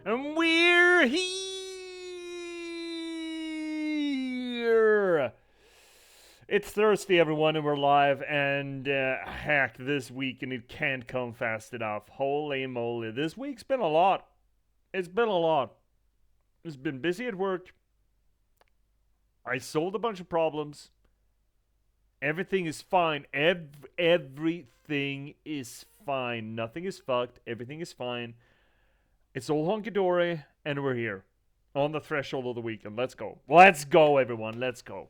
And we're here! It's Thursday, everyone, and we're live, and heck, this week, and it can't come fast enough. Holy moly, this week's been a lot. It's been a lot. It's been busy at work. I solved a bunch of problems. Everything is fine. Everything is fine. Nothing is fucked. Everything is fine. It's all honky-dory, and we're here. On the threshold of the weekend. Let's go. Let's go, everyone. Let's go.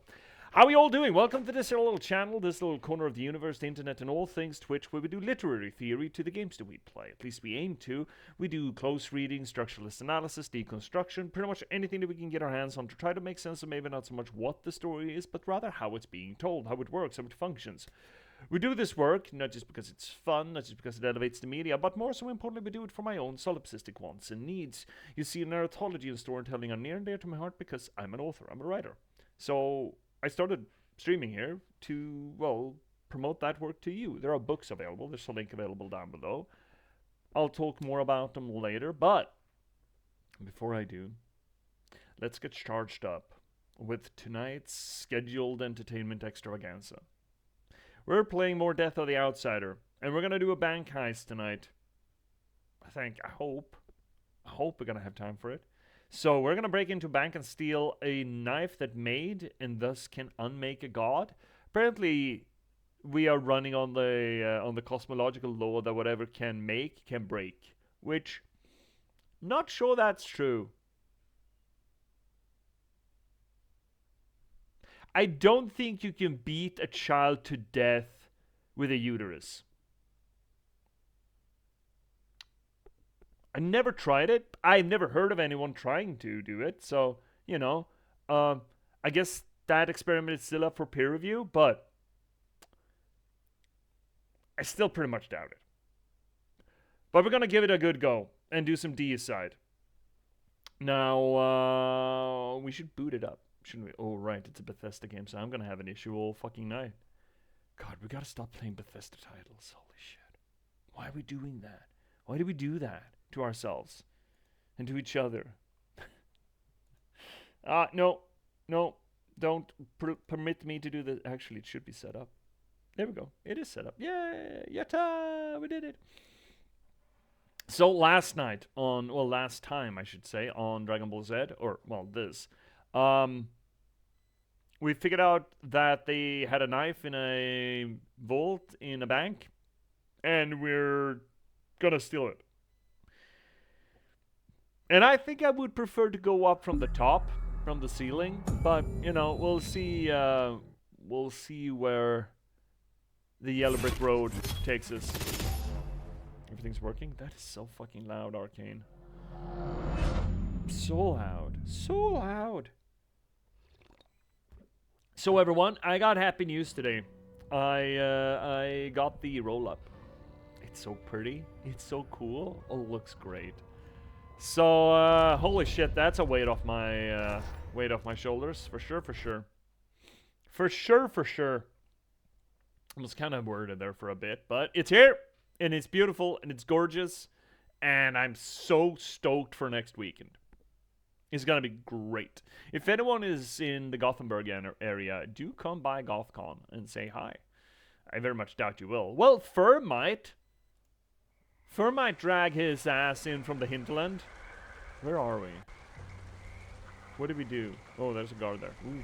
How are you all doing? Welcome to this little channel, this little corner of the universe, the internet, and all things Twitch, where we do literary theory to the games that we play. At least we aim to. We do close reading, structuralist analysis, deconstruction, pretty much anything that we can get our hands on to try to make sense of maybe not so much what the story is, but rather how it's being told, how it works, how it functions. We do this work, not just because it's fun, not just because it elevates the media, but more so importantly, we do it for my own solipsistic wants and needs. You see, narratology and storytelling are near and dear to my heart because I'm an author, I'm a writer. So I started streaming here to, well, promote that work to you. There are books available. There's a link available down below. I'll talk more about them later, but before I do, let's get charged up with tonight's scheduled entertainment extravaganza. We're playing more Death of the Outsider, and we're going to do a bank heist tonight. I hope we're going to have time for it. So we're going to break into a bank and steal a knife that made and thus can unmake a god. Apparently, we are running on the cosmological law that whatever can make can break, which not sure that's true. I don't think you can beat a child to death with a uterus. I never tried it. I've never heard of anyone trying to do it. So, you know, I guess that experiment is still up for peer review, but I still pretty much doubt it. But we're going to give it a good go and do some deicide. Now, we should boot it up, shouldn't we? Oh, right, it's a Bethesda game, so I'm going to have an issue all fucking night. God, we got to stop playing Bethesda titles. Holy shit. Why are we doing that? Why do we do that to ourselves and to each other? No, don't permit me to do this. Actually, it should be set up. There we go. It is set up. Yay! Yatta! We did it. So last time I should say, on Dragon Ball Z, or, well, this, we figured out that they had a knife in a vault in a bank, and we're gonna steal it. And I think I would prefer to go up from the top, from the ceiling, but, you know, we'll see where the yellow brick road takes us. Everything's working? That is so fucking loud, Arkane. So loud. So loud. So everyone, I got happy news today. I got the roll-up. It's so pretty. It's so cool. Oh, it looks great. So, holy shit, that's a weight off my shoulders. For sure. I was kind of worried there for a bit, but it's here, and it's beautiful, and it's gorgeous, and I'm so stoked for next weekend. It's gonna be great. If anyone is in the Gothenburg area, do come by GothCon and say hi. I very much doubt you will. Well, Fur might drag his ass in from the hinterland. Where are we? What did we do? Oh, there's a guard there. Ooh,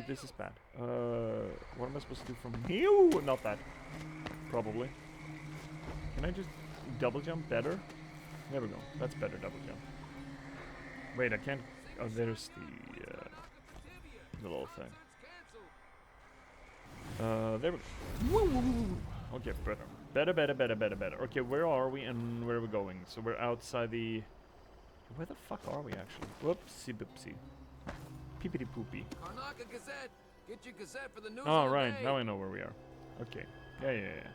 this is bad. What am I supposed to do from here? Not that. Probably. Can I just double jump better? There we go. That's better double jump. Wait, I can't. Oh, there's the little thing. There we go. Okay, better. Okay, where are we and where are we going? So we're outside the... Where the fuck are we actually? Whoopsie boopsie. Peepity poopy. Oh, right. Now I know where we are. Okay. Yeah.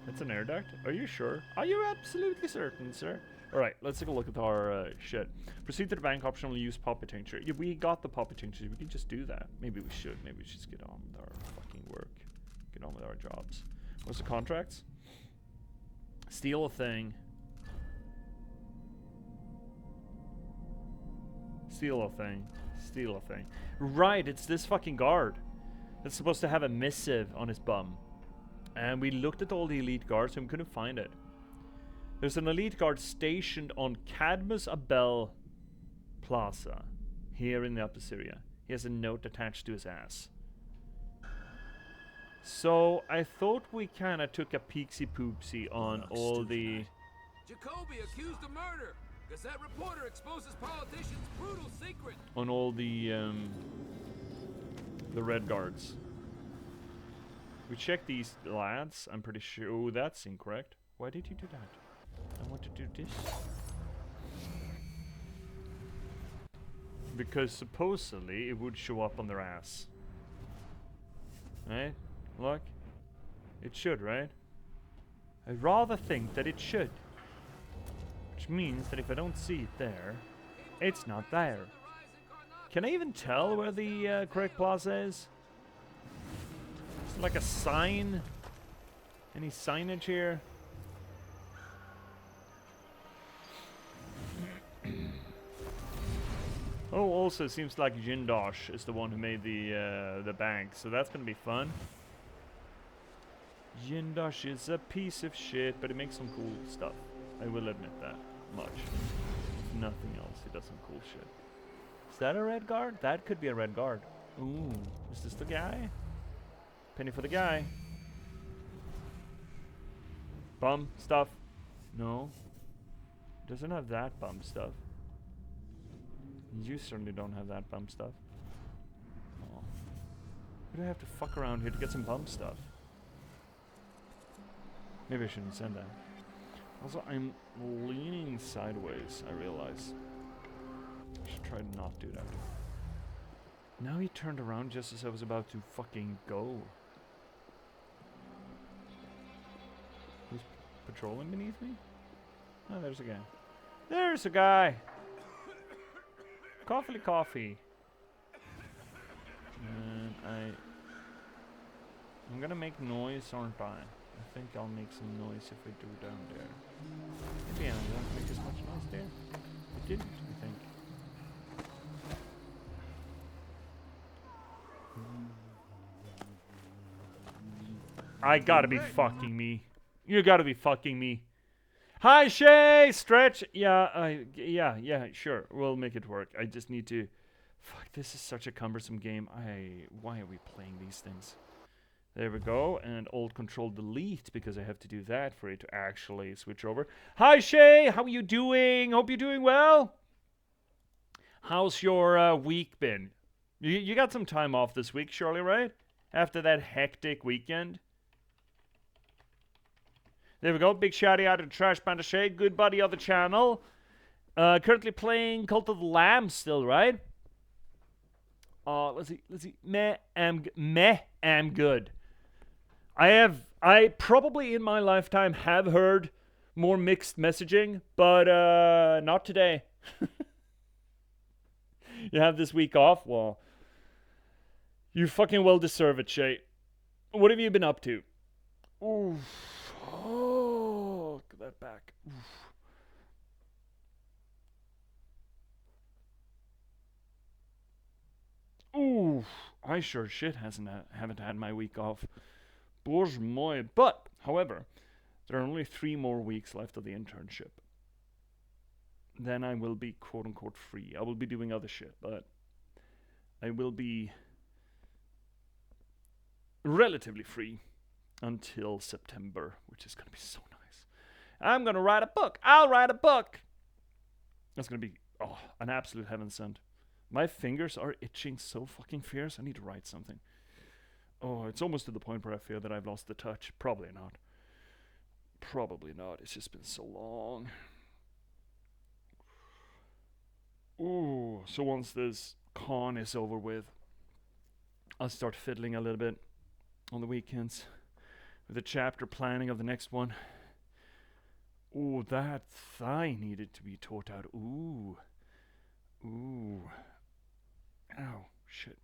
That's an air duct? Are you sure? Are you absolutely certain, sir? Alright, let's take a look at our shit. Proceed to the bank, optionally use poppy tincture. Yeah, we got the poppy tincture. We can just do that. Maybe we should. Maybe we should just get on with our fucking work. Get on with our jobs. What's the contracts? Steal a thing. Steal a thing. Steal a thing. Right, it's this fucking guard that's supposed to have a missive on his bum. And we looked at all the elite guards and we couldn't find it. There's an elite guard stationed on Cadmus Abel Plaza, here in the Upper Syria. He has a note attached to his ass. So I thought we kind of took a peeksy poopsy on all the... Jacoby accused of murder. Gazette reporter exposes politicians' brutal secret. On all the red guards. We checked these lads. I'm pretty sure... Oh, that's incorrect. Why did you do that? I want to do this. Because supposedly it would show up on their ass. Right? Look. It should, right? I rather think that it should. Which means that if I don't see it there, it's not there. Can I even tell where the correct plaza is? Is it like a sign? Any signage here? Oh, also it seems like Jindosh is the one who made the bank, so that's gonna be fun. Jindosh is a piece of shit, but he makes some cool stuff. I will admit that much. If nothing else, he does some cool shit. Is that a red guard? That could be a red guard. Ooh, is this the guy? Penny for the guy. Bum stuff. No. Doesn't have that bum stuff. You certainly don't have that bum stuff. Oh. Why do I have to fuck around here to get some bum stuff? Maybe I shouldn't send that. Also, I'm leaning sideways, I realize. I should try to not do that. Now he turned around just as I was about to fucking go. Who's patrolling beneath me? Oh, there's a guy. There's a guy! Coffee. And I'm gonna make noise, aren't I? I think I'll make some noise if I do down there. Maybe I won't make as much noise there. I didn't, I think. I gotta be fucking me. You gotta be fucking me. Hi, Shay! Stretch! Yeah, sure. We'll make it work. I just need to... Fuck, this is such a cumbersome game. Why are we playing these things? There we go. And Alt Control Delete, because I have to do that for it to actually switch over. Hi, Shay! How are you doing? Hope you're doing well. How's your week been? You got some time off this week, surely, right? After that hectic weekend. There we go. Big shout out to Trash Panda Shay, good buddy of the channel. Currently playing Cult of the Lamb still, right? Let's see. Meh, am good. I probably in my lifetime have heard more mixed messaging, but not today. You have this week off? Well, you fucking well deserve it, Shay. What have you been up to? Oof. Oh, look at that back. Ooh, I sure shit haven't had my week off. Bourge moi. But, however, there are only 3 more weeks left of the internship. Then I will be quote unquote free. I will be doing other shit, but I will be relatively free until September, which is going to be so nice. I'm going to write a book. I'll write a book. That's going to be an absolute heaven sent. My fingers are itching so fucking fierce. I need to write something. Oh, it's almost to the point where I fear that I've lost the touch. Probably not. Probably not. It's just been so long. Ooh, so once this con is over with, I'll start fiddling a little bit on the weekends with the chapter planning of the next one. Ooh, that thigh needed to be taught out. Ooh. Ow, shit.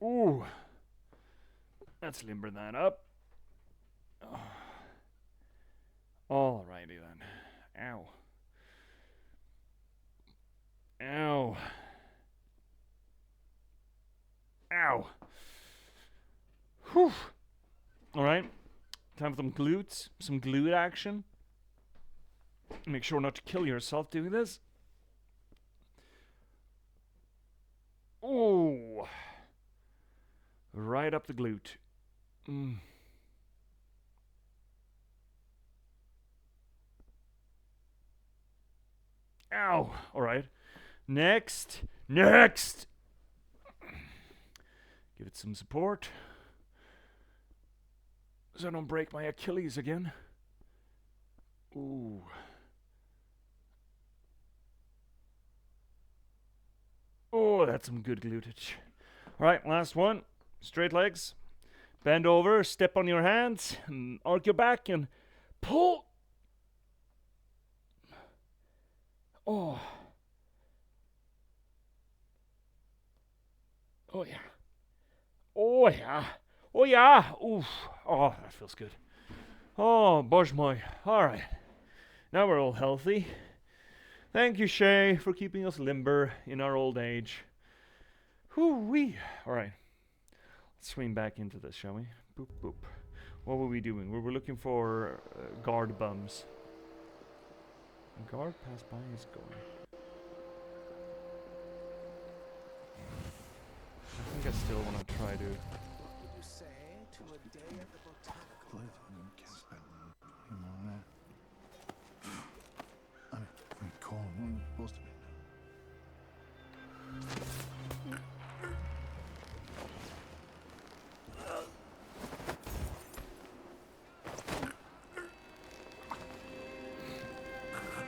Ooh. Let's limber that up. Alrighty then. Ow. Ow. Ow. Whew. Alright. Time for some glutes. Some glute action. Make sure not to kill yourself doing this. Oh. Right up the glute. Ow. Alright. Next. Next. Give it some support. So I don't break my Achilles again. Ooh. Oh, that's some good glutage. Alright, last one. Straight legs. Bend over, step on your hands, and arc your back and pull. Oh. Oh yeah. Oh yeah. Oh yeah. Oof. Oh, that feels good. Oh, bosh moi. Alright. Now we're all healthy. Thank you, Shay, for keeping us limber in our old age. Whoo-wee. Alright. Let's swing back into this, shall we? Boop, boop. What were we doing? We were looking for guard bums. A guard passed by his guard. I think I still want to try to... What would you say to a day at the botanical?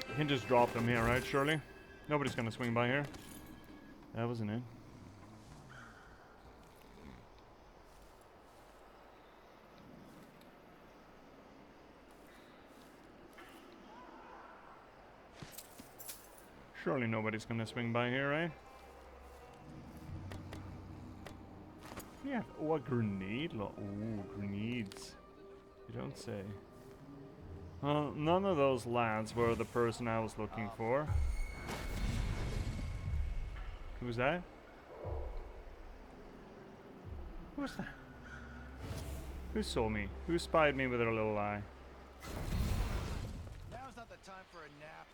You can just drop them here, right, surely? Nobody's gonna swing by here. That wasn't it. Surely nobody's gonna swing by here, right? Yeah. Oh, a grenade. Ooh, grenades. You don't say. Well, none of those lads were the person I was looking for. Who's that? Who's that? Who saw me? Who spied me with their little eye? Now's not the time for a nap.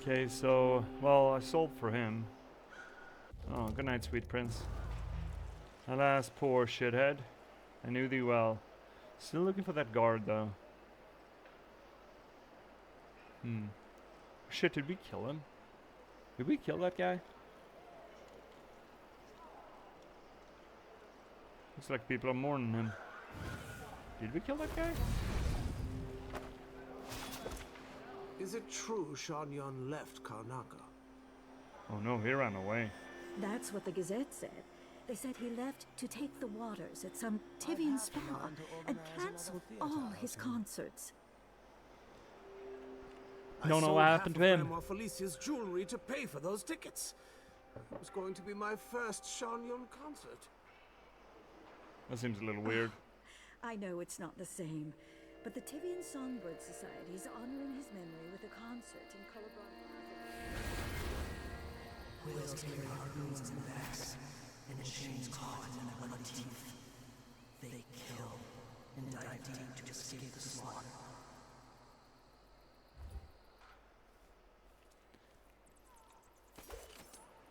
Okay, so, well, I sold for him. Oh, good night, sweet prince. Alas, poor shithead. I knew thee well. Still looking for that guard, though. Shit, did we kill him? Did we kill that guy? Looks like people are mourning him. Did we kill that guy? Is it true Shanyon left Karnaca? Oh no, he ran away. That's what the Gazette said. They said he left to take the waters at some Tivian spa and cancelled all his concerts. Don't know what happened to him. Grandma Felicia's jewelry to pay for those tickets. It was going to be my first Shanyon concert. That seems a little weird. I know it's not the same, but the Tivian Songbird Society is honoring his memory with a concert in Colorado. Whales carry harpoons in their backs, and chains caught in their bloody teeth. They kill and dive deep to escape the slaughter.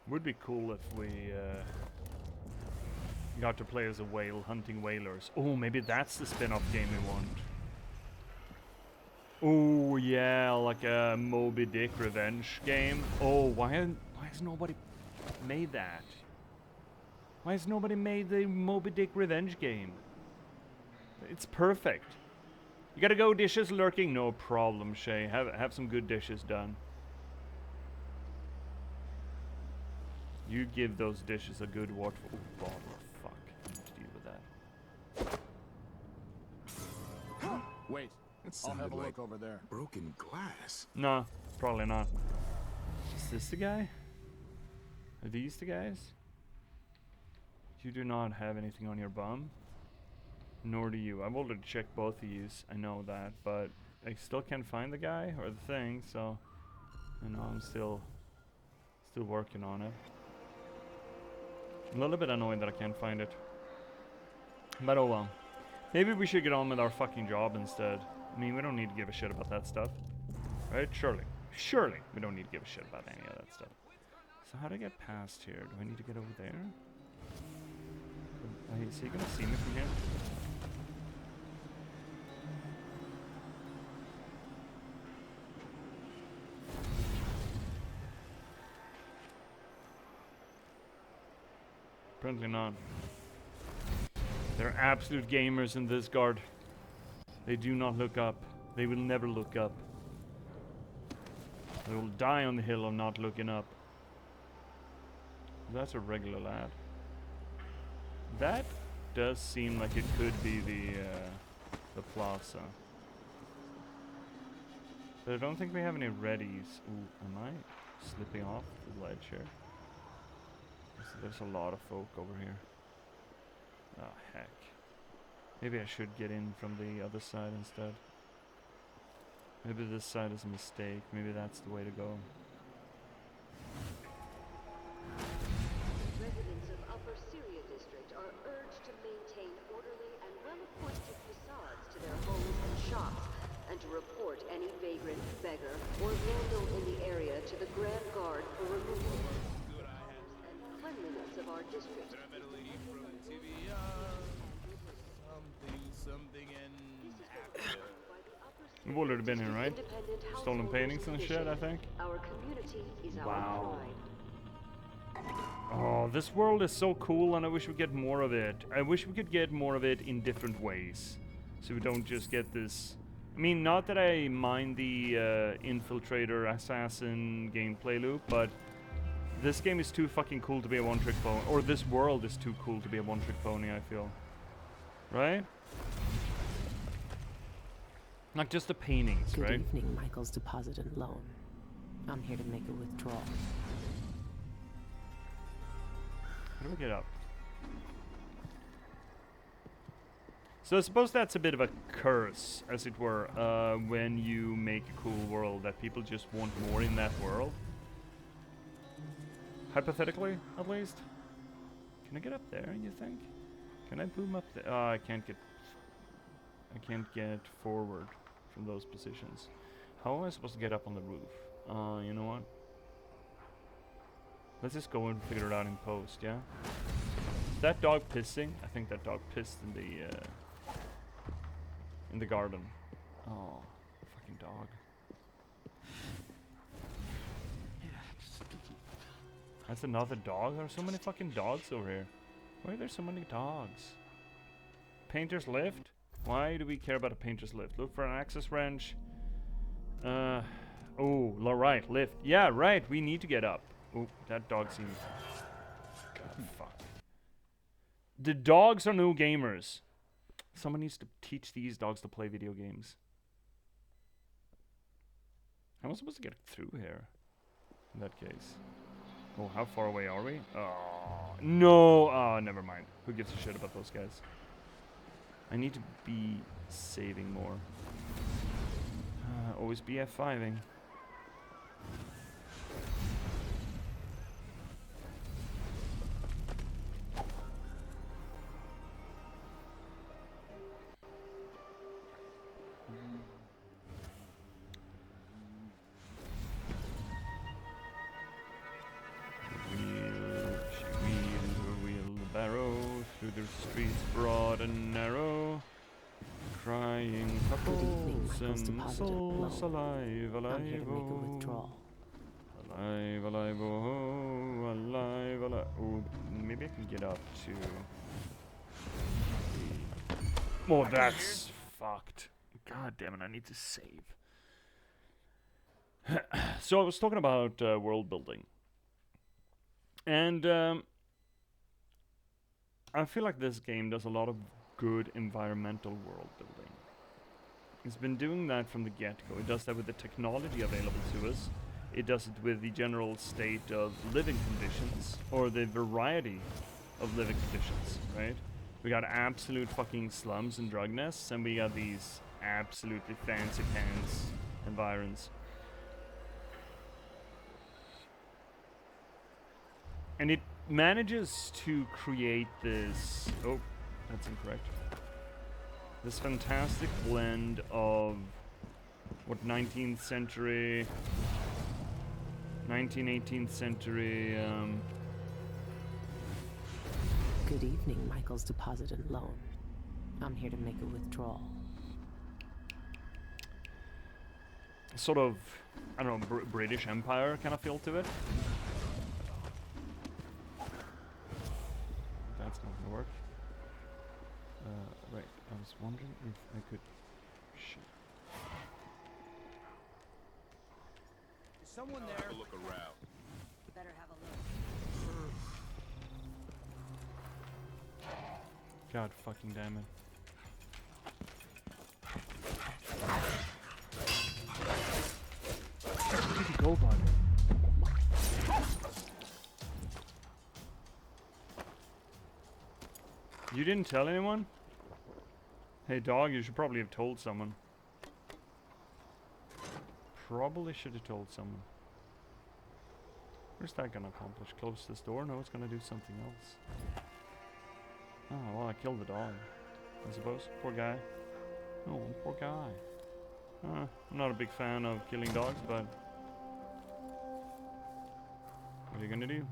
Would be cool if we got to play as a whale hunting whalers. Oh, maybe that's the spin-off game we want. Oh yeah, like a Moby Dick revenge game. Oh, why has nobody made that? Why has nobody made the Moby Dick revenge game? It's perfect. You gotta go dishes lurking? No problem, Shay. Have some good dishes done. You give those dishes a good watch. Oh, bother. Fuck. I need to deal with that. Wait, It sounded like over there. Broken glass. No, probably not. Is this the guy? Are these the guys? You do not have anything on your bum. Nor do you. I've already checked both of yous. I know that, but I still can't find the guy or the thing, so you know I'm still working on it. A little bit annoyed that I can't find it. But oh well. Maybe we should get on with our fucking job instead. I mean, we don't need to give a shit about that stuff. Right? Surely. Surely we don't need to give a shit about any of that stuff. So how do I get past here? Do I need to get over there? Is he gonna see me from here? Apparently not. They're absolute gamers in this guard. They do not look up. They will never look up. They will die on the hill of not looking up. That's a regular lad. That does seem like it could be the plaza. But I don't think we have any readies. Ooh, am I slipping off the ledge here? There's a lot of folk over here. Oh, heck. Maybe I should get in from the other side instead. Maybe this side is a mistake. Maybe that's the way to go. Residents of Upper Syria District are urged to maintain orderly and well-appointed facades to their homes and shops, and to report any vagrant, beggar, or vandal in the area to the Grand Guard for removal. And cleanliness of our district. We've already been here, right? Stolen paintings and shit, I think. Our community is Wow. our pride. Oh, this world is so cool, and I wish we get more of it. I wish we could get more of it in different ways, so we don't just get this. I mean, not that I mind the infiltrator assassin gameplay loop, but this game is too fucking cool to be a one-trick pony, or this world is too cool to be a one-trick pony. I feel, right? Not just the paintings, Good right? evening, Michael's Deposit and Loan. I'm here to make a withdrawal. How do we get up? So I suppose that's a bit of a curse, as it were, when you make a cool world, that people just want more in that world. Hypothetically, at least. Can I get up there, you think? Can I boom up there? Oh, I can't get forward from those positions. How am I supposed to get up on the roof? You know what? Let's just go and figure it out in post, yeah? Is that dog pissing? I think that dog pissed in the garden. Oh, fucking dog. That's another dog? There are so many fucking dogs over here. Why are there so many dogs? Painter's lift? Why do we care about a painter's lift? Look for an access wrench. Oh, right, lift. Yeah, right, we need to get up. Oh, that dog seems... God, fuck. The dogs are no gamers. Someone needs to teach these dogs to play video games. How am I supposed to get through here? In that case. Oh, how far away are we? Oh, no! Oh, never mind. Who gives a shit about those guys? I need to be saving more. Always be F5ing. Wheelbarrow through the streets broad and narrow, crying couples and souls alive, alive, oh, alive, alive, oh, alive, alive. Oh, maybe I can get up to. Oh, that's fucked. God damn it! I need to save. So I was talking about world building, and I feel like this game does a lot of good environmental world building. It's been doing that from the get-go. It does that with the technology available to us. It does it with the general state of living conditions, or the variety of living conditions, right? We got absolute fucking slums and drug nests, and we got these absolutely fancy pants environs. And it manages to create this... Oh, that's incorrect. This fantastic blend of... what, 19th century... 18th century... Good evening, Michael's Deposit and Loan. I'm here to make a withdrawal. sort of, I don't know, British Empire kind of feel to it. That's not gonna work. Right, I was wondering if I could... Shit. Is someone there? Have a look around. Better have a look. God fucking damn it. Where did he go, bud? You didn't tell anyone? Hey dog, you should probably have told someone. Probably should have told someone. Where's that gonna accomplish? Close this door? No, it's gonna do something else. Oh, well, I killed the dog, I suppose. Poor guy. Oh, poor guy. I'm not a big fan of killing dogs, but... what are you gonna do?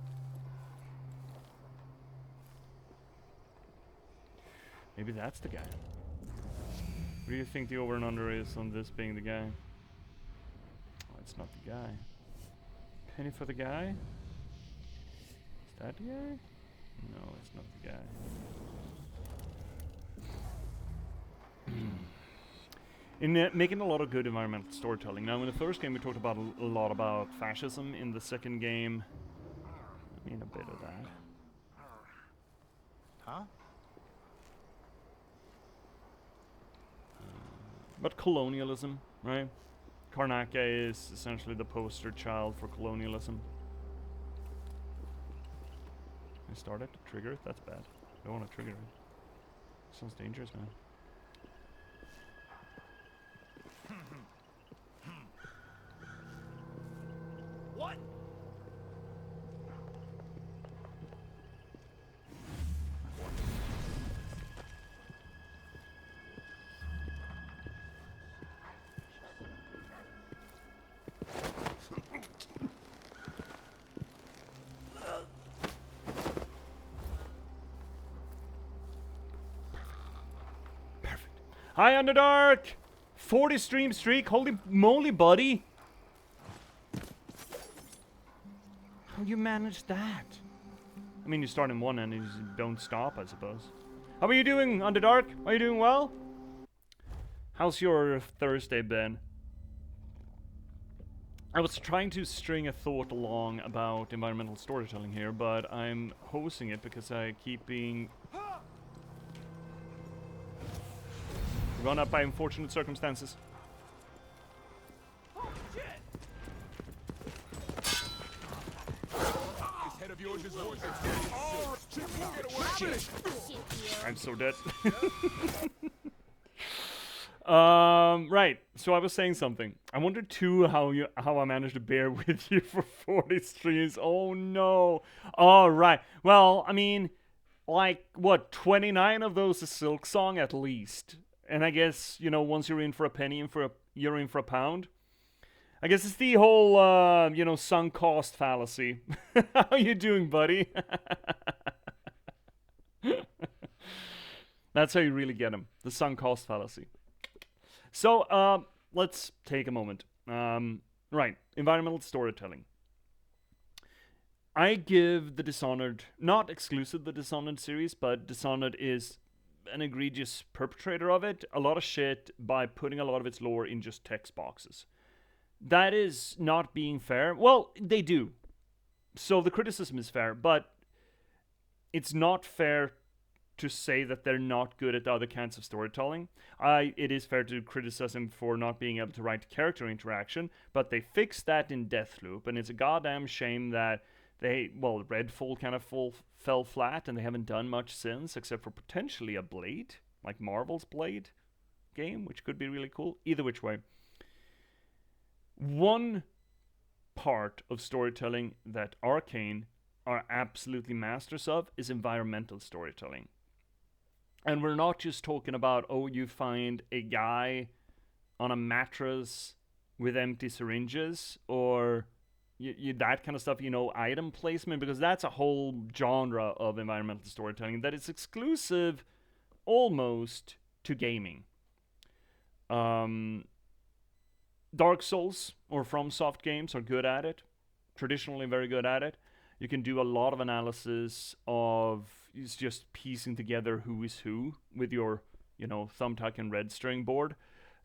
Maybe that's the guy. What do you think the over and under is on this being the guy? Oh, it's not the guy. Penny for the guy? Is that the guy? No, it's not the guy. In making a lot of good environmental storytelling. Now, in the first game we talked about a lot about fascism. In the second game, I mean a bit of that. Huh? But colonialism, right? Karnaka is essentially the poster child for colonialism. I started to trigger it? That's bad. I don't want to trigger it. Sounds dangerous, man. What? Hi, Underdark! 40 stream streak, holy moly, buddy! How you manage that? I mean, you start in one end and you don't stop, I suppose. How are you doing, Underdark? Are you doing well? How's your Thursday been? I was trying to string a thought along about environmental storytelling here, but I'm hosing it because I keep being... run up by unfortunate circumstances. Oh, shit! This head of yours is worth it. Oh, shit! I'm so dead. Right. So I was saying something. I wondered too how I managed to bear with you for 40 streams. Oh no. All right. Well, I mean, like what? 29 of those is Silk Song at least. And I guess, you know, once you're in for a penny, you're in for a pound. I guess it's the whole, you know, sunk cost fallacy. How you doing, buddy? That's how you really get them. The sunk cost fallacy. So, let's take a moment. Right, environmental storytelling. I give the Dishonored, not exclusive the Dishonored series, but Dishonored is an egregious perpetrator of it, a lot of shit by putting a lot of its lore in just text boxes. That is not being fair. Well, they do. So the criticism is fair, but it's not fair to say that they're not good at other kinds of storytelling. It is fair to criticize them for not being able to write character interaction, but they fixed that in Deathloop, and it's a goddamn shame that Redfall kind of fell flat, and they haven't done much since, except for potentially a Blade, like Marvel's Blade game, which could be really cool. Either which way. One part of storytelling that Arkane are absolutely masters of is environmental storytelling. And we're not just talking about, you find a guy on a mattress with empty syringes, or that kind of stuff, item placement, because that's a whole genre of environmental storytelling that is exclusive almost to gaming. Dark Souls or FromSoft games are good at it, traditionally very good at it. You can do a lot of analysis of just piecing together who is who with your, thumbtack and red string board,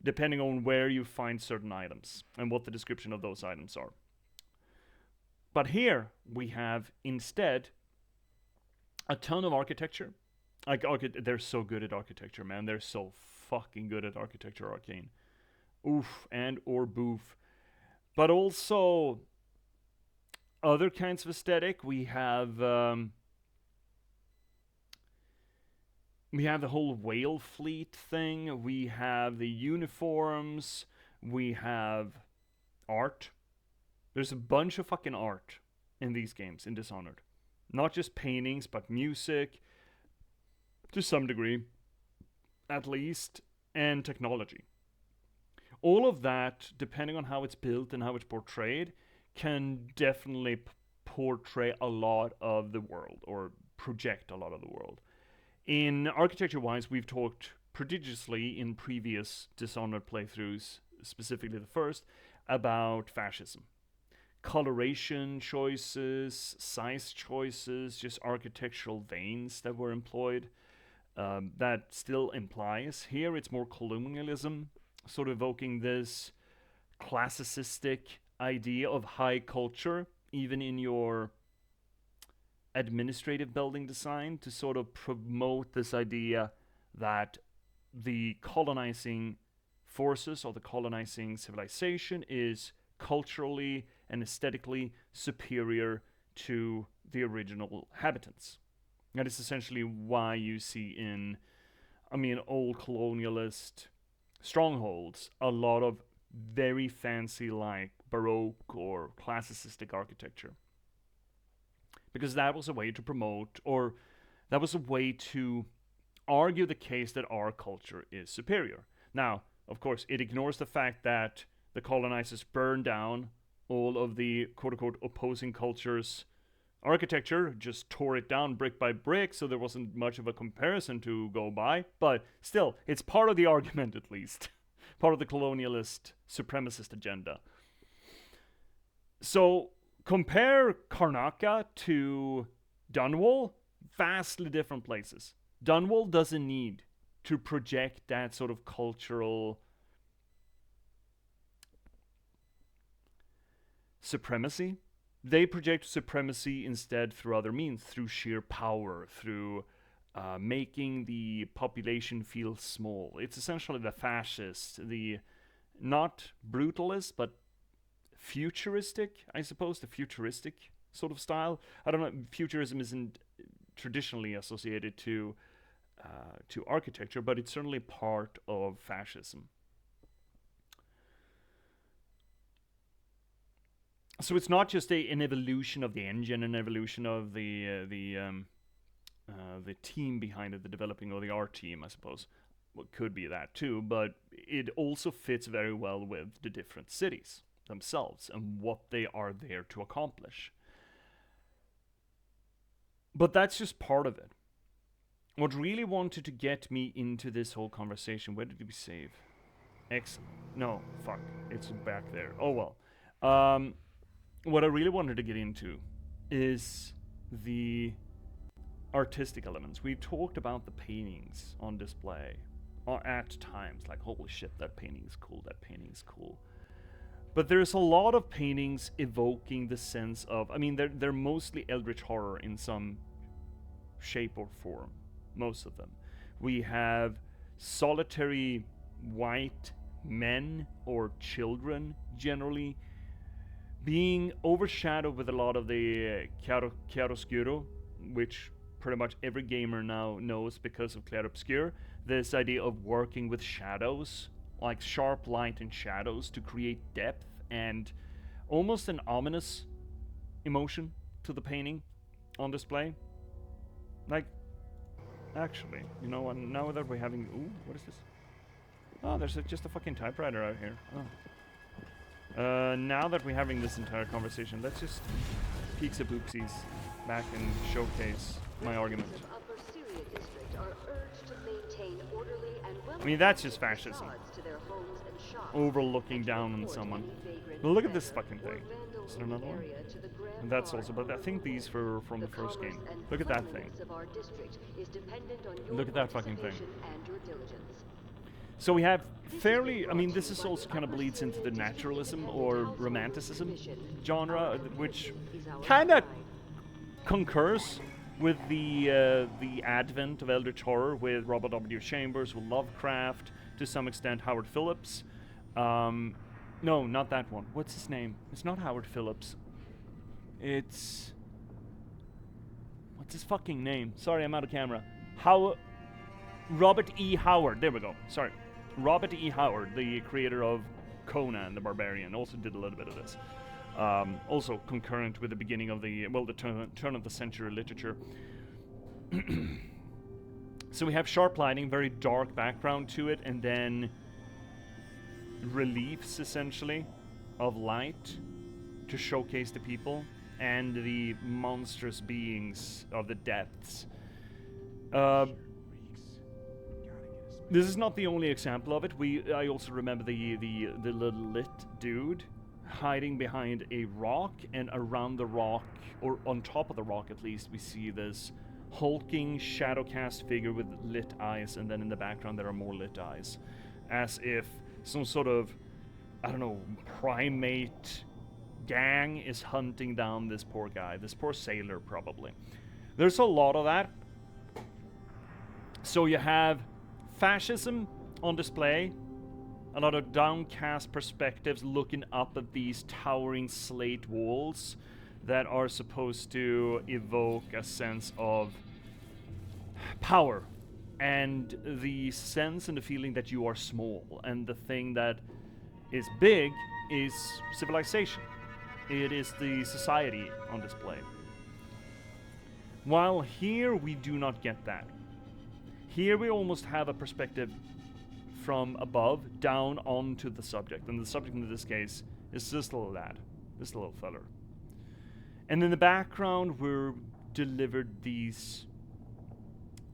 depending on where you find certain items and what the description of those items are. But here we have instead a ton of architecture. They're so good at architecture, man. They're so fucking good at architecture, Arkane. Oof and or boof. But also other kinds of aesthetic. We have the whole whale fleet thing. We have the uniforms. We have art. There's a bunch of fucking art in these games, in Dishonored. Not just paintings, but music, to some degree, at least, and technology. All of that, depending on how it's built and how it's portrayed, can definitely portray a lot of the world, or project a lot of the world. In architecture-wise, we've talked prodigiously in previous Dishonored playthroughs, specifically the first, about fascism. Coloration choices, size choices, just architectural veins that were employed. That still implies. Here it's more colonialism, sort of evoking this classicistic idea of high culture, even in your administrative building design, to sort of promote this idea that the colonizing forces or the colonizing civilization is culturally and aesthetically superior to the original habitants. That is essentially why you see in, old colonialist strongholds a lot of very fancy, like Baroque or classicistic architecture. Because that was a way to promote, or that was a way to argue the case that our culture is superior. Now, of course, it ignores the fact that the colonizers burned down all of the quote-unquote opposing cultures' architecture, just tore it down brick by brick, so there wasn't much of a comparison to go by. But still, it's part of the argument, at least. Part of the colonialist, supremacist agenda. So, compare Karnaca to Dunwall, vastly different places. Dunwall doesn't need to project that sort of cultural supremacy. They project supremacy instead through other means, through sheer power, through making the population feel small. It's essentially the fascist, the not brutalist, but futuristic, I suppose, the futuristic sort of style. I don't know, futurism isn't traditionally associated to architecture, but it's certainly part of fascism. So it's not just an evolution of the engine, an evolution of the team behind it, the developing, or the art team, I suppose. Well, could be that too, but it also fits very well with the different cities themselves and what they are there to accomplish. But that's just part of it. What really wanted to get me into this whole conversation, where did we save? Excellent. No, fuck. It's back there. Oh well. What I really wanted to get into is the artistic elements. We've talked about the paintings on display at times, like, holy shit, that painting is cool, that painting is cool. But there's a lot of paintings evoking the sense of, they're mostly eldritch horror in some shape or form. most of them. We have solitary white men or children generally being overshadowed with a lot of the chiaroscuro, which pretty much every gamer now knows because of Clarobscure. This idea of working with shadows, like sharp light and shadows, to create depth and almost an ominous emotion to the painting on display. Like, actually, you know, and now that we're having... Ooh, what is this? Oh, there's just a fucking typewriter out here. Oh. Now that we're having this entire conversation, let's just peeks and poopsies back and showcase my argument. I mean, that's just fascism. Overlooking down on someone. Look at this fucking thing. Is there another one? And that's also, but I think these were from the first game. Look at that thing. Look at that fucking thing. So we have fairly, I mean, this is also kind of bleeds into the naturalism or romanticism genre, which kind of concurs with the advent of Eldritch Horror with Robert W. Chambers, with Lovecraft, to some extent Howard Phillips. No, not that one. What's his name? It's not Howard Phillips. It's... What's his fucking name? Sorry, I'm out of camera. Robert E. Howard. There we go. Sorry. Robert E. Howard, the creator of Conan the Barbarian, also did a little bit of this. Also concurrent with the beginning of the, well, the turn of the century literature. So we have sharp lighting, very dark background to it, and then reliefs, essentially, of light to showcase the people and the monstrous beings of the depths. This is not the only example of it. I also remember the little lit dude hiding behind a rock, and around the rock, or on top of the rock at least, we see this hulking shadow cast figure with lit eyes, and then in the background there are more lit eyes, as if some sort of, I don't know, primate gang is hunting down this poor guy, this poor sailor probably. There's a lot of that. So you have fascism on display, a lot of downcast perspectives looking up at these towering slate walls that are supposed to evoke a sense of power and the sense and the feeling that you are small, and the thing that is big is civilization. It is the society on display. While here we do not get that. Here we almost have a perspective from above down onto the subject, and the subject in this case is this little lad, this little feller. And in the background we're delivered these,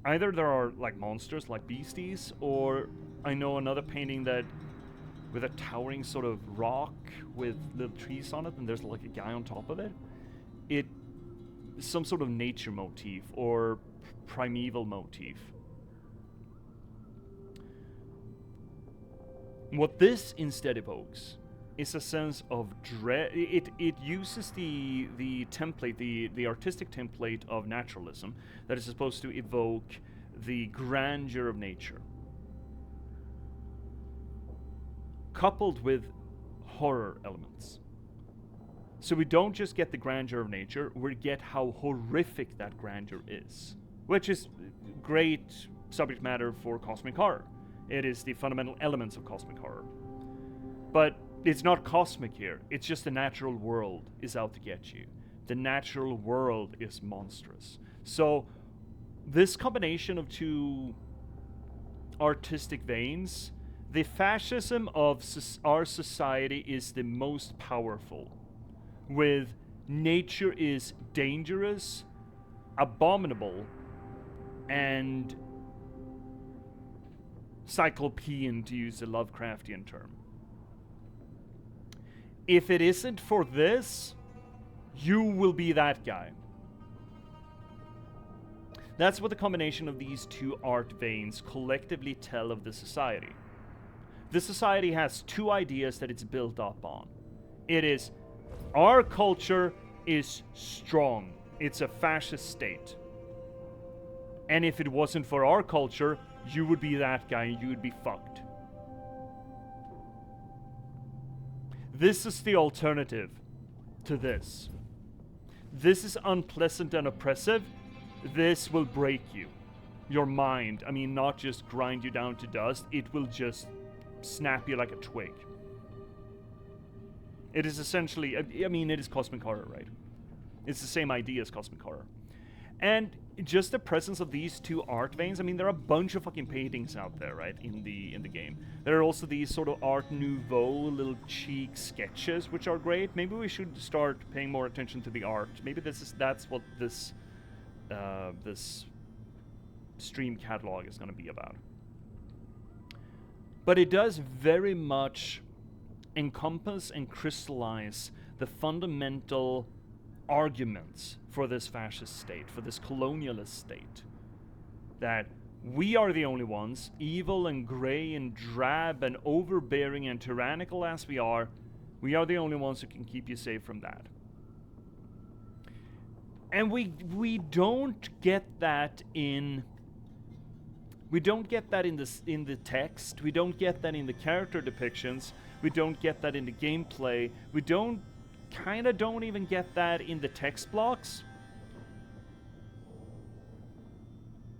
either there are like monsters, like beasties, or I know another painting that with a towering sort of rock with little trees on it, and there's like a guy on top of it. It is some sort of nature motif or primeval motif. What this instead evokes is a sense of dread. It uses the template, the artistic template of naturalism that is supposed to evoke the grandeur of nature, coupled with horror elements. So we don't just get the grandeur of nature, we get how horrific that grandeur is, which is great subject matter for cosmic horror. It is the fundamental elements of cosmic horror. But it's not cosmic here. It's just the natural world is out to get you. The natural world is monstrous. So this combination of two artistic veins, the fascism of our society is the most powerful, with nature is dangerous, abominable, and cyclopean, to use a Lovecraftian term. If it isn't for this, you will be that guy. That's what the combination of these two art veins collectively tell of the society. The society has two ideas that it's built up on. It is, our culture is strong. It's a fascist state. And if it wasn't for our culture, you would be that guy and you would be fucked. This is the alternative to this. This is unpleasant and oppressive. This will break you. Your mind. I mean, not just grind you down to dust. It will just snap you like a twig. It is essentially, I mean, it is cosmic horror, right? It's the same idea as cosmic horror. And just the presence of these two art veins, I mean, there are a bunch of fucking paintings out there, right, in the game. There are also these sort of Art Nouveau little cheek sketches, which are great. Maybe we should start paying more attention to the art. Maybe that's what this this stream catalog is going to be about. But it does very much encompass and crystallize the fundamental arguments for this fascist state, for this colonialist state. That we are the only ones, evil and grey and drab and overbearing and tyrannical as we are the only ones who can keep you safe from that. And we don't get that in the text. We don't get that in the character depictions. We don't get that in the gameplay. We don't even get that in the text blocks.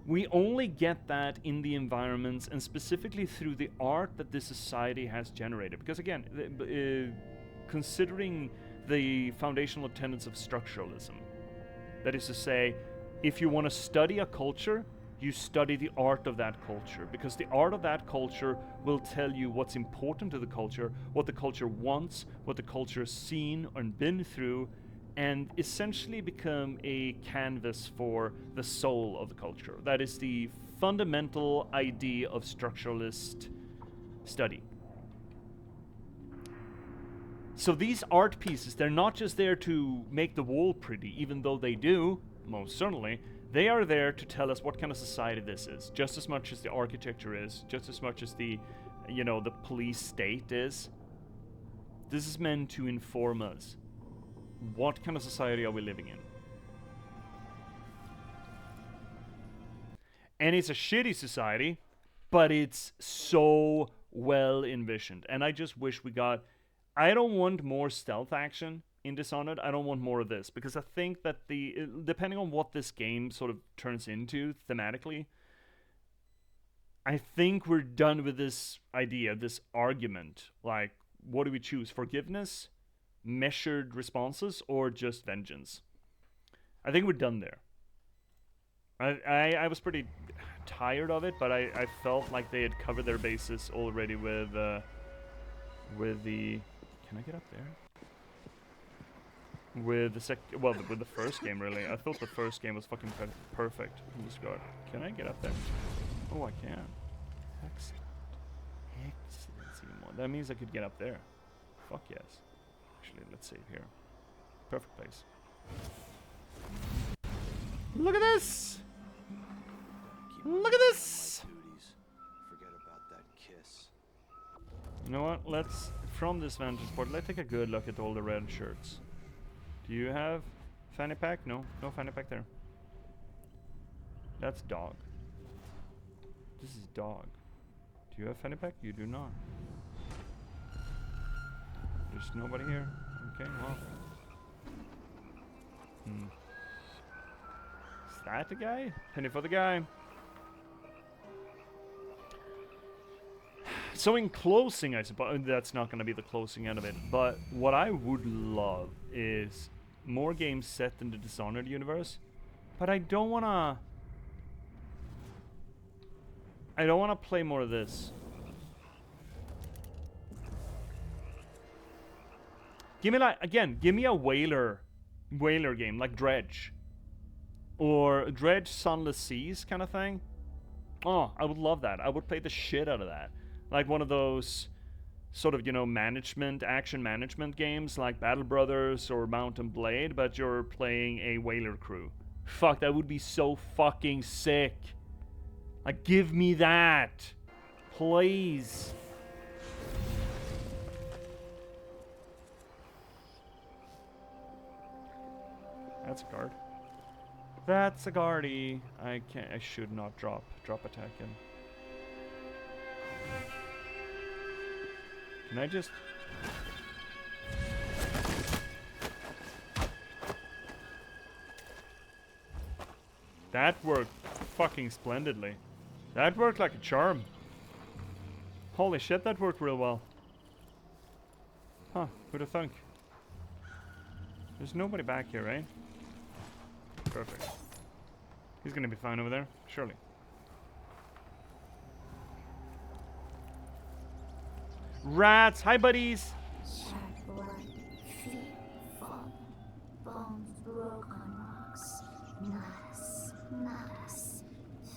We only get that in the environments and specifically through the art that this society has generated. Because again, considering the foundational tenets of structuralism, that is to say, if you want to study a culture, you study the art of that culture, because the art of that culture will tell you what's important to the culture, what the culture wants, what the culture has seen and been through, and essentially become a canvas for the soul of the culture. That is the fundamental idea of structuralist study. So these art pieces, they're not just there to make the wall pretty, even though they do, most certainly. They are there to tell us what kind of society this is, just as much as the architecture is, just as much as the police state is. This is meant to inform us. What kind of society are we living in? And it's a shitty society, but it's so well envisioned. And I just wish we got... I don't want more stealth action in Dishonored. I don't want more of this, because I think that depending on what this game sort of turns into thematically, I think we're done with this idea, this argument. Like, what do we choose? Forgiveness, measured responses, or just vengeance? I think we're done there. I was pretty tired of it, but I felt like they had covered their bases already with the... Can I get up there? With the first game, really. I thought the first game was fucking perfect in this regard. Can I get up there? Oh, I can. Excellent. Excellent. Even more. That means I could get up there. Fuck yes. Actually, let's save here. Perfect place. Look at this! Look at this! Forget about that kiss. You know what? Let's, from this vantage point, let's take a good look at all the red shirts. Do you have fanny pack? No, no fanny pack there. That's dog. This is dog. Do you have fanny pack? You do not. There's nobody here. Okay, well. Is that the guy? Penny for the guy. So in closing, I suppose, that's not going to be the closing end of it, but what I would love is more games set in the Dishonored universe, but I don't want to play more of this. Give me a whaler game like Dredge, or Dredge Sunless Seas kind of thing. Oh, I would love that. I would play the shit out of that. Like one of those sort of, action management games like Battle Brothers or Mount and Blade, but you're playing a whaler crew. Fuck, that would be so fucking sick. Like, give me that. Please. That's a card. That's a guardie. I can't. I should not drop attack him. Can I just? That worked fucking splendidly. That worked like a charm. Holy shit, that worked real well. Huh, who'd have thunk? There's nobody back here, right? Perfect. He's gonna be fine over there, surely. Rats! Hi, buddies! Sharp blood, feet fall, bones broke on rocks. Not us, not us.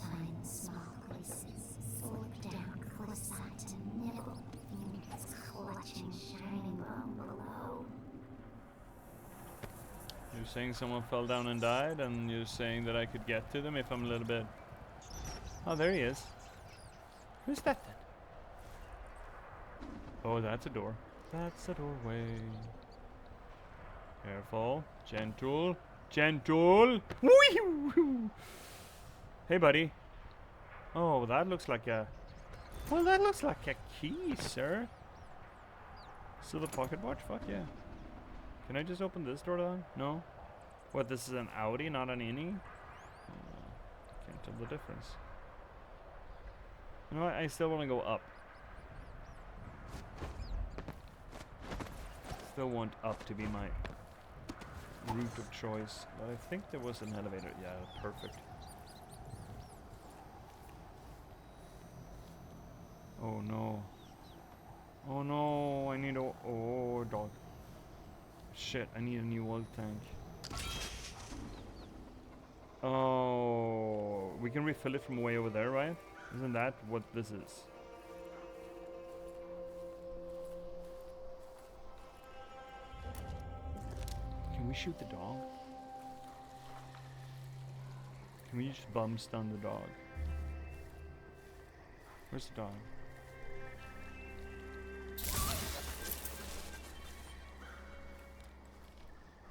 Find small places, slip down cliffside to nibble Phoenix clutching shining bone below. You're saying someone fell down and died, and you're saying that I could get to them if I'm a little bit... Oh, there he is. Who's that then? Oh, that's a door. That's a doorway. Careful. Gentle. Gentle. Whee! Hey, buddy. Oh, that looks like a... Well, that looks like a key, sir. Silver pocket watch? Fuck yeah. Can I just open this door down? No? What, this is an outie, not an innie? Can't tell the difference. You know what? I still want to go up. Still want up to be my route of choice. But I think there was an elevator. Yeah, perfect. Oh no. Oh no, I need a... Oh, dog. Shit, I need a new oil tank. Oh, we can refill it from way over there, right? Isn't that what this is? Can we shoot the dog? Can we just bum stun the dog? Where's the dog?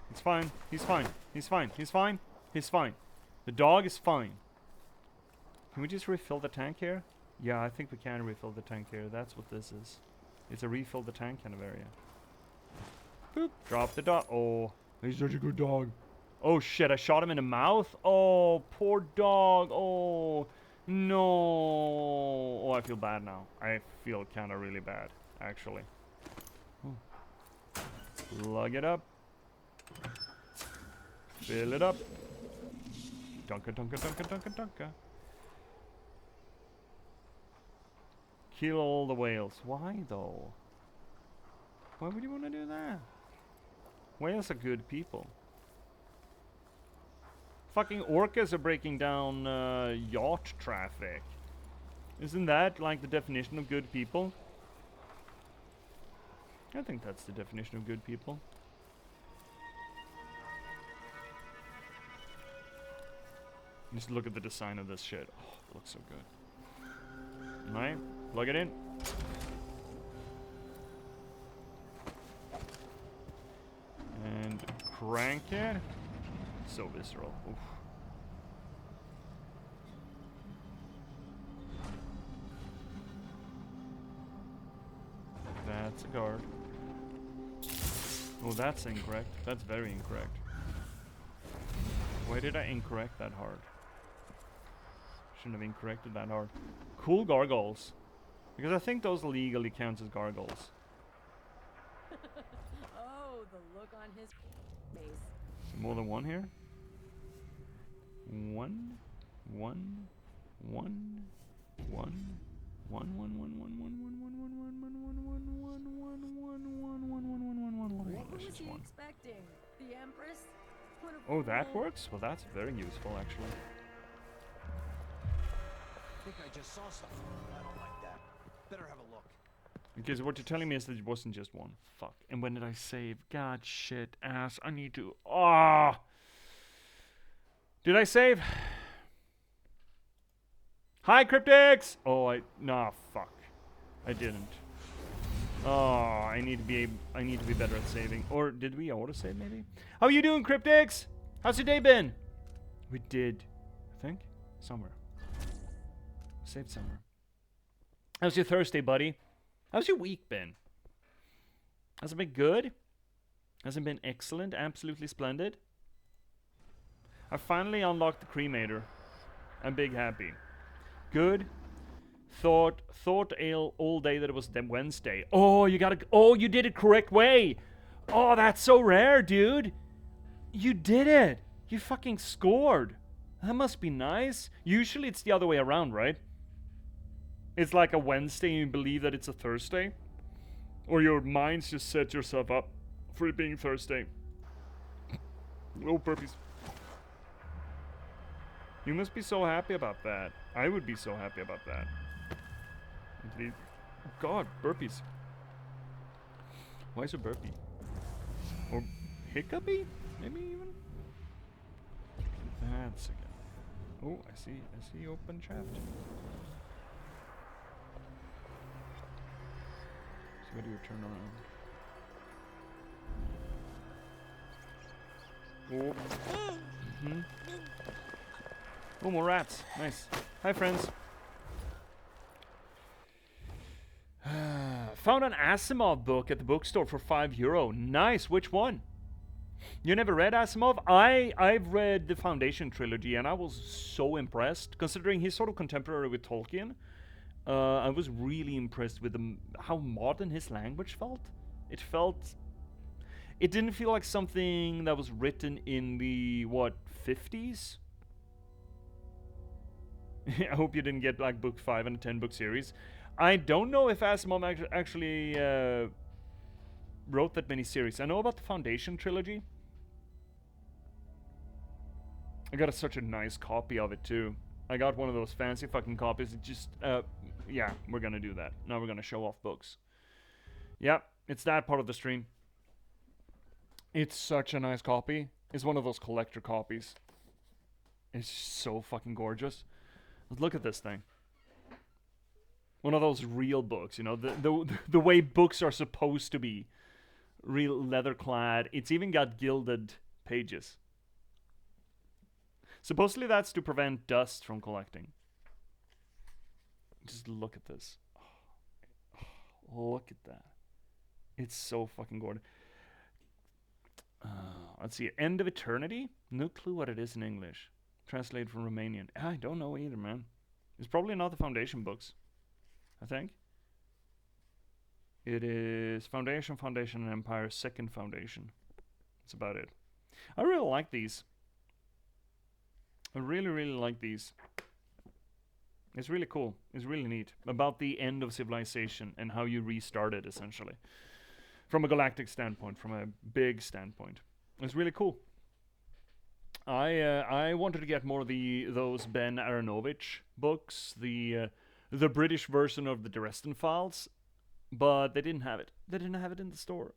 It's fine. He's fine. He's fine. He's fine. He's fine. The dog is fine. Can we just refill the tank here? Yeah, I think we can refill the tank here. That's what this is. It's a refill the tank kind of area. Boop. Drop the dog. Oh, he's such a good dog. Oh shit, I shot him in the mouth. Oh, poor dog. Oh, no. Oh, I feel bad now. I feel kind of really bad, actually. Oh. Plug it up. Fill it up. Dunka, dunka, dunka, dunka, dunka. Kill all the whales. Why though? Why would you want to do that? Whales are good people. Fucking orcas are breaking down yacht traffic. Isn't that like the definition of good people? I think that's the definition of good people. Just look at the design of this shit. Oh, it looks so good. Alright, plug it in. And crank it. So visceral. Oof. That's a guard. Oh, that's incorrect. That's very incorrect. Why did I incorrect that hard? Shouldn't have incorrected that hard. Cool gargoyles. Because I think those legally count as gargoyles. Oh, the look on his face. More than one here? One. What was she expecting? The Empress? Oh, that works? Well, that's very useful, actually. I think I just saw something. I don't like that. Better have a look. Okay, so what you're telling me is that it wasn't just one. Fuck. And when did I save? God, shit, ass. I need to... Ah! Did I save? Hi, Cryptics! Oh, nah, fuck. I didn't. Oh, I need to be better at saving. Or did we auto-save, maybe? How you doing, Cryptics? How's your day been? We did, I think, somewhere. Saved somewhere. How's your Thursday, buddy? How's your week been? Has it been good? Has it been excellent? Absolutely splendid? I finally unlocked the cremator. I'm big happy. Good. Thought all day that it was then Wednesday. Oh, you did it correct way. Oh, that's so rare, dude. You did it. You fucking scored. That must be nice. Usually it's the other way around, right? It's like a Wednesday and you believe that it's a Thursday. Or your minds just set yourself up for it being Thursday. Oh, burpees. You must be so happy about that. I would be so happy about that. God, burpees. Why is it burpee? Or hiccupy? Maybe even? That's again. Oh, I see open shaft. So where do you turn around? Oh. Mm-hmm. Oh, more rats. Nice. Hi, friends. Found an Asimov book at the bookstore for €5. Nice. Which one? You never read Asimov? I've read the Foundation trilogy and I was so impressed. Considering he's sort of contemporary with Tolkien, I was really impressed with how modern his language felt. It didn't feel like something that was written in the, 50s? I hope you didn't get like book 5 in a 10-book series. I don't know if Asimov actually wrote that many series. I know about the Foundation trilogy. I got such a nice copy of it too. I got one of those fancy fucking copies. It just, yeah, we're gonna do that. Now we're gonna show off books. Yep, it's that part of the stream. It's such a nice copy. It's one of those collector copies. It's so fucking gorgeous. Look at this thing. One of those real books, you know, the way books are supposed to be. Real leather clad. It's even got gilded pages. Supposedly that's to prevent dust from collecting. Just look at this. Look at that. It's so fucking gorgeous. Let's see. End of Eternity? No clue what it is in English. Translated from Romanian. I don't know either, man. It's probably not the Foundation books, I think. It is Foundation, and Empire, Second Foundation. That's about it. I really like these. I really, really like these. It's really cool. It's really neat. About the end of civilization and how you restart it, essentially. From a galactic standpoint, from a big standpoint. It's really cool. I wanted to get more of those Ben Aronovich books, the British version of the Dresden Files, but they didn't have it. They didn't have it in the store.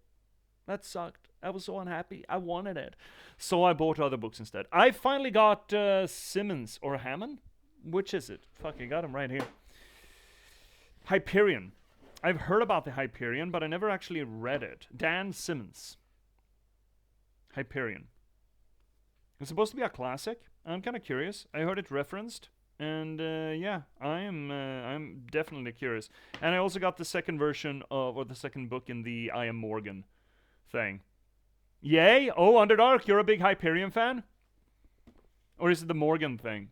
That sucked. I was so unhappy. I wanted it. So I bought other books instead. I finally got Simmons or Hammond. Which is it? Fuck, I got him right here. Hyperion. I've heard about the Hyperion, but I never actually read it. Dan Simmons. Hyperion. It's supposed to be a classic. I'm kind of curious. I heard it referenced, and yeah, I'm definitely curious. And I also got the second version of, or the second book in the I Am Morgan thing. Yay! Oh, Underdark, you're a big Hyperion fan? Or is it the Morgan thing?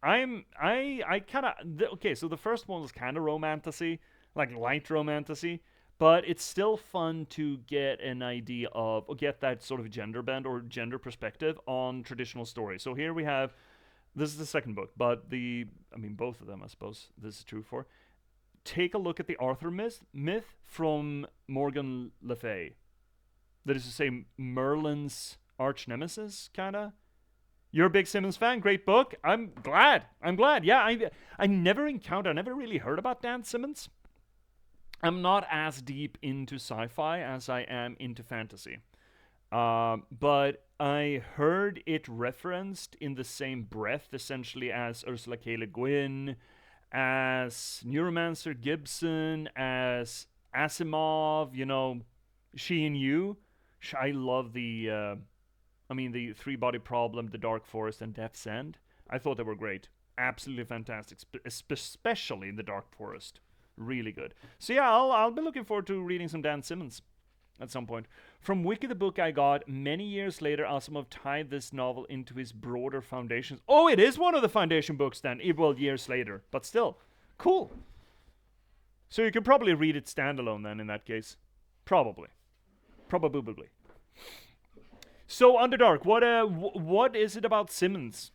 I kind of, okay, so the first one was kind of romantasy, like light romantasy, but it's still fun to get an idea of, or get that sort of gender bend or gender perspective on traditional stories. So here we have, this is the second book, but both of them, I suppose this is true for. Take a look at the Arthur myth from Morgan Le Fay. That is to say, Merlin's arch nemesis, kind of. You're a big Simmons fan. Great book. I'm glad. Yeah, I never really heard about Dan Simmons. I'm not as deep into sci-fi as I am into fantasy. But I heard it referenced in the same breath, essentially, as Ursula K. Le Guin, as Neuromancer Gibson, as Asimov, you know, She and You. I love the I mean, the Three-Body Problem, The Dark Forest, and Death's End. I thought they were great. Absolutely fantastic, especially The Dark Forest. Really good. So yeah, I'll be looking forward to reading some Dan Simmons at some point. From Wiki the book I got, many years later, Asimov tied this novel into his broader foundations. Oh, it is one of the foundation books then. Well, years later, but still. Cool. So you could probably read it standalone then in that case. Probably. Probably. So, Underdark, what is it about Simmons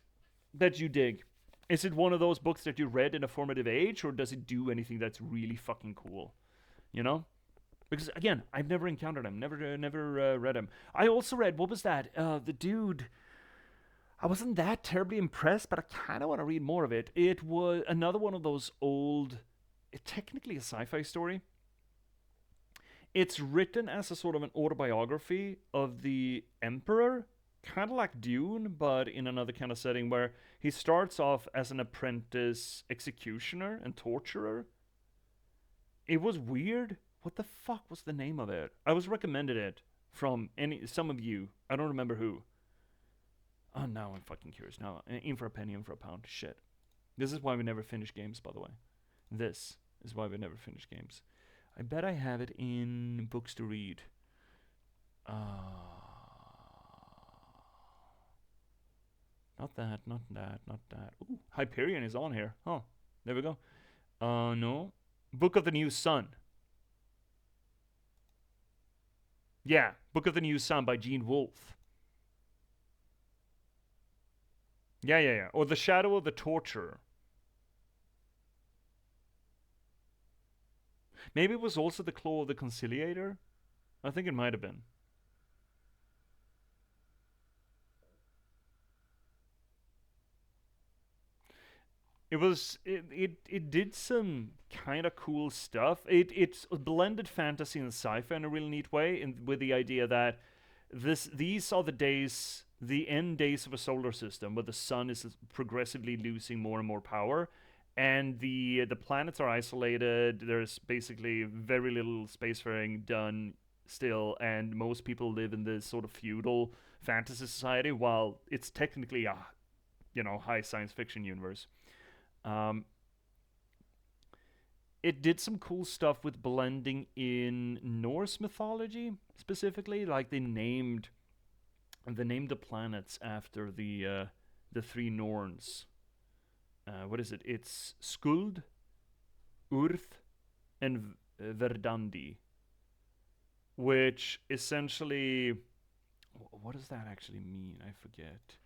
that you dig? Is it one of those books that you read in a formative age, or does it do anything that's really fucking cool? You know? Because, again, I've never encountered him, never read him. I also read, what was that? The dude... I wasn't that terribly impressed, but I kind of want to read more of it. It was another one of those old... technically a sci-fi story. It's written as a sort of an autobiography of the Emperor, kind of like Dune, but in another kind of setting where he starts off as an apprentice executioner and torturer. It was weird. What the fuck was the name of it? I was recommended it from some of you. I don't remember who. Oh, now I'm fucking curious. Now, in for a penny, in for a pound. Shit. This is why we never finish games, by the way. This is why we never finish games. I bet I have it in books to read. Not that. Ooh, Hyperion is on here. Oh, there we go. No. Book of the New Sun. Yeah, Book of the New Sun by Gene Wolfe. Yeah. Or The Shadow of the Torturer. Maybe it was also The Claw of the Conciliator? I think it might have been. It did some kind of cool stuff. It's blended fantasy and sci-fi in a really neat way, with the idea that these are the end days of a solar system where the sun is progressively losing more and more power. And the planets are isolated. There's basically very little spacefaring done still, and most people live in this sort of feudal fantasy society, while it's technically a, high science fiction universe. It did some cool stuff with blending in Norse mythology, specifically. Like they named the planets after the three Norns. What is it? It's Skuld, Urth, and Verdandi. Which essentially... What does that actually mean? I forget.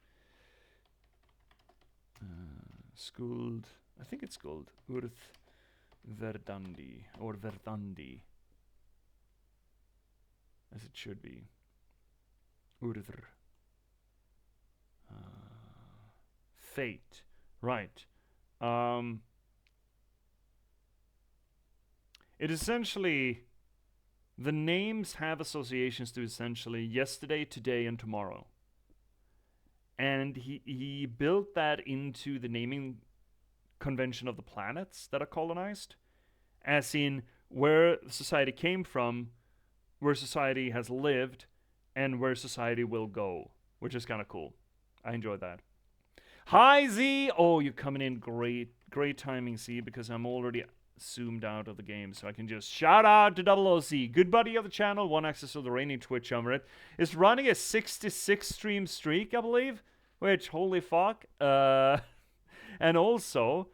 Skuld... I think it's Skuld. Urth, Verdandi. Or Verdandi. As it should be. Urthr. Fate. Right. It essentially... The names have associations to essentially yesterday, today, and tomorrow. And he built that into the naming convention of the planets that are colonized. As in where society came from, where society has lived, and where society will go. Which is kind of cool. I enjoyed that. Hi, Z! Oh, you're coming in great timing, Z, because I'm already zoomed out of the game, so I can just shout out to OOC, good buddy of the channel, one access of the reigning Twitch Emirate, is running a 66 stream streak, I believe, which, holy fuck, and also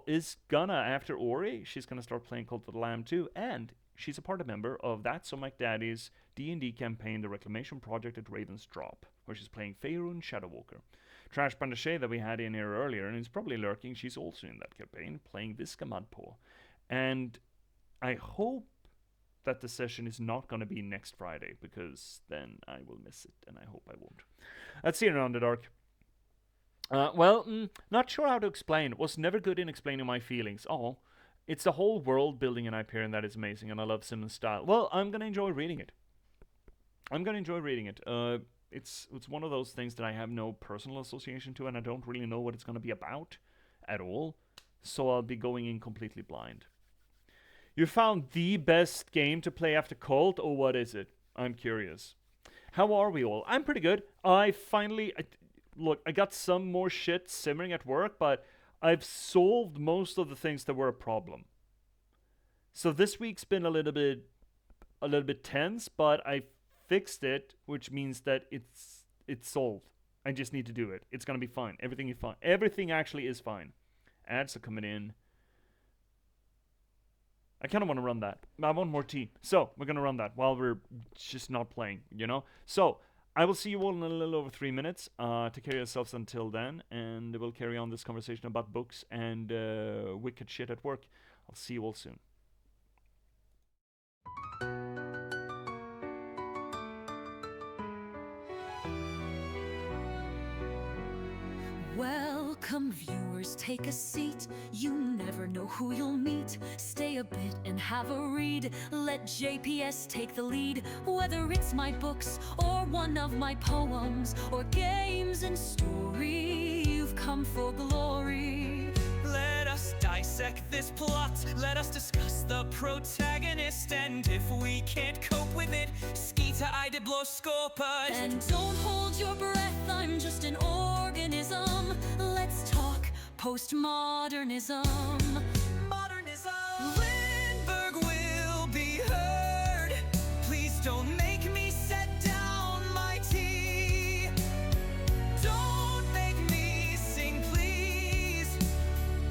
is gonna, after Ori, she's gonna start playing Cult of the Lamb too, and she's a part member of That's So McDaddy's D&D campaign, The Reclamation Project at Raven's Drop, where she's playing Faerun Shadowwalker. Trash Bandashay that we had in here earlier, and is probably lurking, she's also in that campaign, playing Visca Mudpaw. And I hope that the session is not going to be next Friday, because then I will miss it, and I hope I won't. Let's see around the dark. Not sure how to explain. Was never good in explaining my feelings. Oh, it's the whole world building in Hyperion that is amazing, and I love Simmons' style. Well, I'm going to enjoy reading it. It's one of those things that I have no personal association to, and I don't really know what it's going to be about at all. So I'll be going in completely blind. You found the best game to play after Cult, or what is it? I'm curious. How are we all? I'm pretty good. I finally... look, I got some more shit simmering at work, but I've solved most of the things that were a problem. So this week's been a little bit tense, but I fixed it, which means that it's solved. I just need to do it. It's gonna be fine. Everything is fine. Everything actually is fine. Ads are coming in. I kind of want to run that. I want more tea. So, we're going to run that while we're just not playing, you know? So, I will see you all in a little over 3 minutes. Take care of yourselves until then, and we'll carry on this conversation about books and wicked shit at work. I'll see you all soon. Welcome, viewers, take a seat. You never know who you'll meet. Stay a bit and have a read. Let J.P.S take the lead. Whether it's my books, or one of my poems, or games and story, you've come for glory. Let us dissect this plot. Let us discuss the protagonist. And if we can't cope with it, skita idibloskopus. And don't hold your breath, I'm just an organism. Let's talk postmodernism. Modernism. Lindberg will be heard. Please don't make me set down my tea. Don't make me sing, please.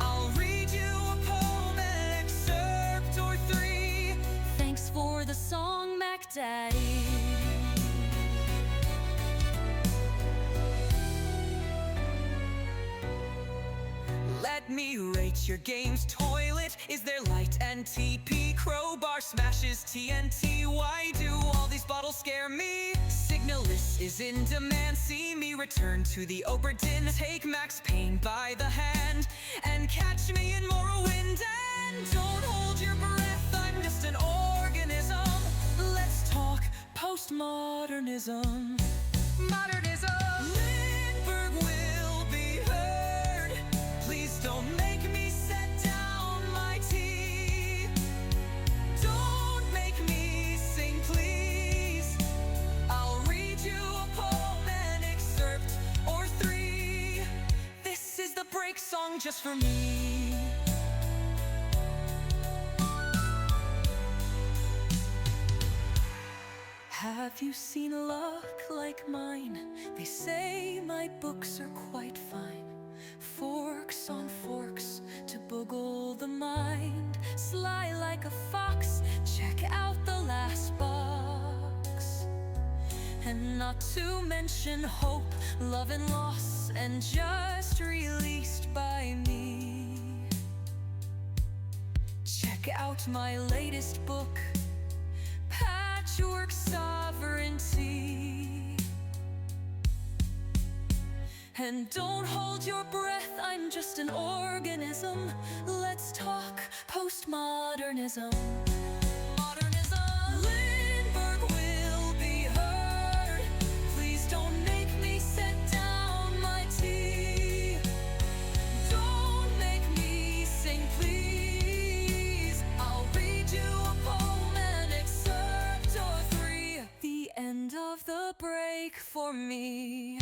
I'll read you a poem, an excerpt or three. Thanks for the song, Mac Daddy. Let me rate your game's toilet. Is there light and TP? Crowbar smashes TNT. Why do all these bottles scare me? Signalist is in demand. See me return to the Oberdin. Take Max Payne by the hand and catch me in Morrowind. And don't hold your breath, I'm just an organism. Let's talk postmodernism. Modernism. Lindberg will be heard. Please don't make me set down my tea. Don't make me sing, please. I'll read you a poem, an excerpt or three. This is the break song just for me. Have you seen luck like mine? They say my books are quite fine. Forks on forks to boggle the mind. Sly like a fox, check out the last box. And not to mention hope, love and loss, and just released by me. Check out my latest book, Patchwork Sovereignty. And don't hold your breath, I'm just an organism. Let's talk postmodernism. Modernism. Lindberg will be heard. Please don't make me set down my tea. Don't make me sing, please. I'll read you a poem, an excerpt or three. The end of the break for me.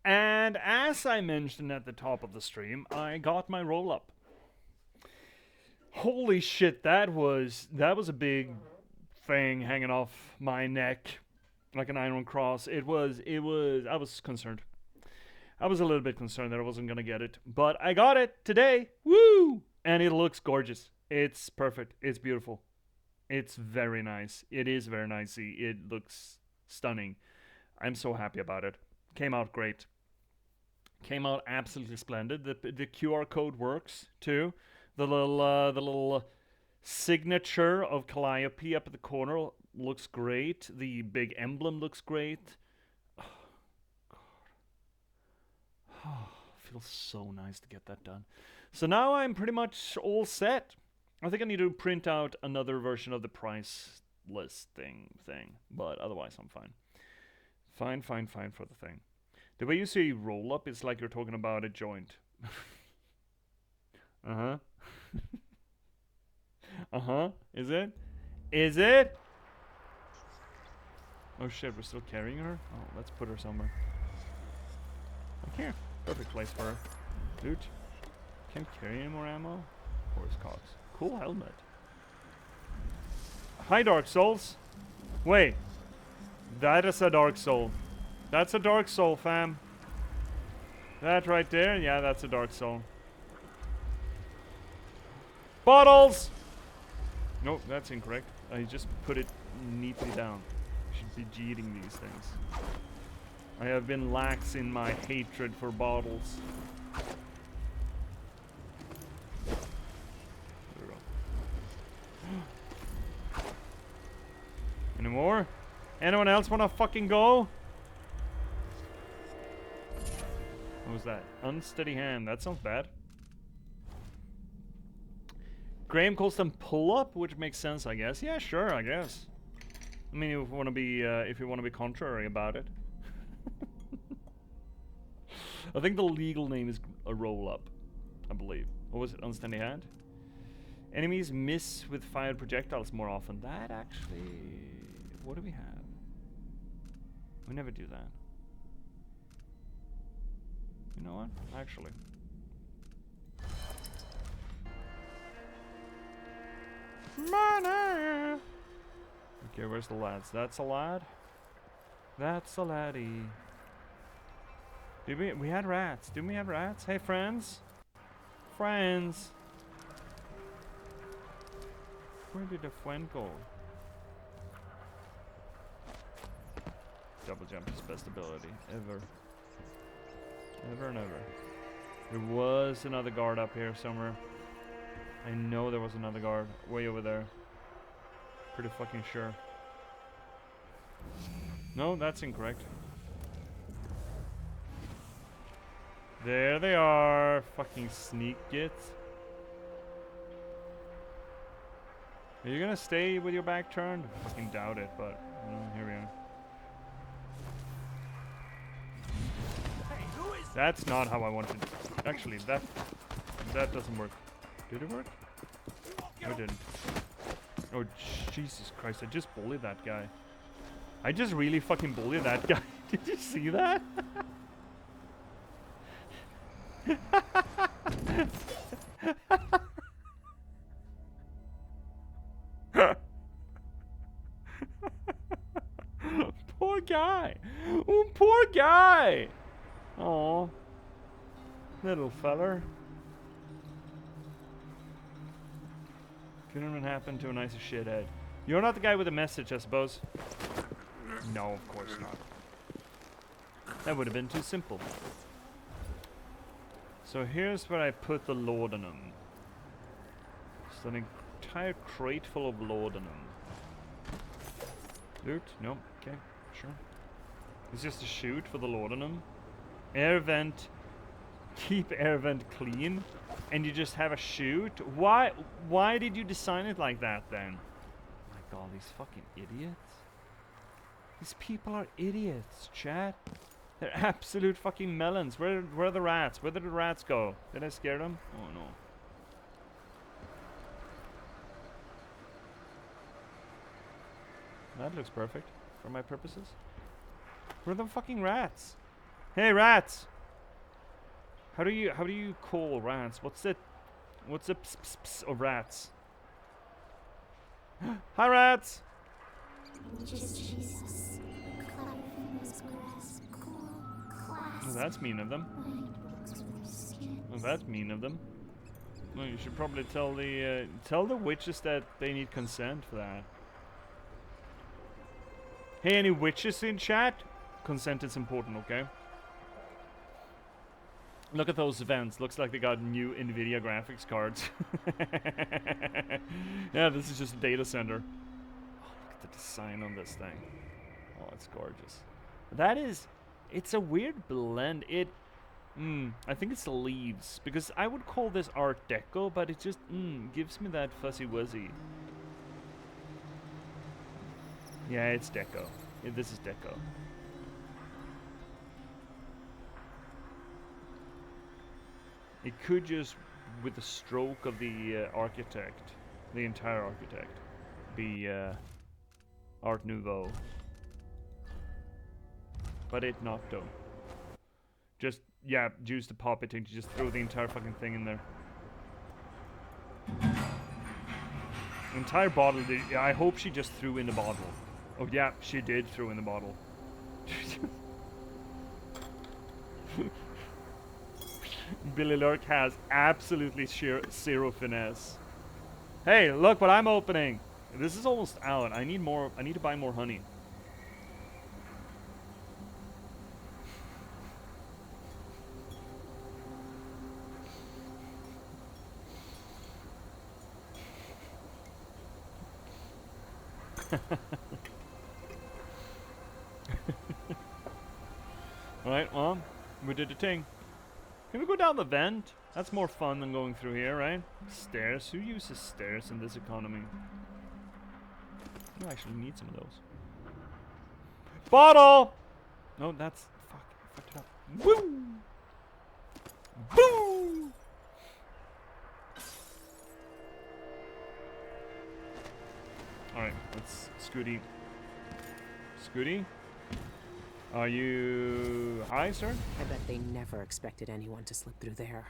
And as I mentioned at the top of the stream, I got my roll-up. Holy shit, that was a big thing hanging off my neck like an iron cross. I was concerned. I was a little bit concerned that I wasn't gonna get it, but I got it today. Woo! And it looks gorgeous. It's perfect. It's beautiful. It's very nice. It is very nicey. It looks stunning. I'm so happy about it. Came out great. Came out absolutely splendid. The QR code works too. The little signature of Calliope up at the corner looks great. The big emblem looks great. Oh, God. Oh, feels so nice to get that done. So now I'm pretty much all set. I think I need to print out another version of the price list thing. But otherwise I'm fine. Fine for the thing. The way you say roll up is like you're talking about a joint. Uh-huh. Uh-huh. Is it? Is it? Oh shit, we're still carrying her? Oh, let's put her somewhere. Like here. Perfect place for her. Dude. Can't carry any more ammo? Horse cocks. Cool helmet. Hi, Dark Souls. Wait. That is a Dark Soul. That's a Dark Soul, fam. That right there? Yeah, that's a Dark Soul. Bottles! Nope, that's incorrect. I just put it neatly down. Should be jeeting these things. I have been lax in my hatred for bottles. There we go. Any more? Anyone else wanna fucking go? What was that? Unsteady hand. That sounds bad. Graham calls them pull-up, which makes sense, I guess. Yeah, sure, I guess. I mean, if you want to be contrary about it. I think the legal name is a roll-up, I believe. What was it? Unsteady hand? Enemies miss with fired projectiles more often. That actually... What do we have? We never do that. You know what? Actually. Money! Okay, where's the lads? That's a lad? That's a laddie. Did we had rats. Didn't we have rats? Hey, friends? Friends! Where did the friend go? Double jump is best ability. Ever. Ever and ever. There was another guard up here somewhere. I know there was another guard way over there. Pretty fucking sure. No, that's incorrect. There they are. Fucking sneak gits. Are you gonna stay with your back turned? I fucking doubt it, but here we are. That's not how I wanted to. Actually, that doesn't work. Did it work? No, it didn't. Oh, Jesus Christ, I just bullied that guy. I just really fucking bullied that guy. Did you see that? Poor guy. Oh, poor guy. Aw. Little feller. Couldn't even happen to a nicer shithead. You're not the guy with a message, I suppose? No, of course not. That would have been too simple. So here's where I put the laudanum. Just an entire crate full of laudanum. Loot? No. Okay, sure. It's just a chute for the laudanum. Air vent. Keep air vent clean. And you just have a chute? Why did you design it like that then? Oh my god, these fucking idiots. These people are idiots, chat. They're absolute fucking melons. Where are the rats? Where did the rats go? Did I scare them? Oh no. That looks perfect for my purposes. Where are the fucking rats? Hey, rats! How do you call rats? What's the ps ps ps of rats? Hi, rats! Jesus. Clever grass, cool, class. Oh, that's mean of them. Oh, that's mean of them. Well, you should probably tell the witches that they need consent for that. Hey, any witches in chat? Consent is important, okay? Look at those vents. Looks like they got new NVIDIA graphics cards. Yeah, this is just a data center. Oh, look at the design on this thing. Oh, it's gorgeous. That is... It's a weird blend. I think it's the leaves. Because I would call this Art Deco, but it just gives me that fuzzy wuzzy. Yeah, it's Deco. This is Deco. It could just, with the stroke of the architect, the entire architect, be Art Nouveau. But it not though. Just, yeah, use the puppet and just throw the entire fucking thing in there. Entire bottle, I hope she just threw in the bottle. Oh yeah, she did throw in the bottle. Billy Lurk has absolutely zero finesse. Hey, look what I'm opening! This is almost out. I need more. I need to buy more honey. Alright, well, we did the thing. Can we go down the vent? That's more fun than going through here, right? Stairs? Who uses stairs in this economy? You actually need some of those. Bottle! No, that's... Fuck, I fucked it up. Woo! Boo! Alright, let's... Scooty. Scooty? Are you high, sir? I bet they never expected anyone to slip through there.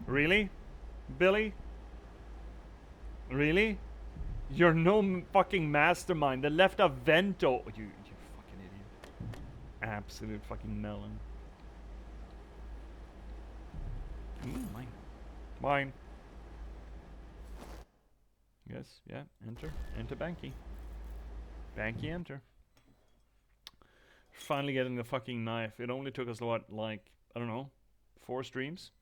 Really? Billy? Really? You're no fucking mastermind. They left a vento. You fucking idiot. Absolute fucking melon. Mine. Mine. Yes, yeah, enter. Enter Banky. Banky, enter. Finally getting the fucking knife. It only took us, what, like, I don't know, 4 streams?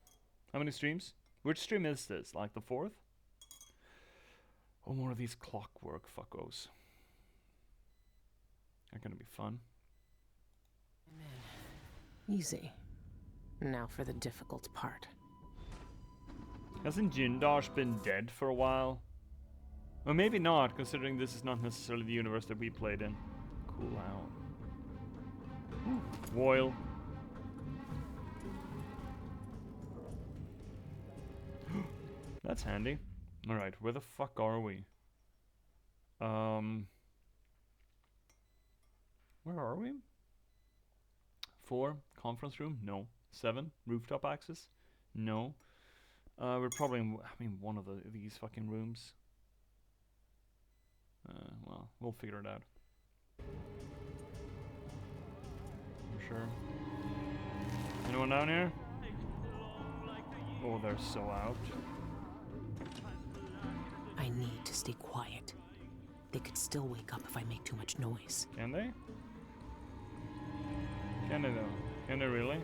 How many streams? Which stream is this? Like the 4th? Oh, more of these clockwork fuckos. They're gonna be fun. Easy. Now for the difficult part. Hasn't Jindosh been dead for a while? Or maybe not, considering this is not necessarily the universe that we played in. Cool out. Woil. That's handy. Alright, where the fuck are we? Where are we? 4, conference room? No. 7, rooftop access? No. We're probably in, one of these fucking rooms. Well, we'll figure it out. For sure. Anyone down here? Oh, they're so out. I need to stay quiet. They could still wake up if I make too much noise. Can they? Can they though? Can they really?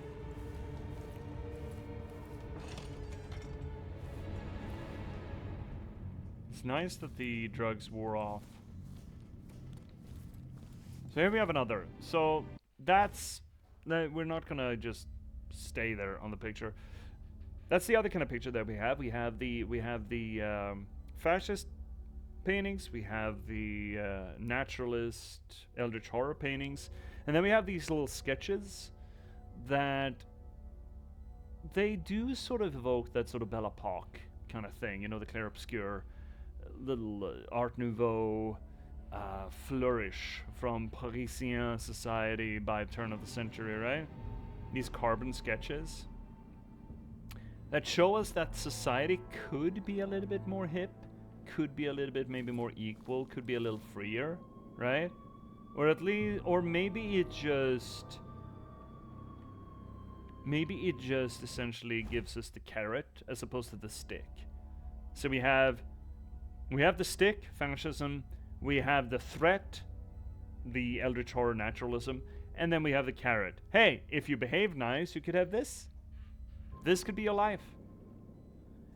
It's nice that the drugs wore off. So here we have another. So that's... we're not gonna just stay there on the picture. That's the other kind of picture that we have. We have the fascist paintings. We have the naturalist eldritch horror paintings. And then we have these little sketches that they do sort of evoke that sort of Belle Epoque kind of thing. You know, the clair obscur, little Art Nouveau, flourish from Parisian society by turn of the century, right? These carbon sketches that show us that society could be a little bit more hip, could be a little bit maybe more equal, could be a little freer, right? Or at least, or maybe it just essentially gives us the carrot as opposed to the stick. So we have the stick, fascism, we have the threat, the eldritch horror naturalism, and then we have the carrot. Hey, if you behave nice, you could have this. This could be your life.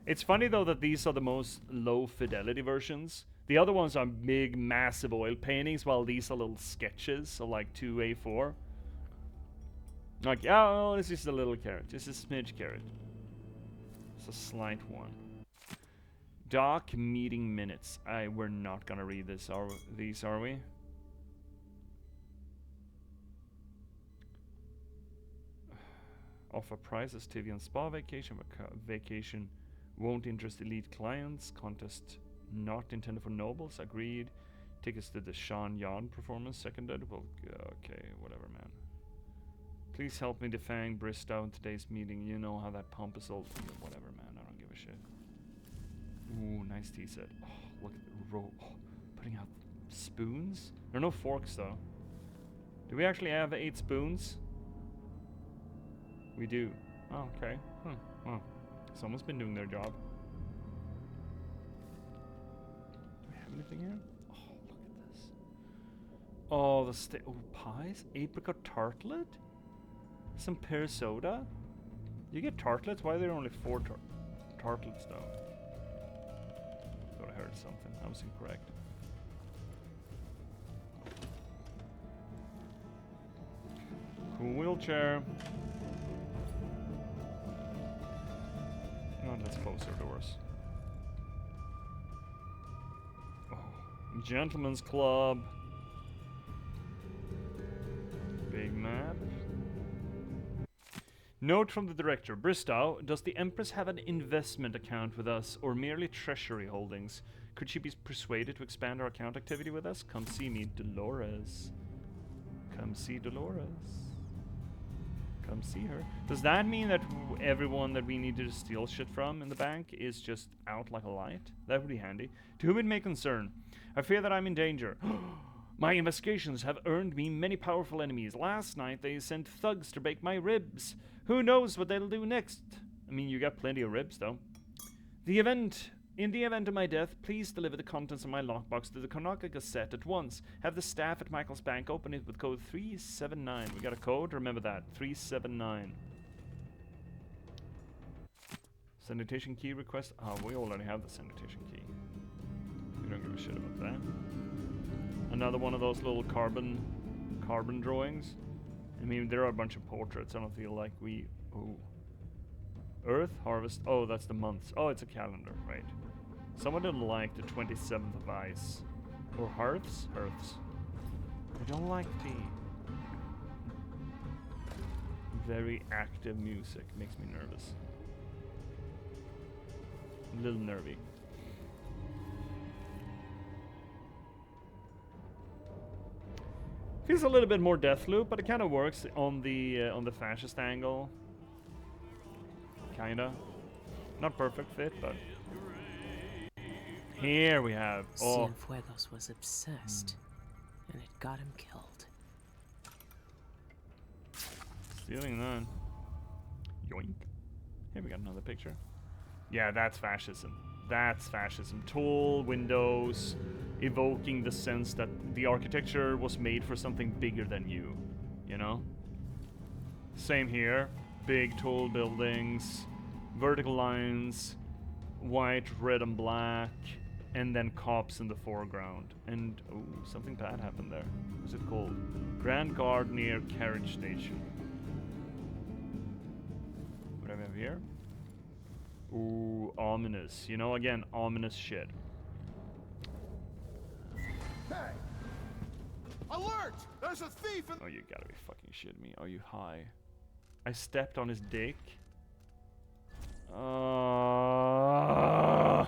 It's funny though that these are the most low fidelity versions. The other ones are big, massive oil paintings, while these are little sketches of like 2A4. Like, yeah, oh, this is a little carrot. This is a smidge carrot. It's a slight one. Doc meeting minutes. We're not gonna read this, are we? Offer prices, TV and spa vacation. Vacation won't interest elite clients. Contest not intended for nobles. Agreed. Tickets to the Sean Yan performance. Seconded. Well, okay, whatever, man. Please help me defang Bristow in today's meeting. You know how that pompous old... Whatever, man. I don't give a shit. Ooh, nice tea set. Oh, look at the row. Oh, putting out spoons? There are no forks, though. Do we actually have 8 spoons? We do. Oh, okay. Well, someone's been doing their job. Do we have anything here? Oh, look at this. Oh, the pies? Apricot tartlet? Some pear soda? You get tartlets? Why are there only 4 tartlets, though? Thought I heard something. I was incorrect. Cool wheelchair. Oh, let's close our doors. Oh, gentleman's club. Big map. Note from the director. Bristow, does the Empress have an investment account with us or merely treasury holdings? Could she be persuaded to expand our account activity with us? Come see me, Dolores. Come see Dolores. Come see her. Does that mean that everyone that we need to steal shit from in the bank is just out like a light? That would be handy. To whom it may concern, I fear that I'm in danger. My investigations have earned me many powerful enemies. Last night they sent thugs to break my ribs. Who knows what they'll do next? I mean, you got plenty of ribs, though. In the event of my death, please deliver the contents of my lockbox to the Konaka Gazette at once. Have the staff at Michael's Bank open it with code 379. We got a code? Remember that. 379. Sanitation key request. Oh, we already have the sanitation key. We don't give a shit about that. Another one of those little carbon drawings. I mean, there are a bunch of portraits. I don't feel like we... Oh. Earth, harvest. Oh, that's the months. Oh, it's a calendar, right. Someone didn't like the 27th of ice. Or hearths? Hearths. I don't like the very active music. Makes me nervous. A little nervy. Feels a little bit more Deathloop, but it kind of works on the fascist angle. Kinda. Not perfect fit, but... Here we have... Oh. Cienfuegos was obsessed, and it got him killed. Stealing that. Yoink. Here we got another picture. Yeah, that's fascism. That's fascism. Tall windows, evoking the sense that the architecture was made for something bigger than you. You know? Same here. Big, tall buildings, vertical lines, white, red, and black, and then cops in the foreground. And, oh, something bad happened there. What's it called? Grand Guard near Carriage Station. What do we have here? Ooh, ominous. You know, again, ominous shit. Hey! Alert! There's a thief in... Oh, you gotta be fucking shitting me. Are you high? I stepped on his dick. I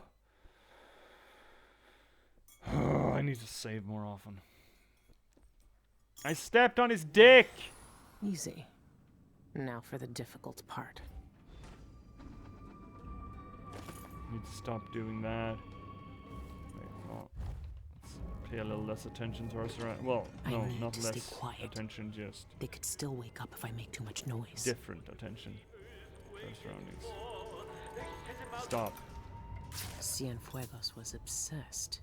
need to save more often. I stepped on his dick! Easy. Now for the difficult part. Need to stop doing that. Wait, well, let's pay a little less attention to our surroundings. Well, no, I need not to less stay quiet. attention, just They could still wake up if I make too much noise. different attention to our surroundings. Stop. Cienfuegos was obsessed,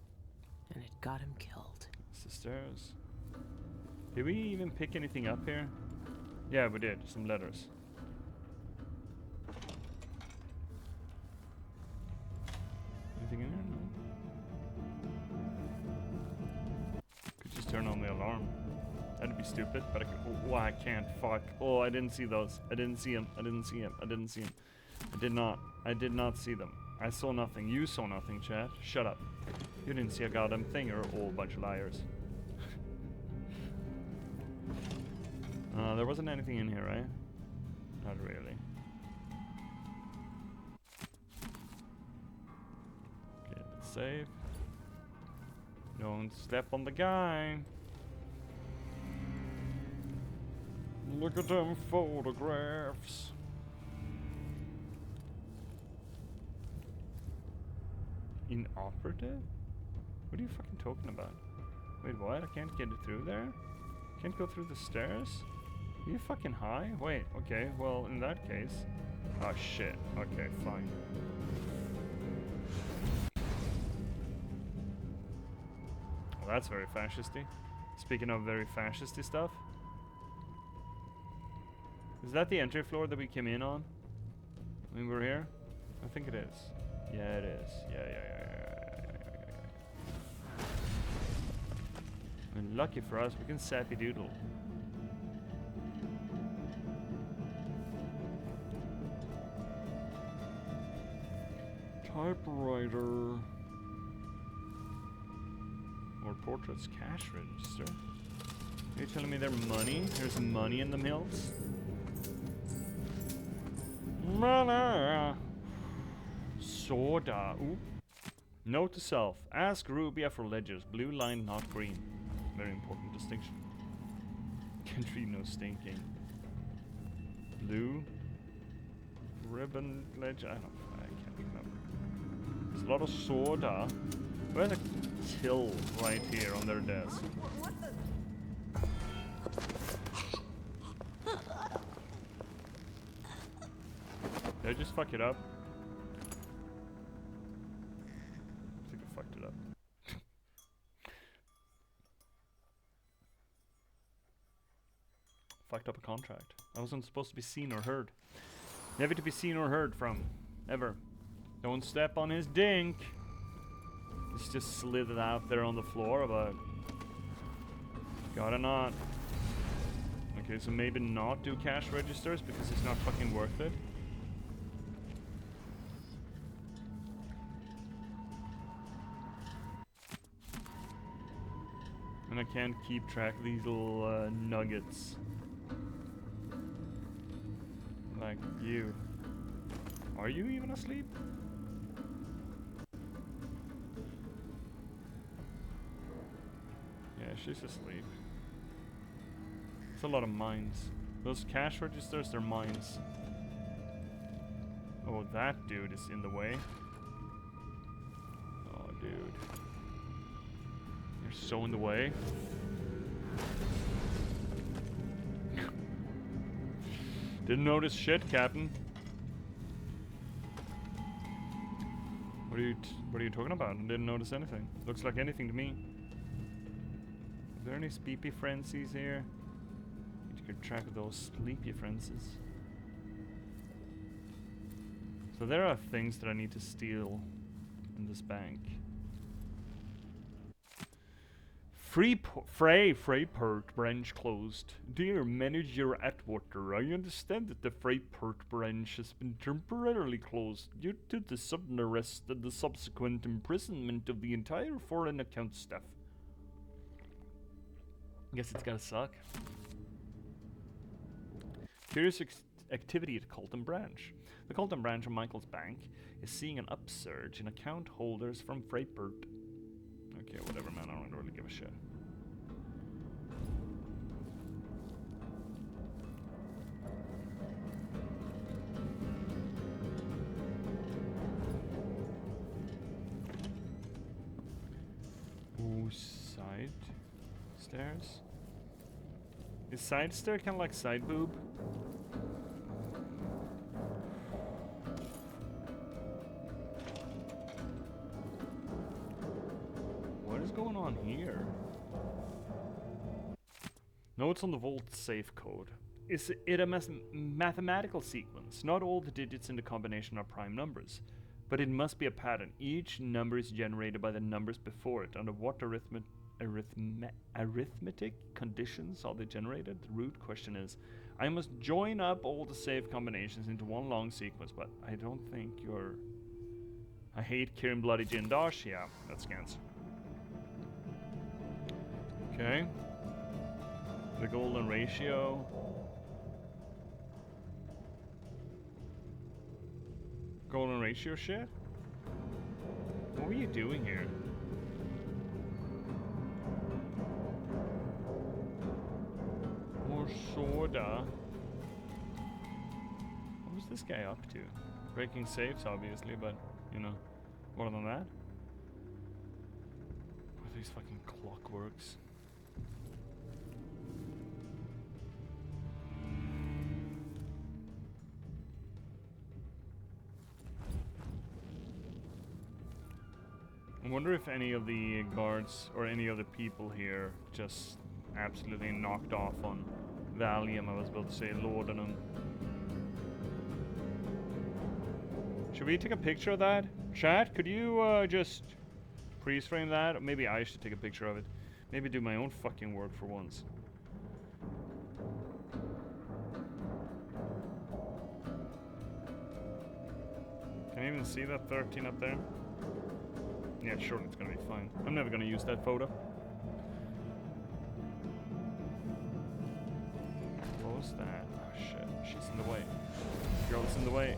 and it got him killed. It's the stairs. Did we even pick anything up here? Yeah, we did. Some letters. Anything in there? No. Could just turn on the alarm. That'd be stupid, but I could. Oh, I can't. Fuck. Oh, I didn't see those. I didn't see him. I didn't see him. I didn't see him. I did not. I did not see them. I saw nothing. You saw nothing, chat. Shut up. You didn't see a goddamn thing. You're all a bunch of liars. There wasn't anything in here, right? Not really. Okay, let's save. Don't step on the guy. Look at them photographs. Inoperative? What are you fucking talking about? Wait, what? I can't get it through there? Can't go through the stairs? Are you fucking high? Wait, okay, well, in that case... Oh, shit. Okay, fine. Well, that's very fascisty. Speaking of very fascisty stuff. Is that the entry floor that we came in on? When we were here? I think it is. Yeah, it is. Yeah. And lucky for us, we can sappy doodle. Typewriter. More portraits. Cash register. Are you telling me they're money? There's money in the mills? Money! Soda. Ooh. Note to self. Ask Rubia for ledgers. Blue line, not green. Very important distinction. Can't read no stinking. Blue. Ribbon ledger. I can't remember. There's a lot of soda. Where's a till right here on their desk? Did I just fuck it up? I think I fucked it up. Fucked up a contract. I wasn't supposed to be seen or heard. Never to be seen or heard from. Ever. Don't step on his dink. It's just slithered out there on the floor, but... Gotta not. Okay, so maybe not do cash registers because it's not fucking worth it. And I can't keep track of these little nuggets. Like you. Are you even asleep? Yeah, she's asleep. It's a lot of mines. Those cash registers, they're mines. Oh, that dude is in the way. Oh, dude. You're so in the way. Didn't notice shit, Captain. What are you talking about? I didn't notice anything. Looks like anything to me. Is there any sleepy frenzies here? Need to keep track of those sleepy frenzies. So there are things that I need to steal in this bank. Freyport branch closed. Dear Manager Atwater, I understand that the Freyport branch has been temporarily closed due to the sudden arrest and the subsequent imprisonment of the entire foreign account staff. Guess it's gotta suck. Curious activity at Colton Branch. The Colton Branch of Michael's Bank is seeing an upsurge in account holders from Freyport. Okay, whatever, man. I don't really give a shit. Ooh, side stairs? Is side stair kind of like side boob? What is going on here? Notes on the vault safe code. Is it a mathematical sequence? Not all the digits in the combination are prime numbers, but it must be a pattern. Each number is generated by the numbers before it. Under what arithmetic conditions are they generated? The root question is, I must join up all the safe combinations into one long sequence, but I don't think you're... I hate Kirin Bloody Jindosh. Yeah, that scans. Okay. The golden ratio. Golden ratio shit? What were you doing here? More soda. What was this guy up to? Breaking safes, obviously, but, you know, more than that? What are these fucking clockworks? I wonder if any of the guards or any of the people here just absolutely knocked off on Valium. I was about to say laudanum. Should we take a picture of that? Chat, could you just freeze frame that? Or maybe I should take a picture of it. Maybe do my own fucking work for once. Can you even see that 13 up there? Yeah, sure, it's gonna be fine. I'm never gonna use that photo. What was that? Oh shit, she's in the way. Girl's in the way.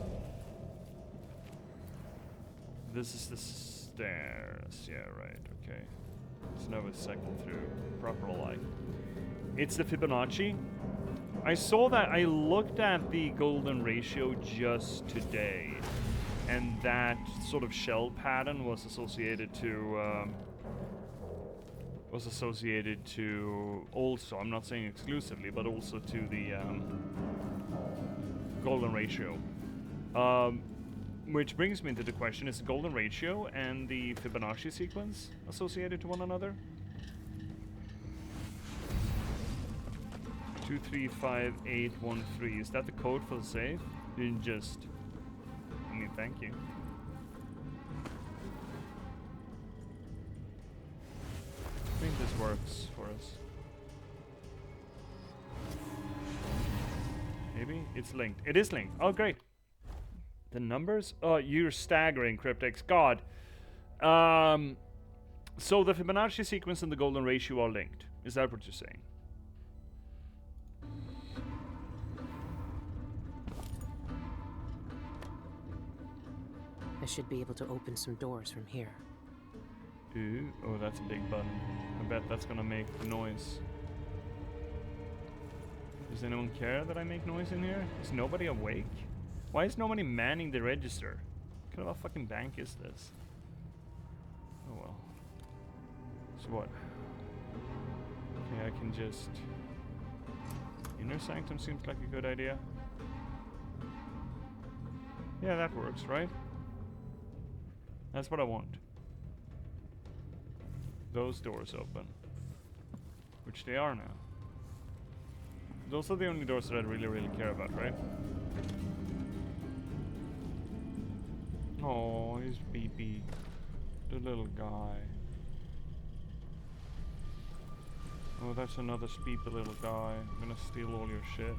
This is the stairs. Yeah, right, okay. It's never cycle through. Proper life. It's the Fibonacci. I saw that. I looked at the golden ratio just today. And that sort of shell pattern was associated to also, I'm not saying exclusively, but also to the golden ratio. Which brings me to the question, is the golden ratio and the Fibonacci sequence associated to one another? 235813, is that the code for the safe? You didn't just... I mean, thank you. I think this works for us. Maybe? It's linked. It is linked. Oh, great. The numbers? Oh, you're staggering, Cryptex. God. So the Fibonacci sequence and the golden ratio are linked. Is that what you're saying? I should be able to open some doors from here. Ooh, oh, that's a big button. I bet that's gonna make noise. Does anyone care that I make noise in here? Is nobody awake? Why is nobody manning the register? What kind of a fucking bank is this? Oh well. So what? Okay, I can just... Inner Sanctum seems like a good idea. Yeah, that works, right? That's what I want. Those doors open. Which they are now. Those are the only doors that I really care about, right? Oh, he's beepy. The little guy. Oh, that's another speepy little guy. I'm gonna steal all your shit.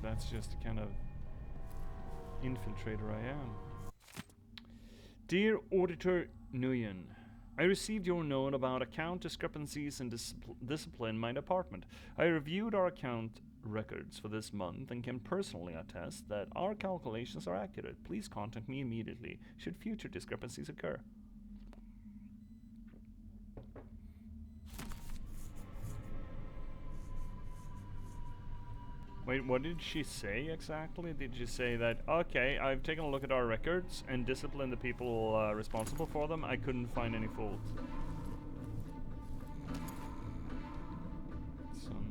That's just the kind of infiltrator I am. Dear Auditor Nguyen, I received your note about account discrepancies and discipline in my department. I reviewed our account records for this month and can personally attest that our calculations are accurate. Please contact me immediately should future discrepancies occur. Wait, what did she say exactly? Did she say that, okay, I've taken a look at our records and disciplined the people responsible for them. I couldn't find any faults. Some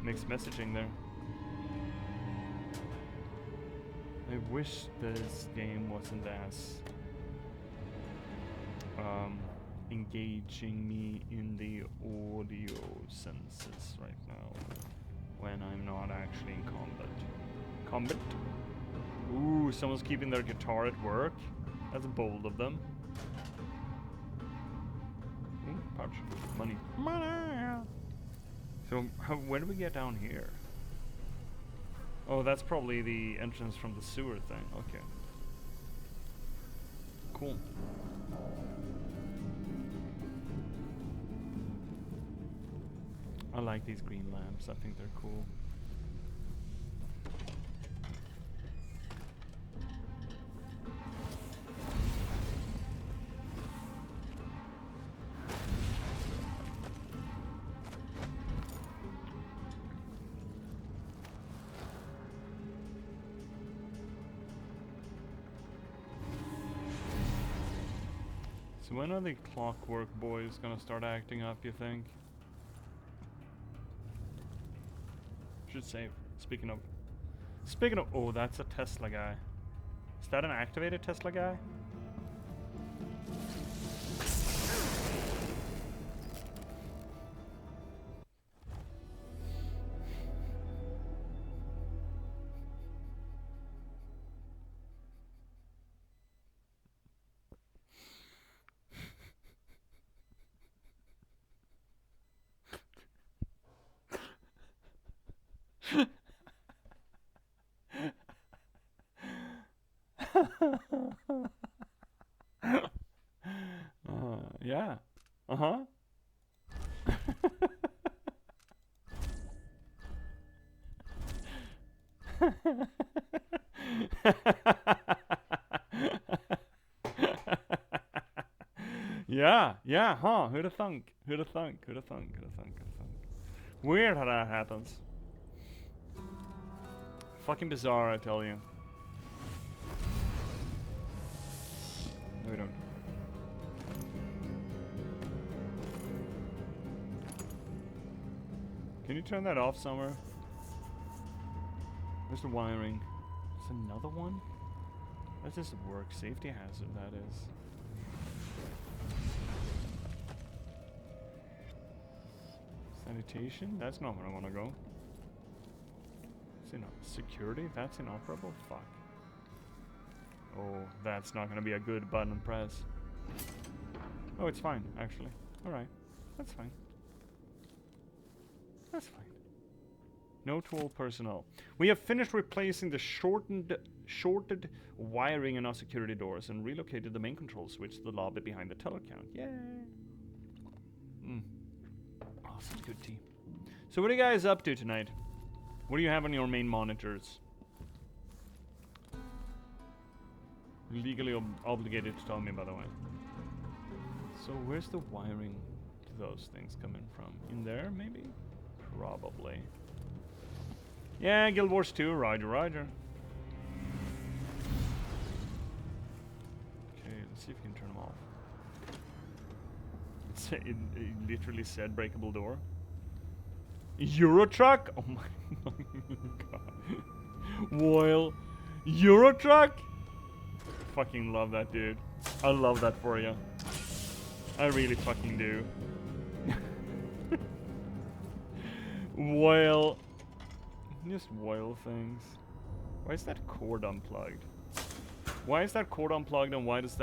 mixed messaging there. I wish this game wasn't as engaging me in the audio senses right now when I'm not actually in combat. Combat? Ooh, someone's keeping their guitar at work. That's bold of them. Ooh, pouch. Money. Money! So, where do we get down here? Oh, that's probably the entrance from the sewer thing. Okay. Cool. I like these green lamps. I think they're cool. So when are the Clockwork Boys gonna start acting up, you think? Should save. Speaking of, oh, that's a Tesla guy. Is that an activated Tesla guy? Yeah. Uh-huh. Yeah, huh? Who'da thunk? Who'da thunk? Who'da thunk? Who'da thunk? Who'da thunk? Weird how that happens. Fucking bizarre, I tell you. No, we don't. Can you turn that off somewhere? Where's the wiring? There's another one? That's just a work safety hazard, that is. Sanitation? That's not where I want to go. Security? That's inoperable? Fuck. Oh, that's not going to be a good button to press. Oh, it's fine, actually. Alright. That's fine. That's fine. No tool personnel. We have finished replacing the shorted wiring in our security doors and relocated the main control switch to the lobby behind the teller count. Yay! Oh, such good tea. So what are you guys up to tonight? What do you have on your main monitors? Legally obligated to tell me, by the way. So where's the wiring to those things coming from? In there, maybe? Probably. Yeah, Guild Wars 2, roger, roger. Okay, let's see if we can turn them off. It literally said breakable door. Euro truck? Oh my god. Well, Euro truck? Fucking love that, dude. I love that for you. I really fucking do. Well, just whale things. Why is that cord unplugged? Why is that cord unplugged, and why does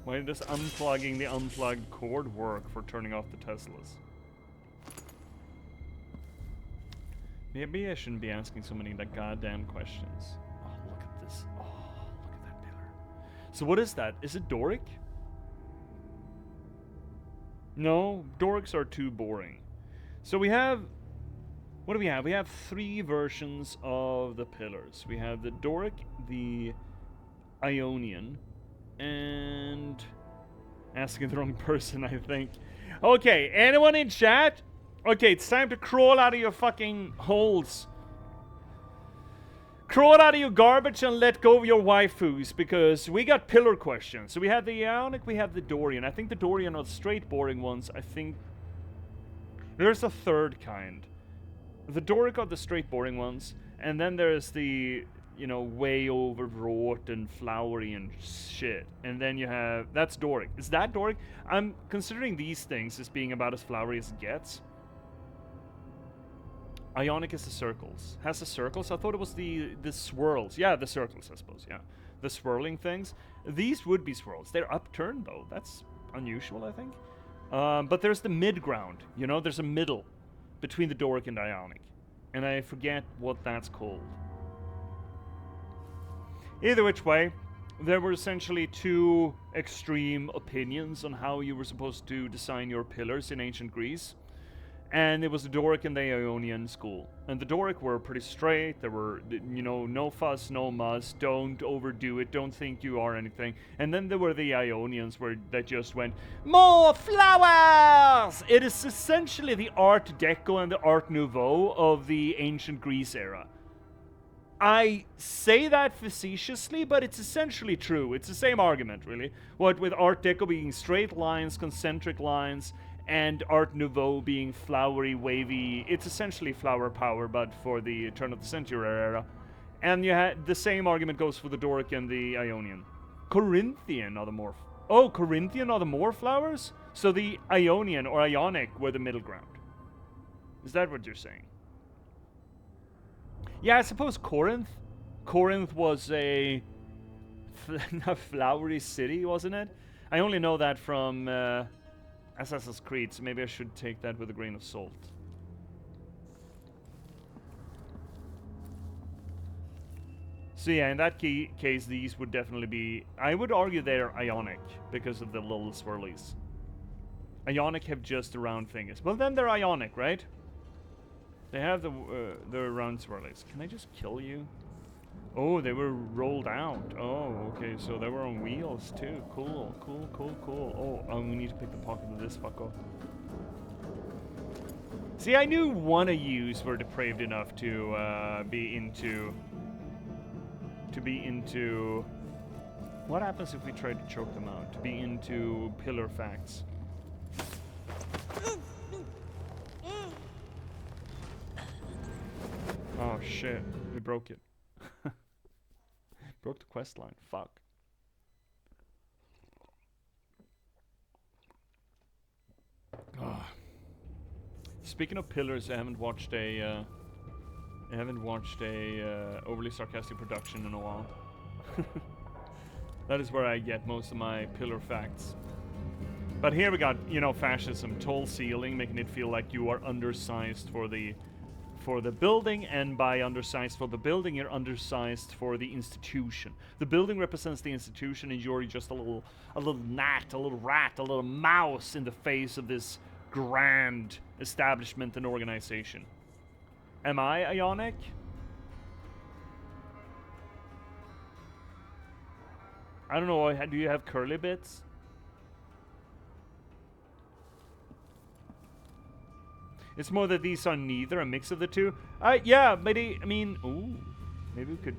unplugging the unplugged cord work for turning off the Teslas? Maybe I shouldn't be asking so many like goddamn questions. Oh, look at this. Oh, look at that pillar. So what is that? Is it Doric? No, Dorics are too boring. So we have, what do we have? We have 3 versions of the pillars. We have the Doric, the Ionian, and asking the wrong person, I think. Okay, anyone in chat? Okay, it's time to crawl out of your fucking holes. Crawl out of your garbage and let go of your waifus, because we got pillar questions. So we have the Ionic, we have the Dorian. I think the Dorian are the straight boring ones. I think there's a third kind. The Doric are the straight boring ones, and then there's the, you know, way overwrought and flowery and shit. And then you have, that's Doric. Is that Doric? I'm considering these things as being about as flowery as it gets. Ionic is the circles. Has the circles? I thought it was the swirls. Yeah, the circles, I suppose, yeah. The swirling things. These would be swirls. They're upturned, though. That's unusual, I think. But there's the mid-ground. You know, there's a middle between the Doric and Ionic. And I forget what that's called. Either which way, there were essentially two extreme opinions on how you were supposed to design your pillars in ancient Greece. And it was the Doric and the Ionian school. And the Doric were pretty straight. There were, you know, no fuss, no muss. Don't overdo it. Don't think you are anything. And then there were the Ionians that just went, more flowers! It is essentially the Art Deco and the Art Nouveau of the ancient Greece era. I say that facetiously, but it's essentially true. It's the same argument, really. What with Art Deco being straight lines, concentric lines, and Art Nouveau being flowery, wavy. It's essentially flower power, but for the turn of the century era. And you had the same argument goes for the Doric and the Ionian. Corinthian are the more... Corinthian are the more flowers? So the Ionian or Ionic were the middle ground. Is that what you're saying? Yeah, I suppose Corinth. Corinth was a flowery city, wasn't it? I only know that from... Assassin's Creed, so maybe I should take that with a grain of salt. So yeah, in that case, these would definitely be... I would argue they're Ionic, because of the little swirlies. Ionic have just the round fingers. Well, then they're Ionic, right? They have the round swirlies. Can I just kill you? Oh, they were rolled out. Oh, okay, so they were on wheels too. Cool, cool, cool, cool. Oh, we need to pick the pocket of this fucker. See, I knew one of yous were depraved enough to be into... What happens if we try to choke them out? To be into pillar facts. Oh shit, we broke it. Broke the quest line. Fuck. Speaking of pillars, I haven't watched a overly sarcastic production in a while. That is where I get most of my pillar facts. But here we got, you know, fascism, tall ceiling, making it feel like you are undersized for the building, and by undersized for the building, you're undersized for the institution. The building represents the institution, and you're just a little gnat, a little rat, a little mouse in the face of this grand establishment and organization. Am I Ionic? I don't know, do you have curly bits? It's more that these are neither, a mix of the two. Yeah, maybe, I mean, ooh, maybe we could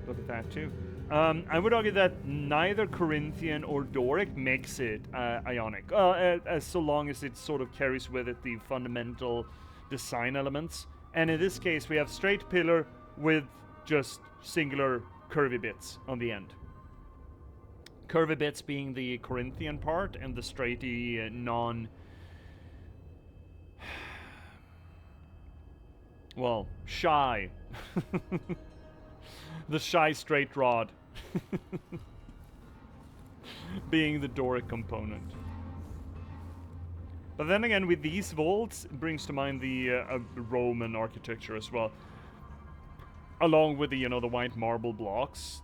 look at that too. I would argue that neither Corinthian or Doric makes it Ionic, as so long as it sort of carries with it the fundamental design elements. And in this case, we have straight pillar with just singular curvy bits on the end. Curvy bits being the Corinthian part, and the straighty well, shy. The shy straight rod. Being the Doric component. But then again, with these vaults, it brings to mind the Roman architecture as well. Along with the, you know, the white marble blocks.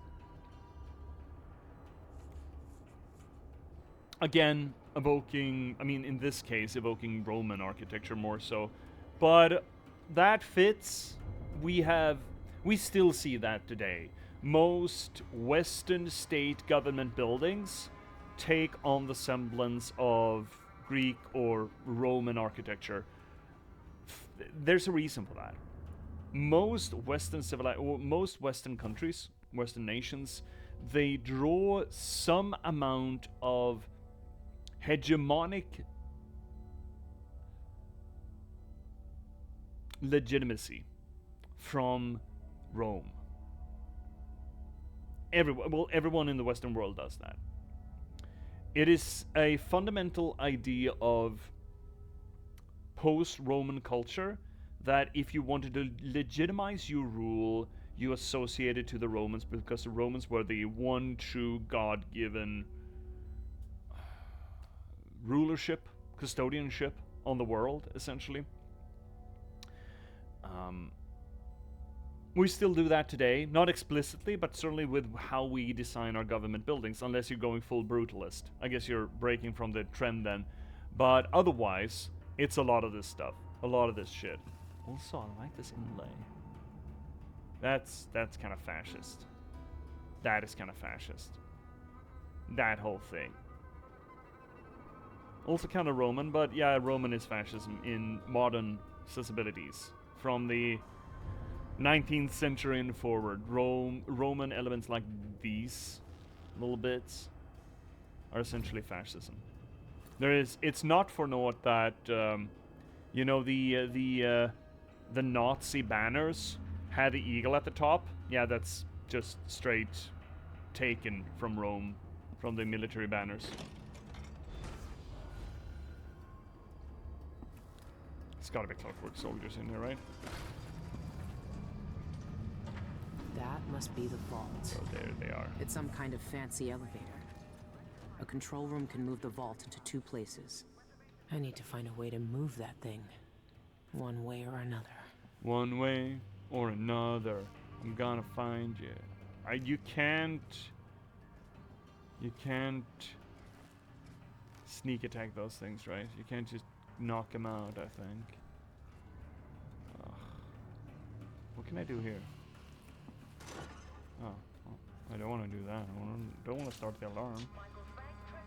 Again, evoking, I mean, in this case, evoking Roman architecture more so. But that fits. We still see that today. Most Western state government buildings take on the semblance of Greek or Roman architecture. there's a reason for that. Most most Western countries, Western nations, they draw some amount of hegemonic legitimacy from Rome. Everyone in the Western world does that. It is a fundamental idea of post-Roman culture that if you wanted to legitimize your rule, you associate it to the Romans, because the Romans were the one true God-given rulership, custodianship on the world, essentially. We still do that today, not explicitly, but certainly with how we design our government buildings, unless you're going full brutalist. I guess you're breaking from the trend then. But otherwise, it's a lot of this stuff. A lot of this shit. Also, I like this inlay. That's kind of fascist. That is kind of fascist. That whole thing. Also kind of Roman, but yeah, Roman is fascism in modern sensibilities. From the 19th century and forward, Roman elements like these little bits are essentially fascism. It's not for naught that you know, the Nazi banners had the eagle at the top. Yeah, that's just straight taken from Rome, from the military banners. It's gotta be clockwork soldiers in here, right? That must be the vault. So there they are. It's some kind of fancy elevator. A control room can move the vault into 2 places. I need to find a way to move that thing. One way or another. One way or another. I'm gonna find you. You can't sneak attack those things, right? You can't just knock them out, I think. Ugh. What can I do here? Oh, well, I don't want to do that. I don't want to start the alarm.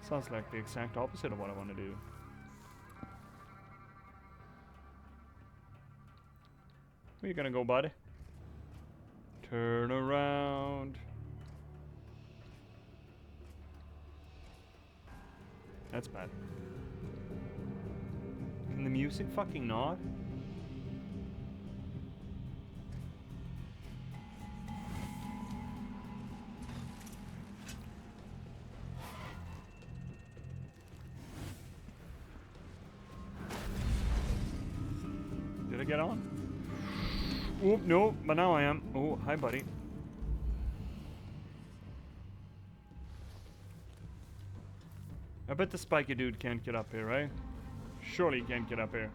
Sounds like the exact opposite of what I want to do. Where you gonna go, buddy? Turn around. That's bad. Can the music fucking not? Did I get on? Oh, no, but now I am. Oh, hi, buddy. I bet the spiky dude can't get up here, right? Surely he can't get up here.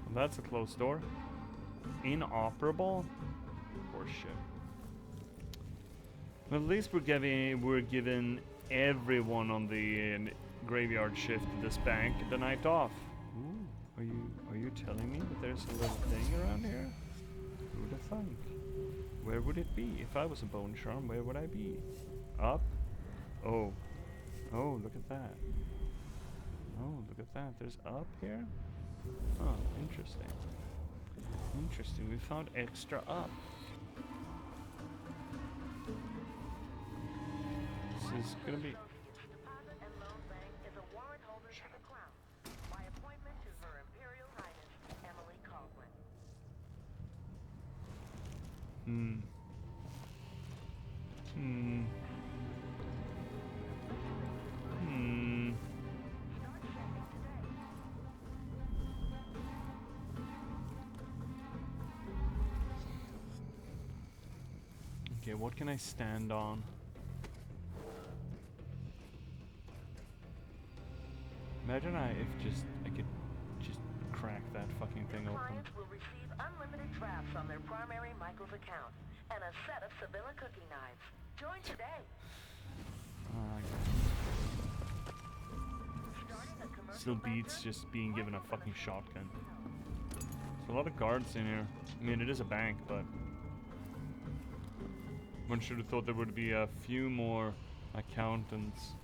Well, that's a closed door. Inoperable? Horseshit. Well, at least we're giving everyone on the graveyard shift this bank the night off. Ooh. Are you telling me that there's a little thing around here? Who would have thunk? Where would it be? If I was a bone charm, where would I be? Up? Oh. Oh, look at that. Oh, look at that. There's up here? Oh, interesting. Interesting. We found extra up. This is gonna be... Okay, what can I stand on? Imagine I could just crack that fucking thing open. Clients will receive unlimited drafts on their primary Michaels account and a set of Sevilla cooking knives. Join today. Still beats just being given a fucking shotgun. There's a lot of guards in here. I mean, it is a bank, but one should have thought there would be a few more accountants.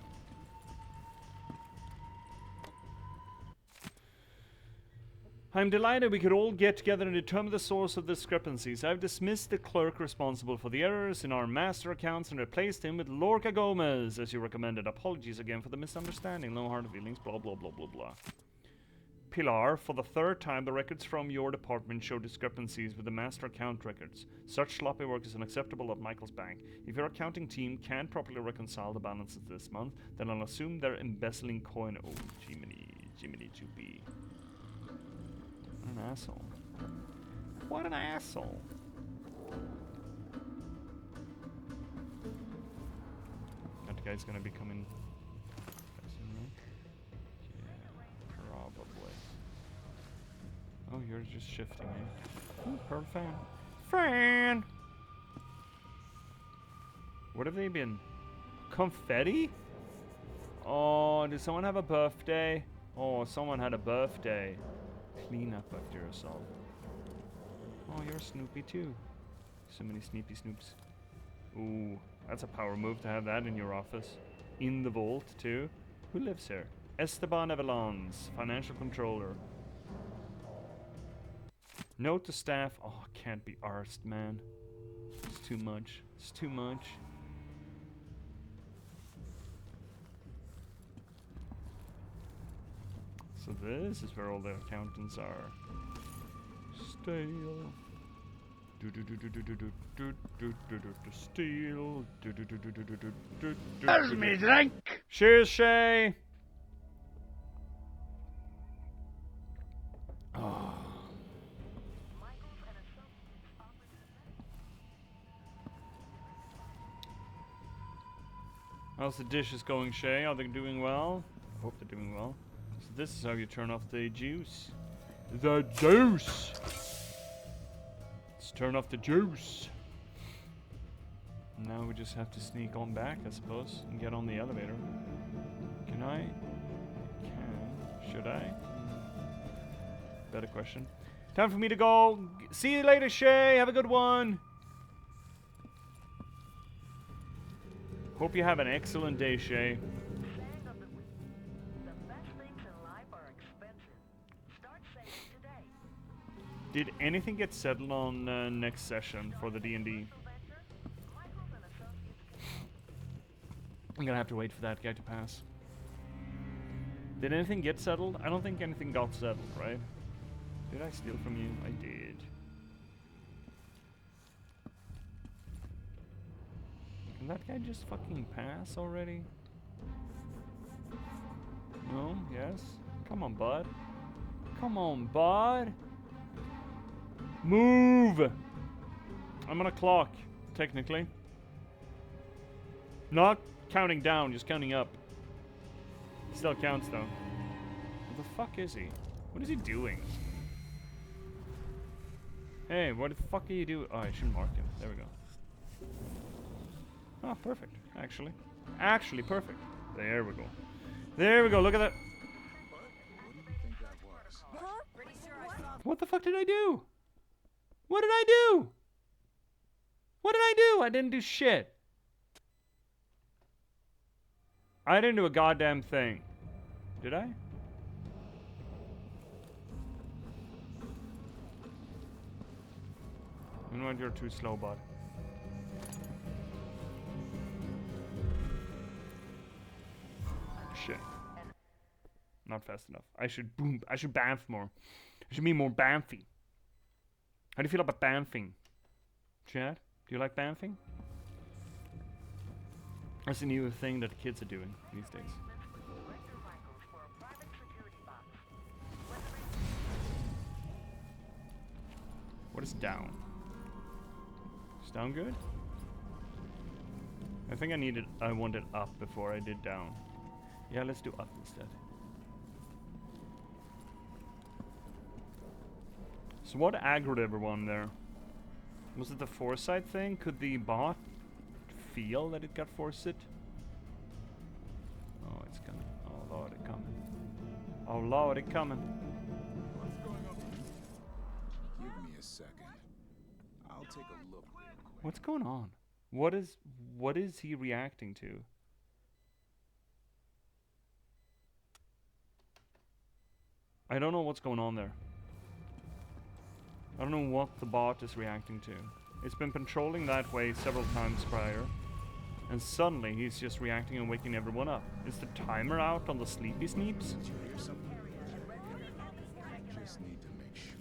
I'm delighted we could all get together and determine the source of the discrepancies. I've dismissed the clerk responsible for the errors in our master accounts and replaced him with Lorca Gomez, as you recommended. Apologies again for the misunderstanding. No hard feelings, blah, blah, blah, blah, blah. Pilar, for the third time, the records from your department show discrepancies with the master account records. Such sloppy work is unacceptable at Michael's bank. If your accounting team can't properly reconcile the balances this month, then I'll assume they're embezzling coin. Oh, Jiminy Juby. What an asshole. What an asshole. That guy's gonna be coming. Yeah, probably. Oh, you're just shifting me. Ooh, pearl fan. Fan! What have they been? Confetti? Oh, did someone have a birthday? Oh, someone had a birthday. Clean up after yourself. Oh, you're Snoopy too. So many Snoopy Snoops. Ooh, that's a power move to have that in your office. In the vault too. Who lives here? Esteban Avalons, financial controller. Note to staff. Oh, can't be arsed, man. It's too much. It's too much. So this is where all the accountants are. Stale. Steel. There's me drink. Cheers, Shay. Oh. How's the dishes going, Shay? Are they doing well? I hope they're doing well. So this is how you turn off the juice. The juice! Let's turn off the juice. Now we just have to sneak on back, I suppose, and get on the elevator. Can I? Can. Should I? Better question. Time for me to go. See you later, Shay. Have a good one. Hope you have an excellent day, Shay. Did anything get settled on next session for the D&D? I'm gonna have to wait for that guy to pass. Did anything get settled? I don't think anything got settled, right? Did I steal from you? I did. Can that guy just fucking pass already? No? Yes? Come on, bud. Come on, bud. Move! I'm on a clock, technically. Not counting down, just counting up. Still counts, though. What the fuck is he? What is he doing? Hey, what the fuck are you doing? Oh, I should mark him. There we go. Oh, perfect, actually. Actually, perfect. There we go. There we go, look at that. What the fuck did I do? What did I do? What did I do? I didn't do shit. I didn't do a goddamn thing. Did I? You know what? You're too slow, bud. Shit. Not fast enough. I should boom. I should bamf more. I should be more bamfy. How do you feel about bamfing? Chad? Do you like bamfing? That's a new thing that the kids are doing these days. What is down? Is down good? I think I wanted up before I did down. Yeah, let's do up instead. So what aggroed everyone there? Was it the foresight thing? Could the bot feel that it got forced? Oh, it's coming. Oh, Lord, it's coming. Oh, Lord, it's coming. What's going on? Give me a second. I'll take a look. What's going on? What is he reacting to? I don't know what's going on there. I don't know what the bot is reacting to. It's been patrolling that way several times prior. And suddenly he's just reacting and waking everyone up. Is the timer out on the sleepy sneeps? Did you hear something? Just need to make sure.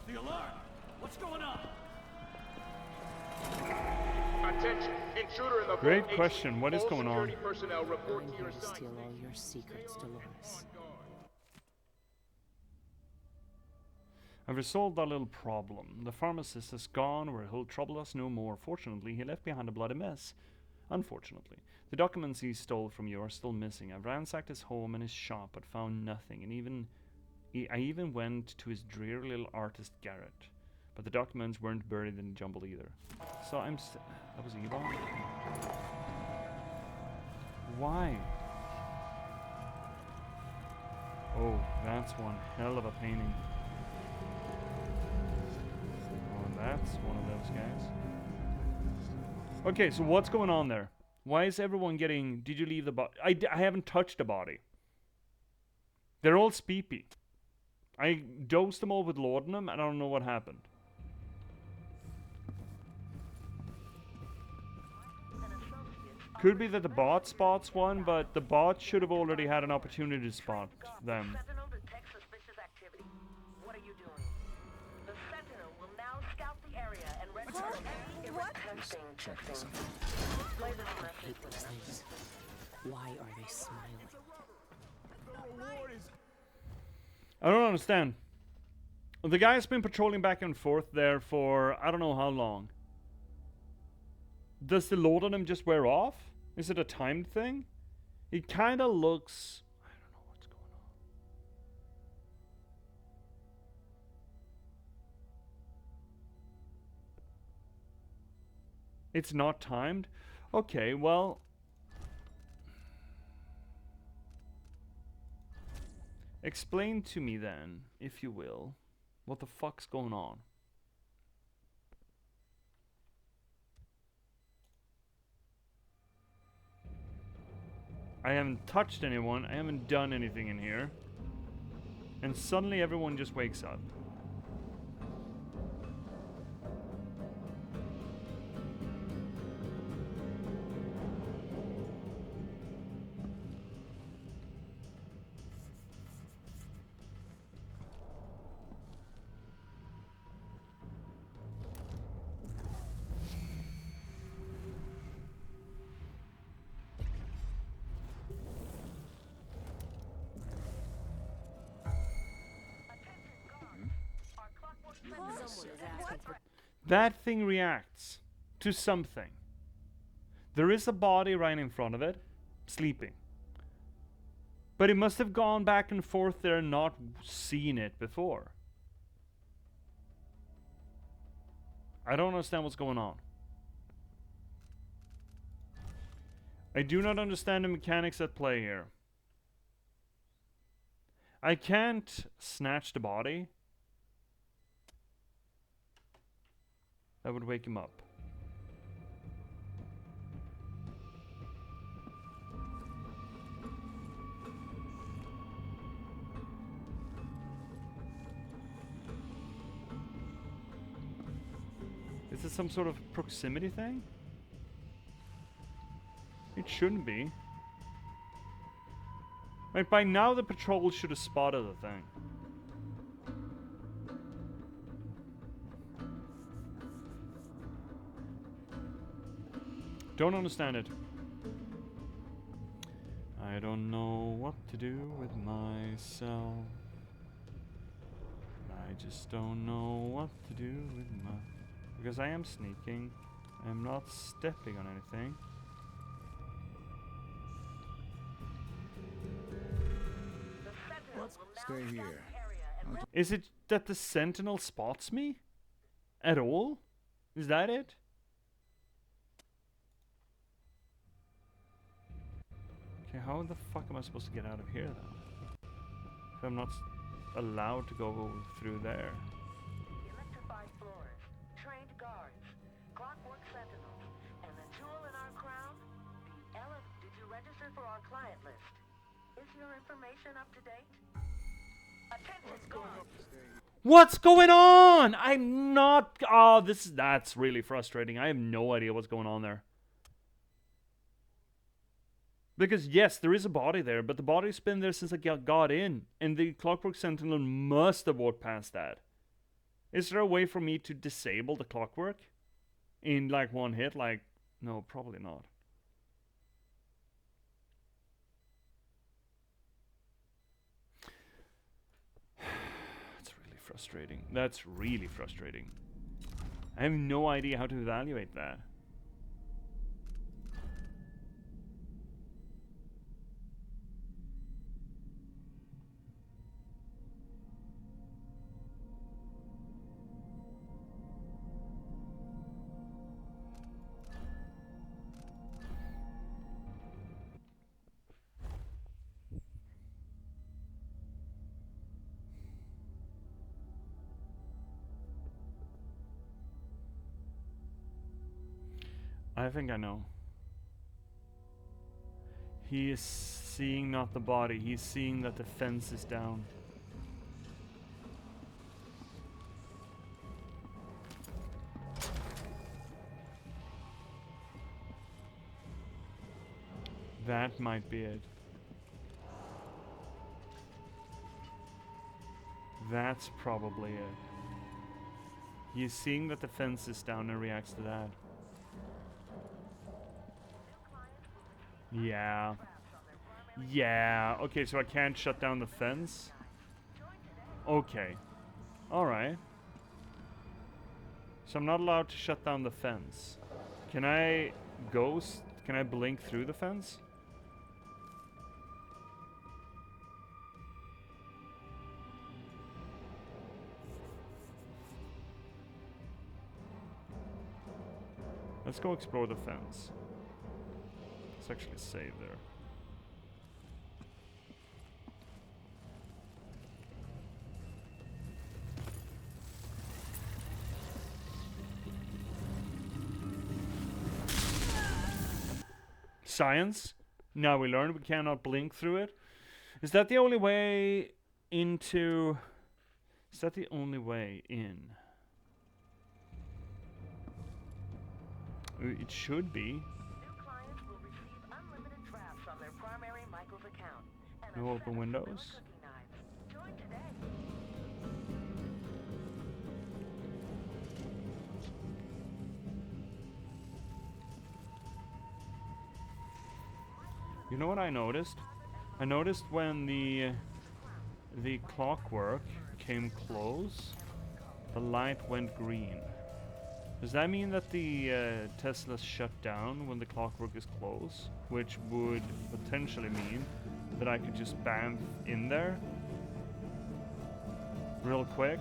The alarm! What's going on? Attention! Intruder in the Great vault question. HQ. What is All going on? security personnel report I'm to here your to site. steal all your secrets, Dolores. I've resolved that little problem. The pharmacist has gone where he'll trouble us no more. Fortunately, he left behind a bloody mess. Unfortunately, the documents he stole from you are still missing. I've ransacked his home and his shop, but found nothing. And I even went to his dreary little artist garret. But the documents weren't buried in the jumble either. So that was evil. Why? Oh, that's one hell of a painting. Oh, that's one of those guys. Okay, so what's going on there? Why is everyone getting... Did you leave the body? I haven't touched a body. They're all speepy. I dosed them all with laudanum, and I don't know what happened. Could be that the bot spots one, but the bot should have already had an opportunity to spot them. Sentinel detects suspicious activity. What are you doing? The Sentinel will now scout the area and register any testing. Play this message with us. Why are they smiling? I don't understand. The guy's been patrolling back and forth there for I don't know how long. Does the laudanum just wear off? Is it a timed thing? It kind of looks... I don't know what's going on. It's not timed? Okay, well... Explain to me then, if you will, what the fuck's going on. I haven't touched anyone, I haven't done anything in here. And suddenly everyone just wakes up. That thing reacts to something. There is a body right in front of it, sleeping. But it must have gone back and forth there and not seen it before. I don't understand what's going on. I do not understand the mechanics at play here. I can't snatch the body. That would wake him up. Is this some sort of proximity thing? It shouldn't be. Right, by now the patrol should have spotted the thing. Don't understand it. I don't know what to do with myself. I just don't know what to do with my... Because I am sneaking. I am not stepping on anything. Stay here. Is it that the Sentinel spots me? At all? Is that it? Okay, how the fuck am I supposed to get out of here then? If I'm not allowed to go through there. Electrified floors, trained guards, clockwork information up to date? Attention, guard. What's going on? I'm not... Oh, that's really frustrating. I have no idea what's going on there. Because, yes, there is a body there, but the body's been there since I got in. And the Clockwork Sentinel must have walked past that. Is there a way for me to disable the clockwork? In, like, one hit? Like, no, probably not. Frustrating. That's really frustrating. I have no idea how to evaluate that. I think I know. He is seeing not the body, he's seeing that the fence is down. That might be it. That's probably it. He's seeing that the fence is down and reacts to that. Yeah. Yeah. Okay, so I can't shut down the fence? Okay. Alright. So I'm not allowed to shut down the fence. Can I ghost? Can I blink through the fence? Let's go explore the fence. Let's actually save there. Science. Now we learned we cannot blink through it. Is that the only way into... Is that the only way in? It should be. No open windows. You know what I noticed? I noticed when the clockwork came close, the light went green. Does that mean that the Teslas shut down when the clockwork is close? Which would potentially mean that I could just bam in there real quick.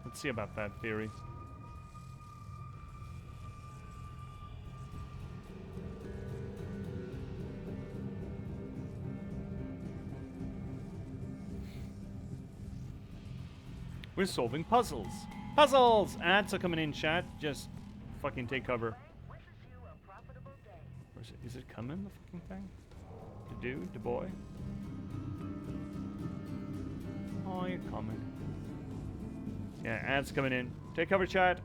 Let's see about that theory. We're solving puzzles. Puzzles! Ads are coming in, chat. Just fucking take cover. Where's it? Is it coming, the fucking thing? The dude? The boy? Oh, you're coming. Yeah, ads coming in. Take cover, chat.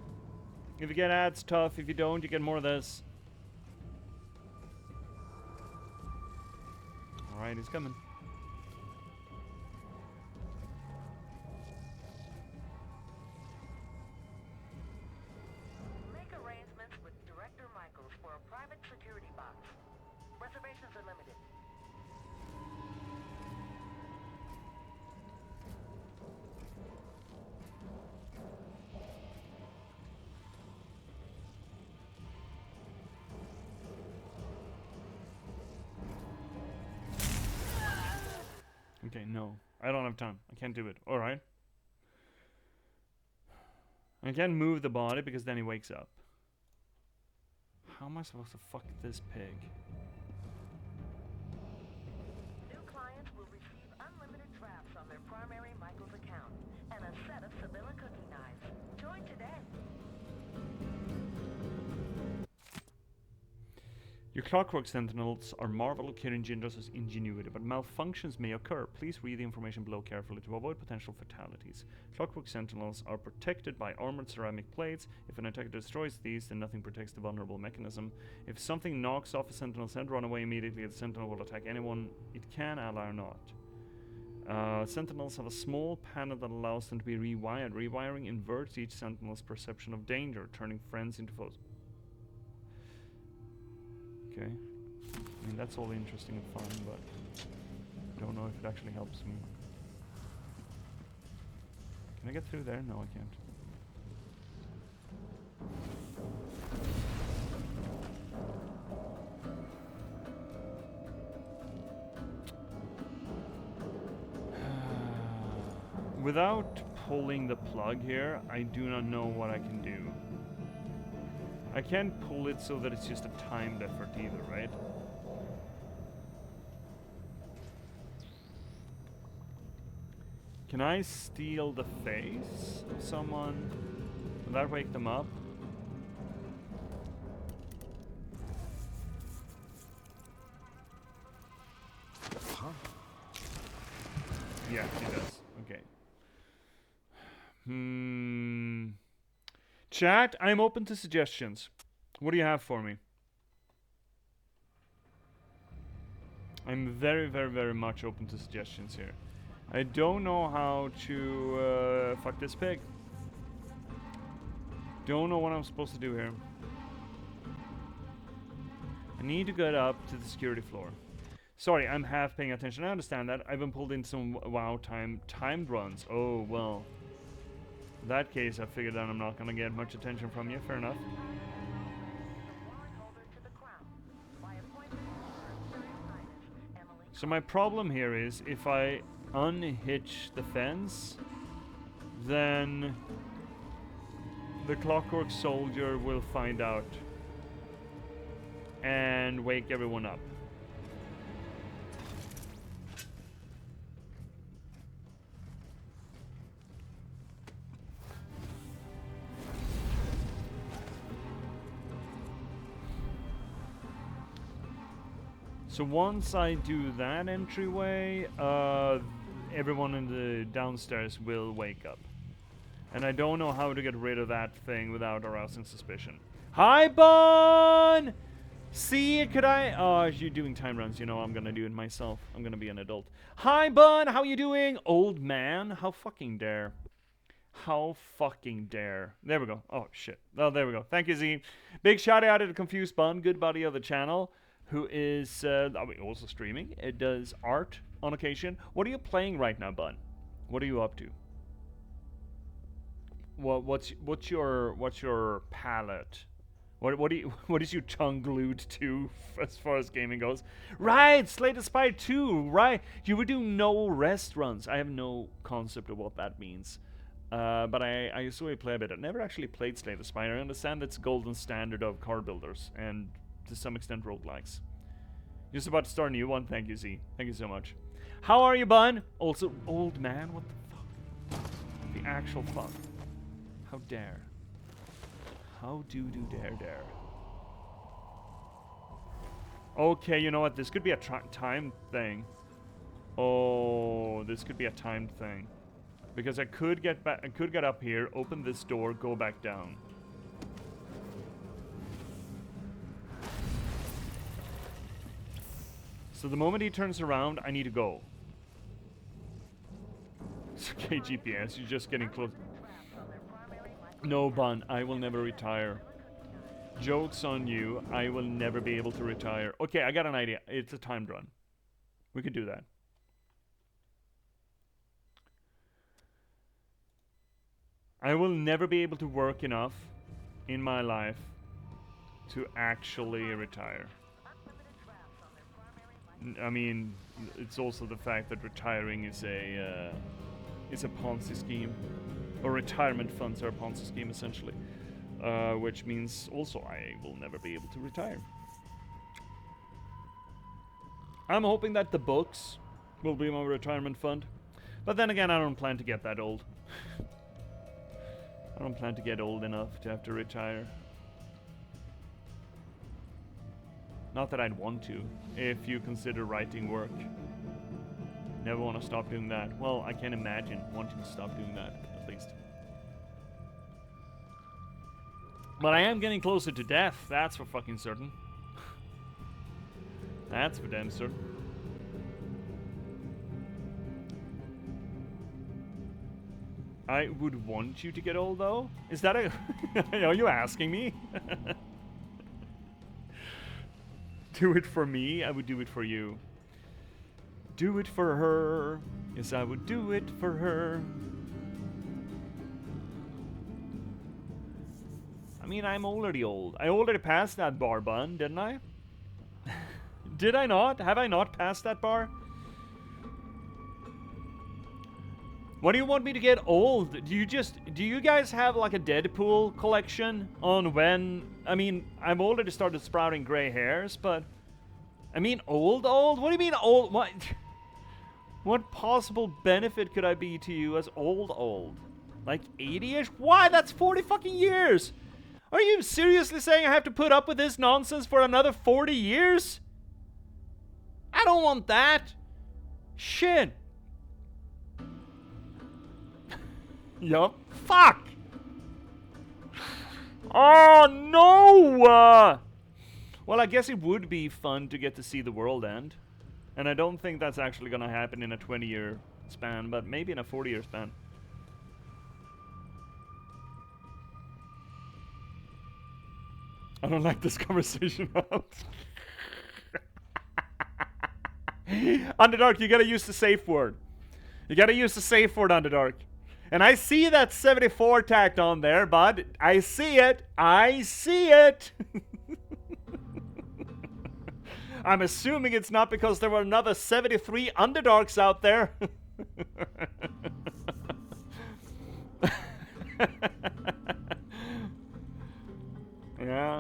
If you get ads, tough. If you don't, you get more of this. Alright, he's coming. Okay, no. I don't have time. I can't do it. Alright. I can't move the body because then he wakes up. How am I supposed to fuck this pig? New clients will receive unlimited drafts on their primary Michael's account and a set of Sibylla cookie knives. Join today. Your clockwork sentinels are marvel of Kirin Jindra's ingenuity, but malfunctions may occur. Please read the information below carefully to avoid potential fatalities. Clockwork sentinels are protected by armored ceramic plates. If an attacker destroys these, then nothing protects the vulnerable mechanism. If something knocks off a sentinel's head, run away immediately. The sentinel will attack anyone it can, ally or not. Sentinels have a small panel that allows them to be rewired. Rewiring inverts each sentinel's perception of danger, turning friends into foes. Okay. I mean, that's all interesting and fun, but I don't know if it actually helps me. Can I get through there? No, I can't. Without pulling the plug here, I do not know what I can do. I can't pull it so that it's just a timed effort either, right? Can I steal the face of someone? Will that wake them up? Huh? Yeah, she does. Okay. Chat, I'm open to suggestions. What do you have for me? I'm very, very, very much open to suggestions here. I don't know how to fuck this pig. Don't know what I'm supposed to do here. I need to get up to the security floor. Sorry, I'm half paying attention. I understand that. I've been pulled into some WoW timed runs. Oh, well. In that case, I figured out I'm not going to get much attention from you. Fair enough. So my problem here is if I unhitch the fence, then the clockwork soldier will find out and wake everyone up. So once I do that entryway, everyone in the downstairs will wake up. And I don't know how to get rid of that thing without arousing suspicion. Hi, Bun! See, could I? Oh, you're doing time runs. You know, I'm gonna do it myself. I'm gonna be an adult. Hi, Bun! How you doing? Old man? How fucking dare. How fucking dare. There we go. Oh, shit. Oh, there we go. Thank you, Z. Big shout out to the Confused Bun, good buddy of the channel, who is also streaming. It does art on occasion. What are you playing right now, Bun? What are you up to? What's your palette? What is your tongue glued to as far as gaming goes? Right, Slay the Spire 2. Right, you were doing no rest runs. I have no concept of what that means. But I saw you play a bit. I never actually played Slay the Spire. I understand that's golden standard of card builders and to some extent roguelikes. Just about to start a new one. Thank you, Z. Thank you so much. How are you, Bun? Also, old man, what the fuck? The actual fuck. How dare. How do dare. Okay, you know what? This could be a timed thing. Oh, this could be a timed thing. Because I could get back, I could get up here, open this door, go back down. So the moment he turns around, I need to go. It's okay, J.P.S, you're just getting close. No, Bun, I will never retire. Joke's on you, I will never be able to retire. Okay, I got an idea. It's a timed run. We could do that. I will never be able to work enough in my life to actually retire. I mean, it's also the fact that retiring is a Ponzi scheme, or retirement funds are a Ponzi scheme essentially, which means also I will never be able to retire. I'm hoping that the books will be my retirement fund, but then again, I don't plan to get that old. I don't plan to get old enough to have to retire. Not that I'd want to, if you consider writing work. Never want to stop doing that. Well, I can't imagine wanting to stop doing that, at least. But I am getting closer to death, that's for fucking certain. That's for damn certain. I would want you to get old, though? Is that a... Are you asking me? Do it for me, I would do it for you. Do it for her. Yes, I would do it for her. I mean, I'm already old. I already passed that bar, bun, didn't I? Did I not? Have I not passed that bar? What do you want me to get old? Do you guys have like a Deadpool collection on when... I mean, I've already started sprouting gray hairs, but... I mean, old? What do you mean old? What? What possible benefit could I be to you as old? Like 80-ish? Why? That's 40 fucking years! Are you seriously saying I have to put up with this nonsense for another 40 years? I don't want that. Shit. Yup. Fuck. Oh, no! Well, I guess it would be fun to get to see the world end. And I don't think that's actually gonna happen in a 20-year span, but maybe in a 40-year span. I don't like this conversation. Underdark, you gotta use the safe word. You gotta use the safe word, Underdark. And I see that 74 tacked on there, bud. I see it. I see it. I'm assuming it's not because there were another 73 Underdarks out there.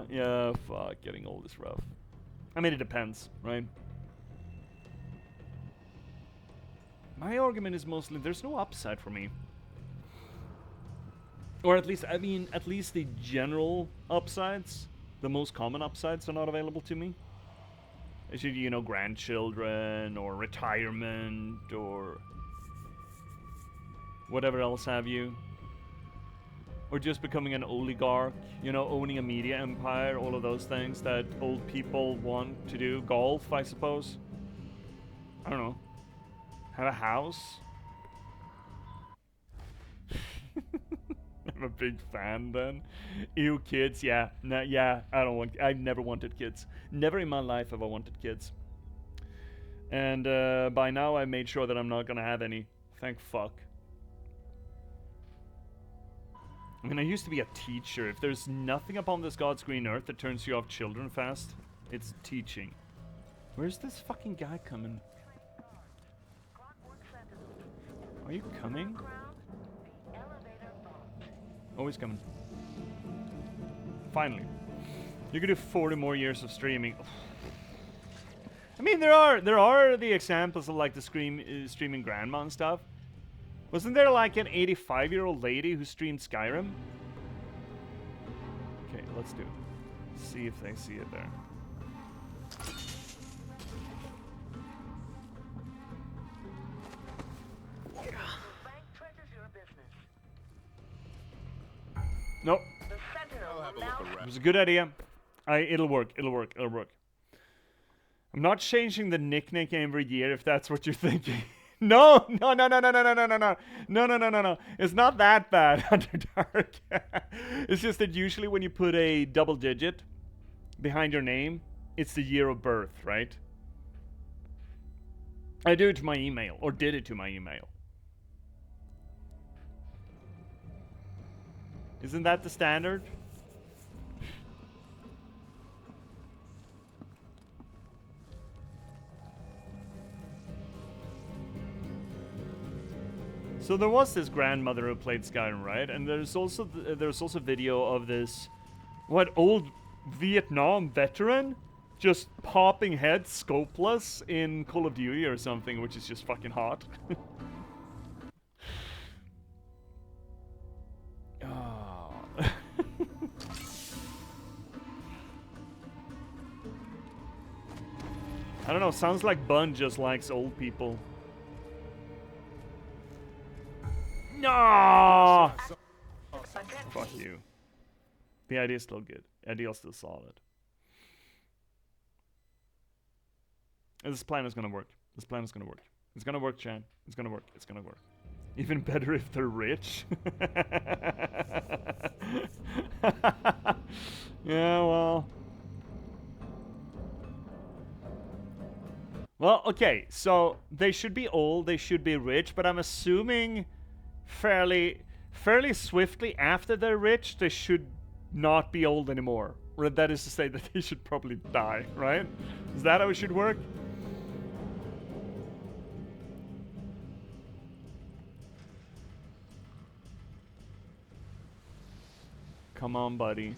Yeah, fuck, getting old is rough. I mean, it depends, right? My argument is mostly there's no upside for me. Or at least, I mean, at least the general upsides, the most common upsides are not available to me. It's, you know, grandchildren or retirement or whatever else have you. Or just becoming an oligarch, you know, owning a media empire, all of those things that old people want to do. Golf, I suppose. I don't know. Have a house. I'm a big fan then. Ew, kids, yeah. Nah, yeah, I've never wanted kids. Never in my life have I wanted kids. And by now I made sure that I'm not gonna have any. Thank fuck. I mean, I used to be a teacher. If there's nothing upon this God's green earth that turns you off children fast, it's teaching. Where's this fucking guy coming? Are you coming? Oh, he's coming. Finally. You could do 40 more years of streaming. I mean, there are the examples of like the streaming grandma and stuff. Wasn't there like an 85-year-old lady who streamed Skyrim? Okay, let's do it. See if they see it there. Nope. It was a good idea. It'll work. It'll work. It'll work. I'm not changing the nickname every year if that's what you're thinking. No. It's not that bad, Underdark. It's just that usually when you put a double digit behind your name, it's the year of birth, right? I do it to my email, or did it to my email. Isn't that the standard? So there was this grandmother who played Skyrim, right? And there's also video of this old Vietnam veteran just popping heads scopeless in Call of Duty or something, which is just fucking hot. I don't know, sounds like Bun just likes old people. No! Fuck you. The idea is still good. The idea is still solid. This plan is gonna work. This plan is gonna work. It's gonna work, Chan. It's gonna work. It's gonna work. Even better if they're rich. Yeah, well. Well, okay, so they should be old, they should be rich, but I'm assuming fairly swiftly after they're rich, they should not be old anymore. Or that is to say that they should probably die, right? Is that how it should work? Come on, buddy.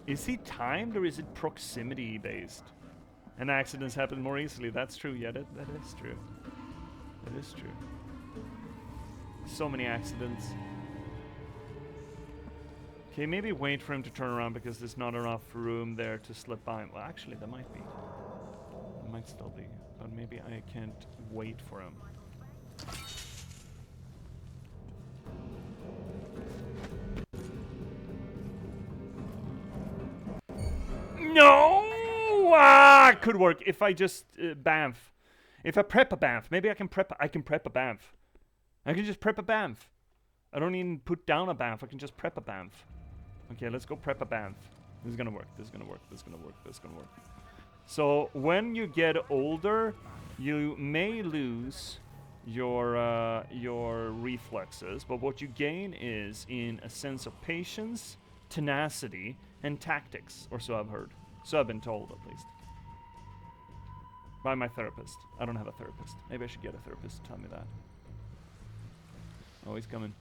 Is he timed or is it proximity based? And accidents happen more easily. That's true. Yeah, that is true. That is true. So many accidents. Okay, maybe wait for him to turn around because there's not enough room there to slip by him. Well, actually, there might be. There might still be. But maybe I can't wait for him. No! Ah, could work if I just bamf. If I prep a bamf, maybe I can prep a bamf. I can just prep a bamf. I don't even put down a bamf. I can just prep a bamf. Okay, let's go prep a bamf. This is gonna work. This is gonna work. This is gonna work. This is gonna work. So when you get older, you may lose your reflexes, but what you gain is in a sense of patience, tenacity, and tactics, or so I've heard. So I've been told, at least. By my therapist. I don't have a therapist. Maybe I should get a therapist to tell me that. Oh, he's coming.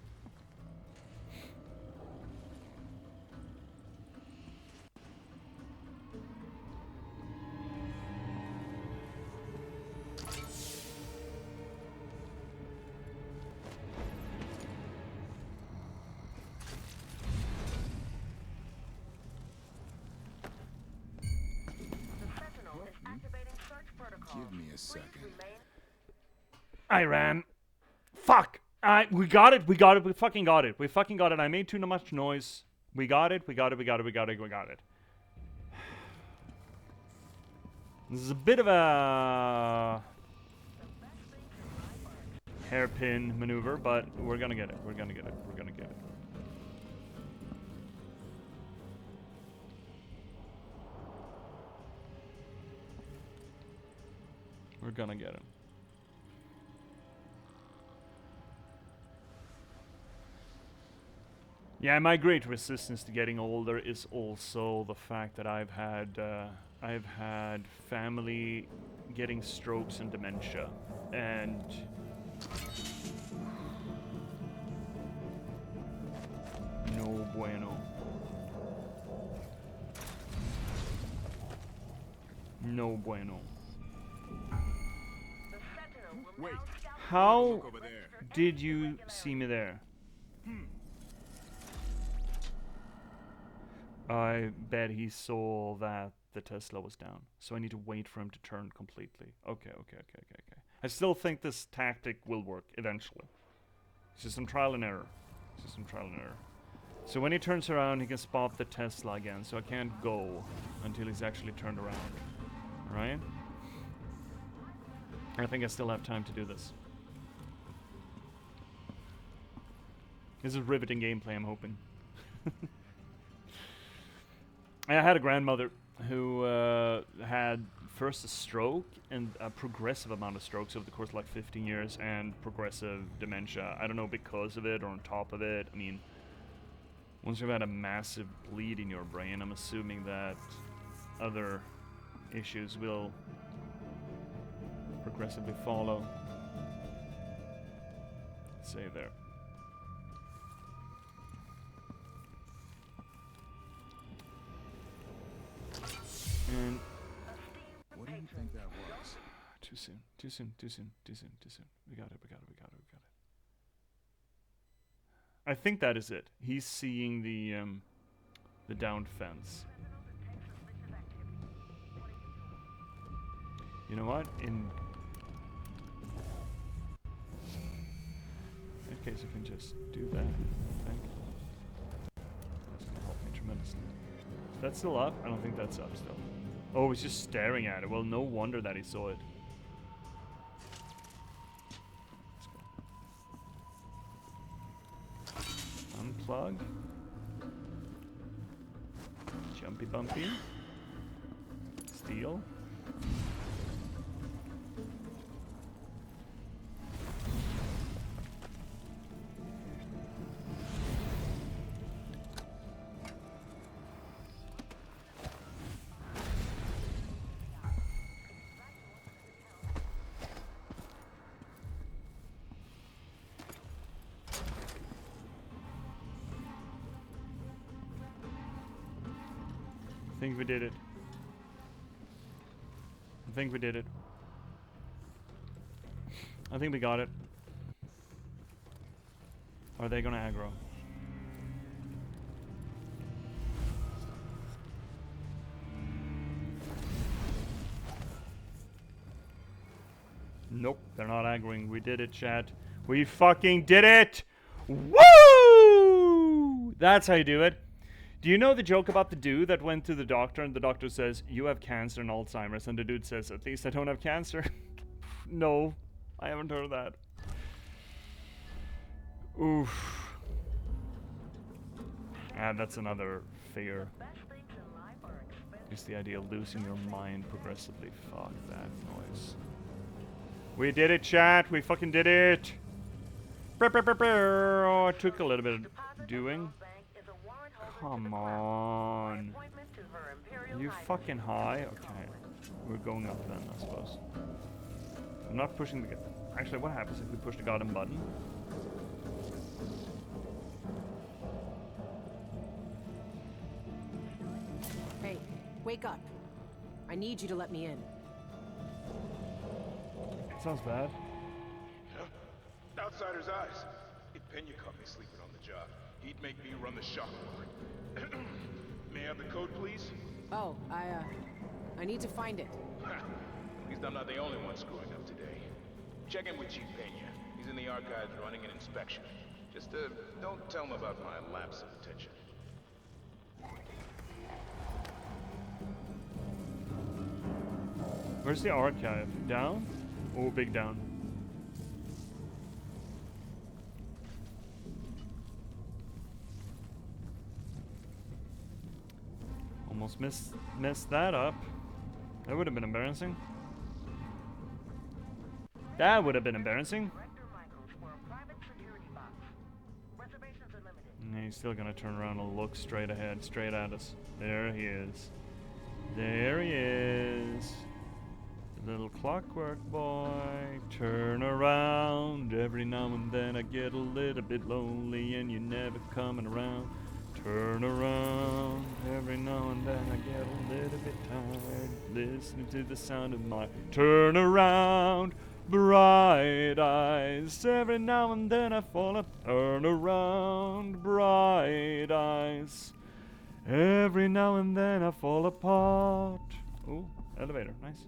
Give me a second. I ran. Fuck! We got it, we got it, we fucking got it. We fucking got it. I made too much noise. We got it, we got it, we got it, we got it, we got it. This is a bit of a hairpin maneuver, but we're gonna get it. We're gonna get it. We're gonna get it. We're gonna get him. Yeah, my great resistance to getting older is also the fact that I've had family getting strokes and dementia, and no bueno. No bueno. Wait. How did you see me there? I bet he saw that the Tesla was down, so I need to wait for him to turn completely. Okay. I still think this tactic will work eventually. It's just some trial and error. So when he turns around, he can spot the Tesla again, so I can't go until he's actually turned around. Right? I think I still have time to do this. This is riveting gameplay, I'm hoping. I had a grandmother who had first a stroke and a progressive amount of strokes over the course of like 15 years and progressive dementia. I don't know because of it or on top of it. I mean, once you've had a massive bleed in your brain, I'm assuming that other issues will progressively follow. Save there. And what do you think that was? Too soon. We got it. I think that is it. He's seeing the downed fence. You know what? In that case, I can just do that, I think. That's gonna help me tremendously. Is that still up? I don't think that's up still. Oh, he's just staring at it. Well, no wonder that he saw it. Let's go. Unplug. Jumpy bumpy. Steel. I think we did it. I think we did it. I think we got it. Are they gonna aggro? Nope, they're not aggroing. We did it, chat. We fucking did it! Woo! That's how you do it. Do you know the joke about the dude that went to the doctor and the doctor says, you have cancer and Alzheimer's, and the dude says, at least I don't have cancer? No, I haven't heard of that. Oof. And that's another fear. Just the idea of losing your mind progressively. Fuck that noise. We did it, chat. We fucking did it. Oh, it took a little bit of doing. Come on. You fucking high? Okay. We're going up then, I suppose. I'm not pushing the... Actually, what happens if we push the goddamn button? Hey, wake up. I need you to let me in. Sounds bad. Yeah. Outsider's eyes. If Pena caught me sleeping on the job, he'd make me run the shop floor. May I have the code, please? Oh, I need to find it. At least I'm not the only one screwing up today. Check in with Chief Pena. He's in the archives running an inspection. Just, don't tell him about my lapse of attention. Where's the archive? Down? Oh, big down. Almost messed that up. That would have been embarrassing. That would have been embarrassing. And he's still gonna turn around and look straight ahead, straight at us. There he is. There he is. The little clockwork boy. Turn around. Every now and then I get a little bit lonely and you're never coming around. Turn around. Every now and then I get a little bit tired listening to the sound of my turn around. Bright eyes. Every now and then I fall up. Turn around. Bright eyes. Every now and then I fall apart. Oh, elevator. Nice.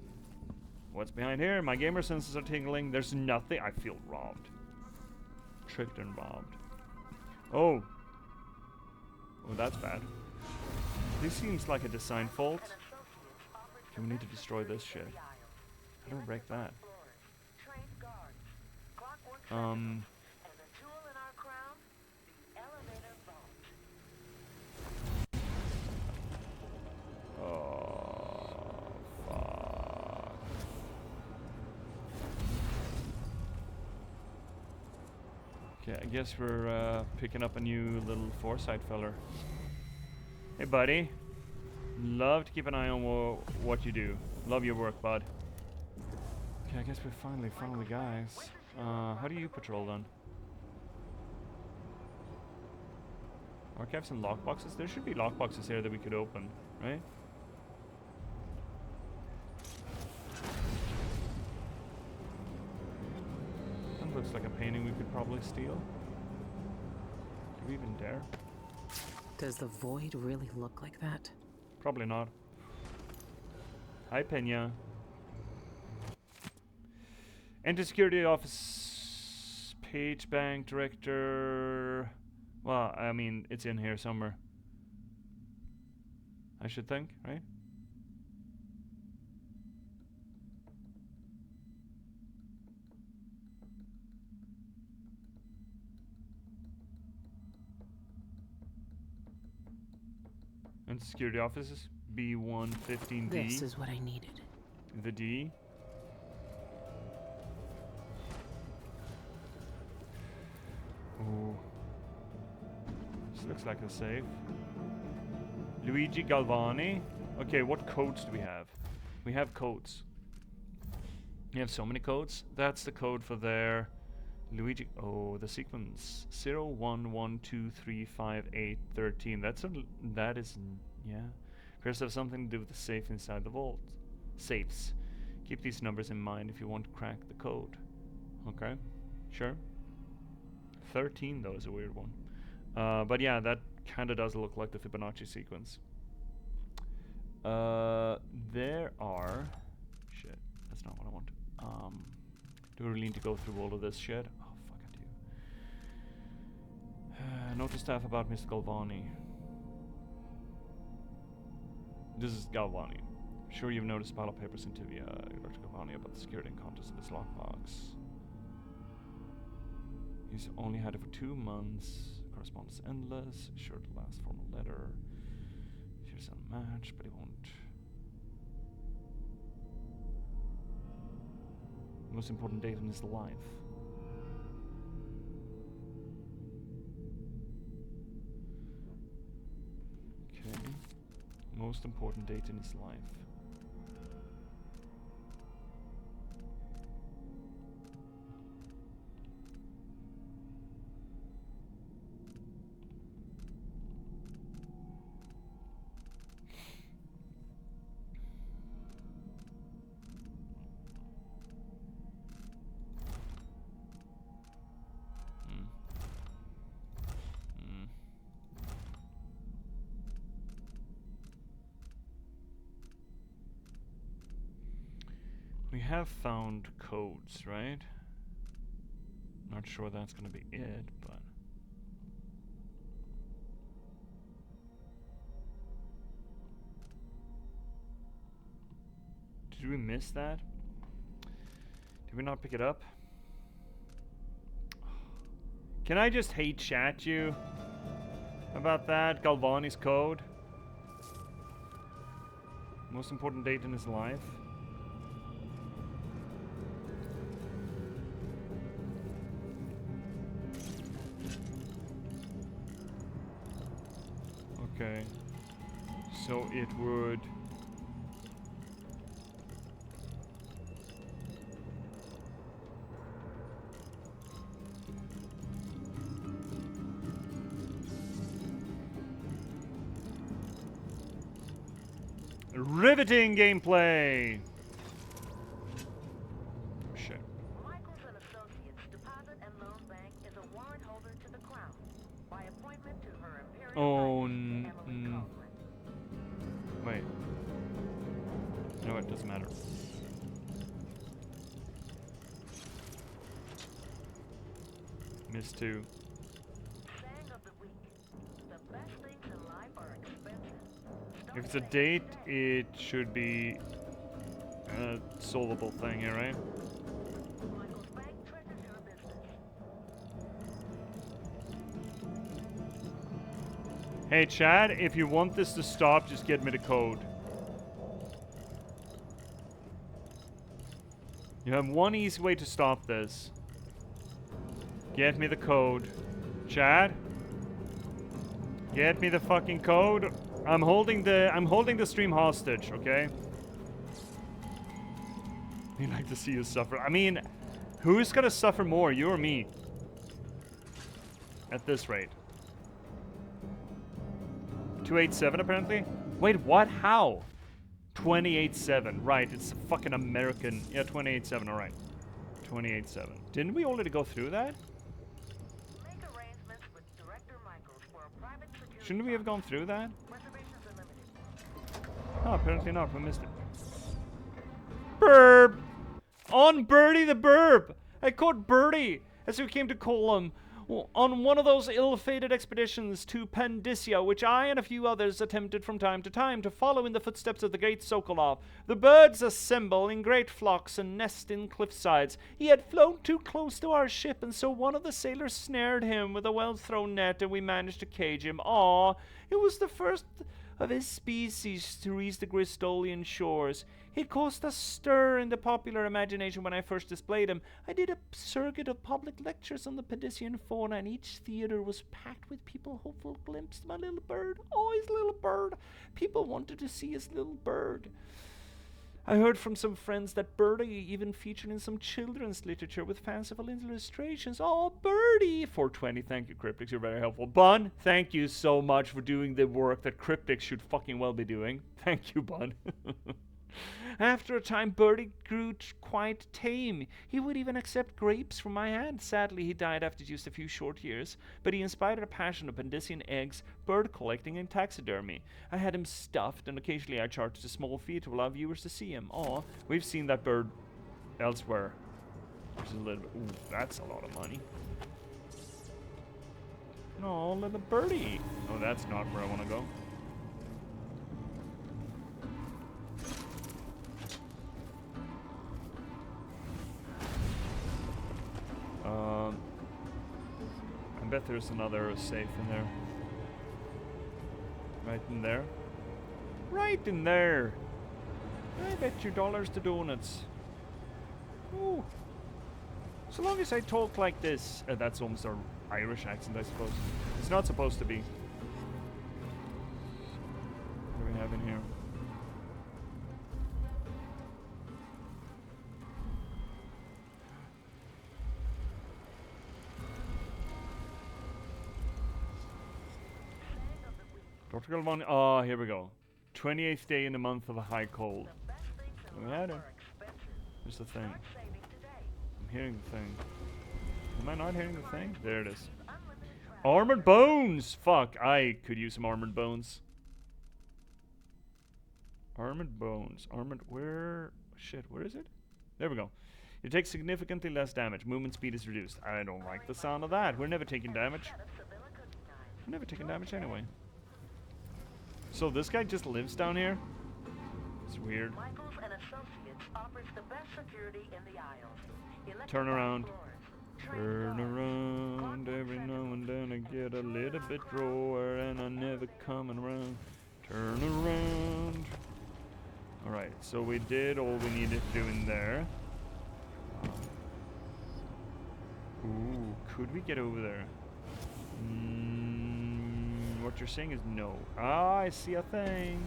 What's behind here? My gamer senses are tingling. There's nothing. I feel robbed. Tricked and robbed. Oh. Oh, that's bad. This seems like a design fault. Okay, we need to destroy this shit. How do I break that? Oh, fuck. Okay, I guess we're picking up a new little foresight feller. Hey, buddy. Love to keep an eye on what you do. Love your work, bud. Okay, I guess we finally found the guys. How do you patrol then? Archives and lockboxes? There should be lockboxes here that we could open, right? That looks like a painting we could probably steal. Do we even dare? Does the void really look like that? Probably not. Hi, Pena. Enter security office. Page bank director. Well, I mean, it's in here somewhere. I should think, right? And security offices. B115D. This is what I needed. The D. Oh. This looks like a safe. Luigi Galvani. Okay, what codes do we have? We have codes. We have so many codes. That's the code for their Luigi. Oh, the sequence 0112358813. That is yeah. Appears to have something to do with the safe inside the vault. Safes. Keep these numbers in mind if you want to crack the code. Okay, sure. 13 though is a weird one. But yeah, that kind of does look like the Fibonacci sequence. There are... Shit, that's not what I want. Do we really need to go through all of this shit? Oh, fuck, I do. Note to staff about Mr. Galvani. This is Galvani. Sure you've noticed a pile of papers in Tivia, Dr. Galvani, about the security and contents of this lockbox. He's only had it for 2 months. Correspondence endless. Sure to last formal letter. Here's a match, but he won't. Most important date in his life. Okay. Most important date in his life. We have found codes, right? Not sure that's gonna be it, but... Did we miss that? Did we not pick it up? Can I just hate chat you about that? Galvani's code? Most important date in his life? Okay, so it would... Riveting gameplay! Shit. Michaels and Associates Deposit and Loan Bank is a warrant holder to the Crown by appointment to her Imperial Oh, wait. You know what? Doesn't matter. Missed 2. Saying of the week. The best things in life are expensive. If it's a date, it should be a solvable thing here, right? Michael's Bank treasures your business. Hey Chad, if you want this to stop, just get me the code. You have one easy way to stop this. Get me the code. Chad? Get me the fucking code. I'm holding the stream hostage, okay? We'd like to see you suffer. I mean, who's gonna suffer more, you or me? At this rate. 287 apparently? Wait, what? How? 287. Right, it's a fucking American. Yeah, 287, alright. 287. Didn't we already go through that? Make arrangements with Director Michaels for a private security. Shouldn't we have gone through that? Reservations are limited. Oh, apparently not. We missed it. Burp! On Birdie the Burb! I caught Birdie, as we came to call him, on one of those ill-fated expeditions to Pandyssia, which I and a few others attempted from time to time to follow in the footsteps of the great Sokolov. The birds assemble in great flocks and nest in cliffsides. He had flown too close to our ship, and so one of the sailors snared him with a well-thrown net, and we managed to cage him. Aw, it was the first of his species to reach the Gristolian shores. It caused a stir in the popular imagination when I first displayed him. I did a circuit of public lectures on the Padyssian fauna, and each theater was packed with people hopeful glimpse of my little bird. Oh, his little bird. People wanted to see his little bird. I heard from some friends that Birdie even featured in some children's literature with fanciful illustrations. Oh, Birdie! 420, thank you, Cryptics, you're very helpful. Bun, thank you so much for doing the work that Cryptics should fucking well be doing. Thank you, Bun. After a time, Birdie grew quite tame. He would even accept grapes from my hand. Sadly, he died after just a few short years, but he inspired a passion of Pandyssian eggs, bird collecting, and taxidermy. I had him stuffed, and occasionally I charged a small fee to allow viewers to see him. Aw, we've seen that bird elsewhere. Which is a little bit... Ooh, that's a lot of money. No, little birdie. Oh, that's not where I want to go. I bet there's another safe in there. Right in there. Right in there! I bet you dollars to donuts. Ooh. So long as I talk like this. That's almost our Irish accent, I suppose. It's not supposed to be. What do we have in here? Portugal one. Oh, here we go. 28th day in the month of a high cold. We had it. Here's the thing. I'm hearing the thing. Am I not hearing the thing? There it is. Armored bones! Fuck, I could use some armored bones. Armored bones. Armored... Where... Shit, where is it? There we go. It takes significantly less damage. Movement speed is reduced. I don't like the sound of that. We're never taking damage. We're never taking damage anyway. So this guy just lives down here? It's weird. Michaels and Associates offers the best security in the aisles. Turn around. Turn around. Every now and then I get a little bit drawer and I never coming around. Turn around. Alright, so we did all we needed to do in there. Ooh, could we get over there? What you're saying is no. Ah, I see a thing.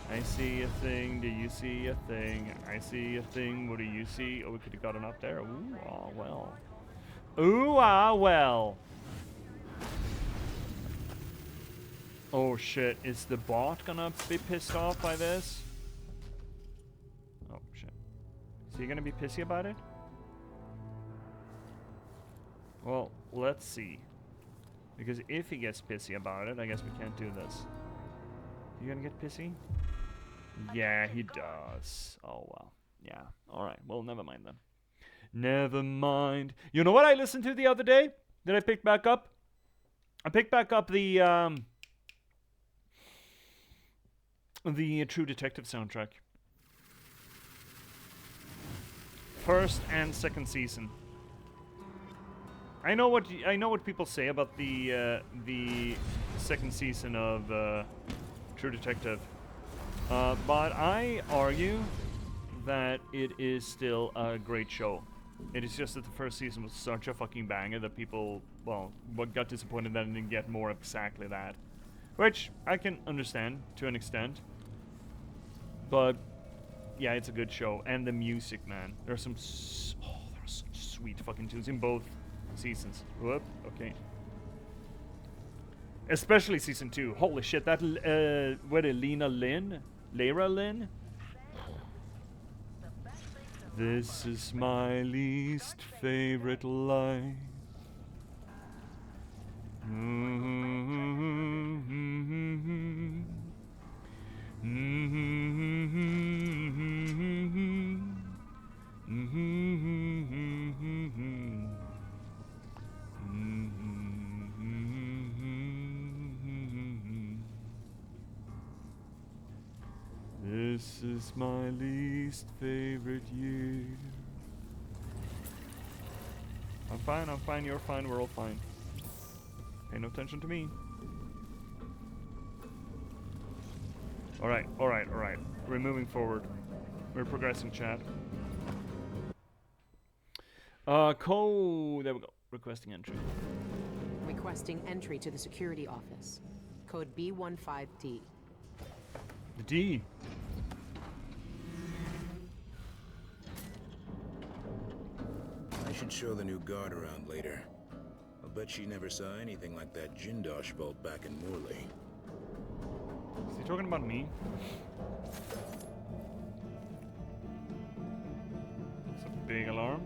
I see a thing. Do you see a thing? I see a thing. What do you see? Oh, we could have gotten up there. Ooh, ah, well. Ooh, ah, well. Oh, shit. Is the bot gonna be pissed off by this? Oh, shit. Is he gonna be pissy about it? Well, let's see. Because if he gets pissy about it, I guess we can't do this. You gonna get pissy? Yeah, he does. Oh, well. Yeah. Alright. Well, never mind then. Never mind. You know what I listened to the other day? Did I pick back up? I picked back up the True Detective soundtrack. First and second season. I know what people say about the second season of True Detective, but I argue that it is still a great show. It is just that the first season was such a fucking banger that people, well, what got disappointed that it didn't get more exactly that, which I can understand to an extent. But yeah, it's a good show, and the music, man. There's some there's such sweet fucking tunes in both seasons. Whoop, okay. Especially season 2. Holy shit, that what is Lara Lynn? This is my least favorite life. This is my least favorite year. I'm fine, you're fine, we're all fine. Pay no attention to me. Alright. We're moving forward. We're progressing, chat. Code. There we go. Requesting entry. Requesting entry to the security office. Code B15D. The D. I should show the new guard around later. I'll bet she never saw anything like that Jindosh bolt back in Morley. Is he talking about me? It's a big alarm.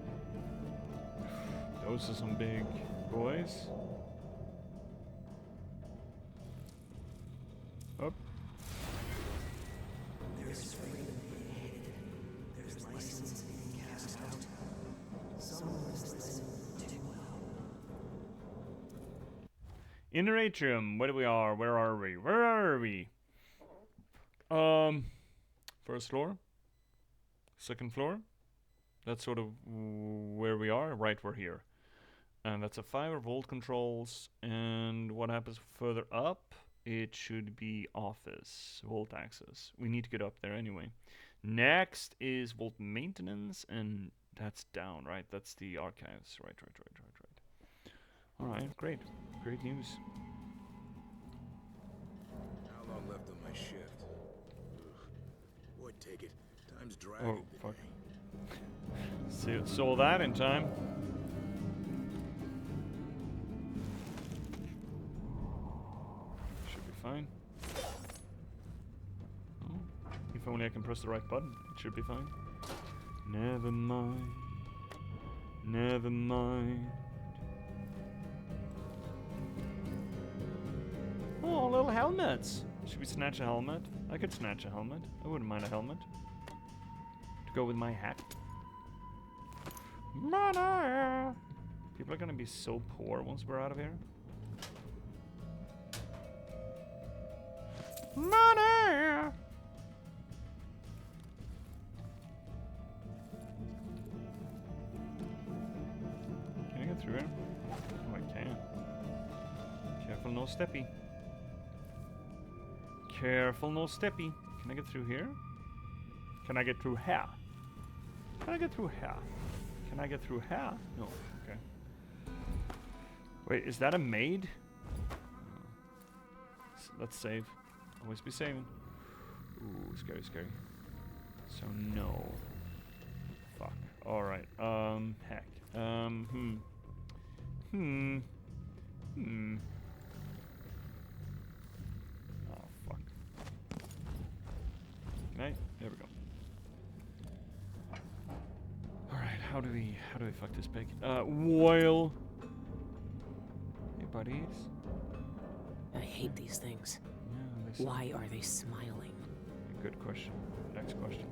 Those are some big boys. Up. There's freedom being hated. There's license being cast out. Someone is listening too well. Inner atrium. Where are we? Where are we? First floor. Second floor. That's sort of where we are. Right, we're here. And that's a 5-volt controls. And what happens further up? It should be office. Volt access. We need to get up there anyway. Next is volt maintenance. And that's down, right? That's the archives. Right. Alright, great. Great news. How long left on my shift? Ugh. Boy, take it. Time's dragging Oh, fuck. Saw that in time. Should be fine. Oh, if only I can press the right button, it should be fine. Never mind. Never mind. Oh, little helmets. Should we snatch a helmet? I could snatch a helmet. I wouldn't mind a helmet. To go with my hat. Money! People are gonna be so poor once we're out of here. Money! Can I get through here? Oh, I can. Careful, no steppy. Careful, no steppy. Can I get through here? Can I get through here? Can I get through here? Can I get through here? No. Okay. Wait, is that a maid? Let's save. Always be saving. Ooh, scary, scary. So no. Fuck. Alright. Heck. Oh, fuck. Okay, there we go. Alright, how do we fuck this pig? Well. Hey, buddies. I hate these things. Yeah, why are they smiling? Good question. Next question.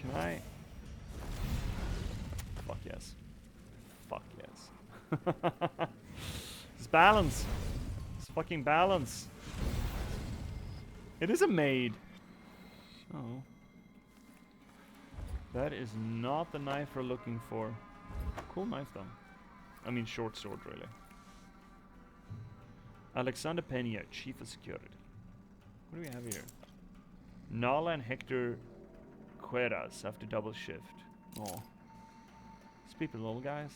Can I? Fuck yes. Fuck yes. It's balance. It's fucking balance. It is a maid. Oh. That is not the knife we're looking for. Cool knife though. I mean short sword really. Alexander Pena, Chief of Security. What do we have here? Nala and Hector Cueras after double shift. Oh. These people little guys.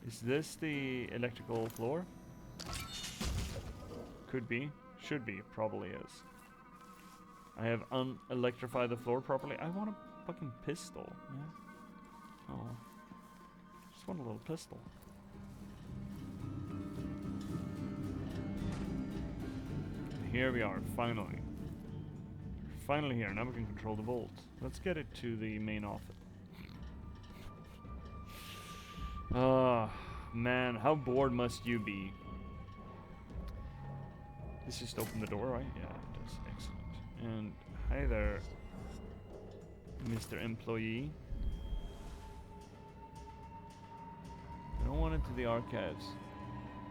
Is this the electrical floor? Could be. Should be. Probably is. I have unelectrified the floor properly. I want a fucking pistol. Yeah. Oh. Just want a little pistol. Here we are, finally. Finally here, now we can control the vault. Let's get it to the main office. Ah, man, how bored must you be? This just opened the door, right? Yeah, it does. Excellent. And hi there, Mr. Employee. I don't want it to the archives.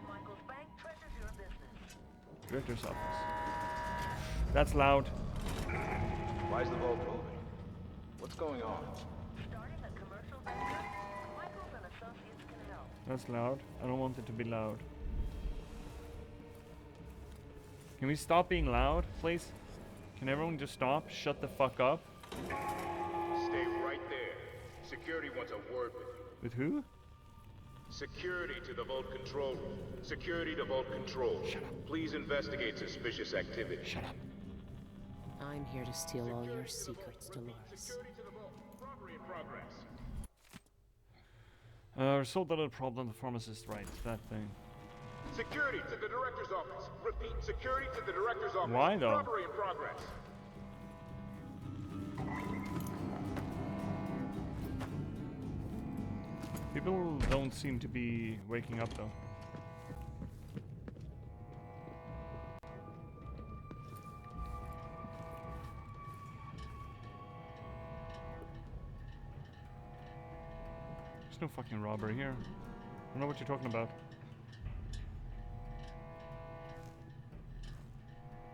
Michael's bank treasures your business. Director's office. That's loud. Why is the vault moving? What's going on? Starting a commercial venture? Michaels and Associates can help. That's loud. I don't want it to be loud. Can we stop being loud, please? Can everyone just stop? Shut the fuck up. Stay right there. Security wants a word with you. With who? Security to the vault control room. Security to vault control. Shut up. Please investigate suspicious activity. Shut up. I'm here to steal all your secrets, Dolores. Security to the vault. Robbery in progress. Resolved the little problem. The pharmacist writes that thing. Security to the director's office. Repeat, security to the director's office. Why though? Robbery in progress. People don't seem to be waking up though. There's no fucking robbery here. I don't know what you're talking about.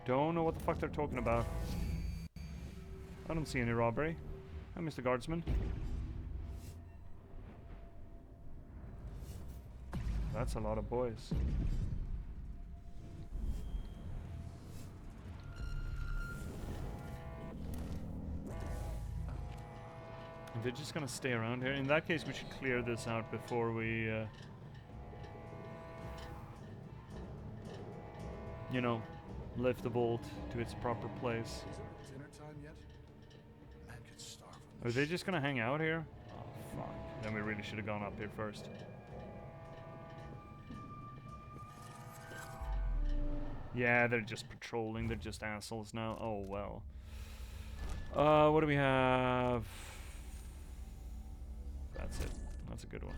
Don't know what the fuck they're talking about. I don't see any robbery. Hi, Mr. Guardsman. That's a lot of boys. They're just gonna stay around here. In that case, we should clear this out before we, you know, lift the vault to its proper place. Is it dinner time yet? Man could starve on Are this they just gonna hang out here? Oh, fuck. Then we really should have gone up here first. Yeah, they're just patrolling. They're just assholes now. Oh, well. What do we have? That's it. That's a good one.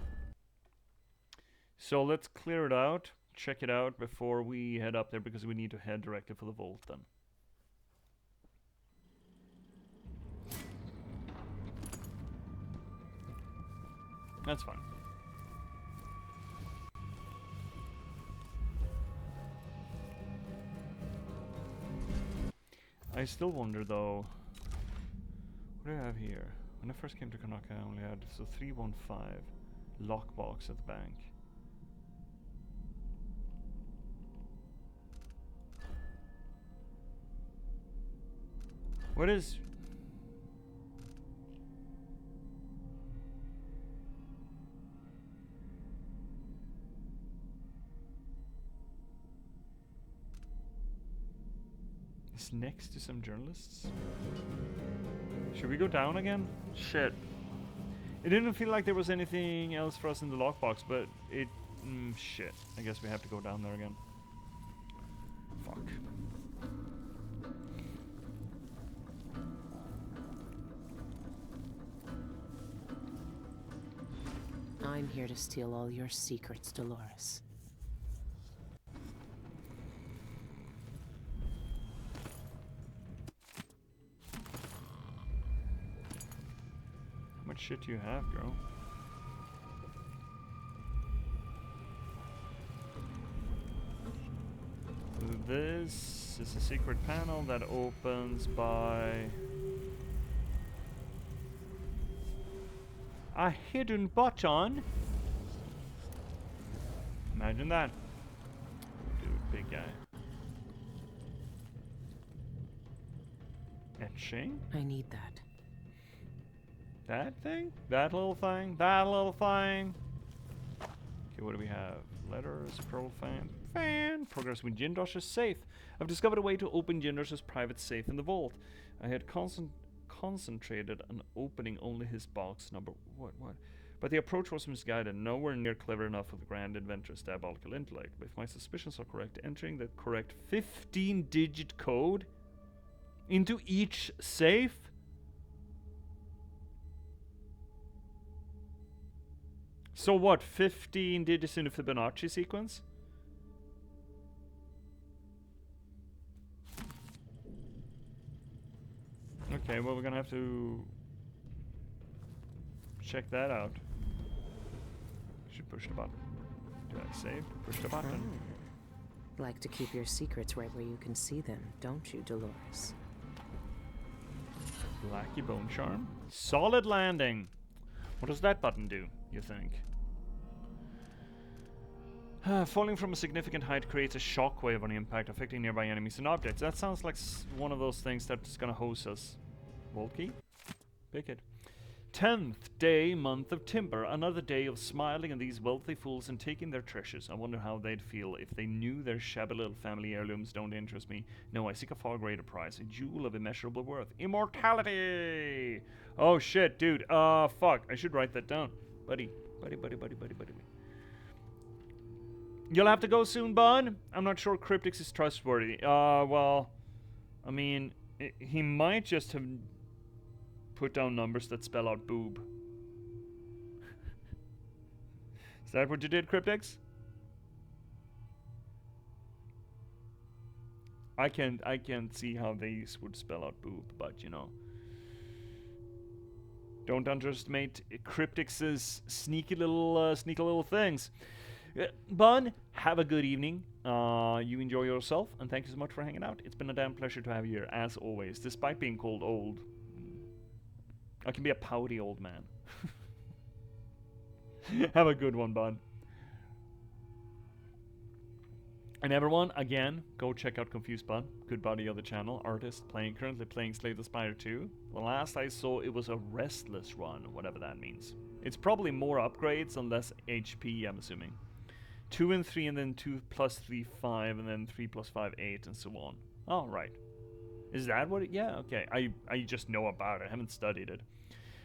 So let's clear it out. Check it out before we head up there, because we need to head directly for the vault then. That's fine. I still wonder though, what do I have here? When I first came to Kanaka, I only had 315 lockbox at the bank. What is... It's next to some journalists? Should we go down again? Shit. It didn't feel like there was anything else for us in the lockbox, but it... shit. I guess we have to go down there again. Fuck. I'm here to steal all your secrets, Dolores. How much shit do you have, girl? This is a secret panel that opens by a hidden button. Imagine that. Dude, big guy. Etching? I need that. That thing? That little thing? That little thing? Okay, what do we have? Letters, pearl fan. Fan! Progress with Jindosh's safe. I've discovered a way to open Jindosh's private safe in the vault. I had concentrated on opening only his box number... What? But the approach was misguided, nowhere near clever enough for the grand inventor's diabolical intellect. But if my suspicions are correct, entering the correct 15-digit code into each safe... So what, 15 digits in the Fibonacci sequence? Okay, well we're gonna have to check that out. Should push the button. Did I save? Push the button. Like to keep your secrets right where you can see them, don't you, Dolores? Lackey Bone Charm. Solid landing. What does that button do, you think? Falling from a significant height creates a shockwave on impact, affecting nearby enemies and objects. That sounds like one of those things that's gonna hose us. Vault key? Pick it. 10th day, month of timber. Another day of smiling at these wealthy fools and taking their treasures. I wonder how they'd feel if they knew their shabby little family heirlooms don't interest me. No, I seek a far greater prize. A jewel of immeasurable worth. Immortality! Oh shit, dude. Fuck. I should write that down. Buddy. You'll have to go soon, bud. I'm not sure Cryptix is trustworthy. Well, I mean, he might just have put down numbers that spell out boob. Is that what you did, Cryptix? I can't see how these would spell out boob, but you know. Don't underestimate Cryptix's sneaky little things. Bun, have a good evening. You enjoy yourself, and thank you so much for hanging out. It's been a damn pleasure to have you here, as always. Despite being called old, I can be a pouty old man. Have a good one, Bun. And everyone, again, go check out Confused Bun. Good buddy of the channel, artist, currently playing Slay the Spire 2. The last I saw, it was a restless run, whatever that means. It's probably more upgrades and less HP, I'm assuming. 2 and 3, and then 2 plus 3, 5, and then 3 plus 5, 8, and so on. Oh, right. Is that what it... Yeah, okay. I just know about it. I haven't studied it.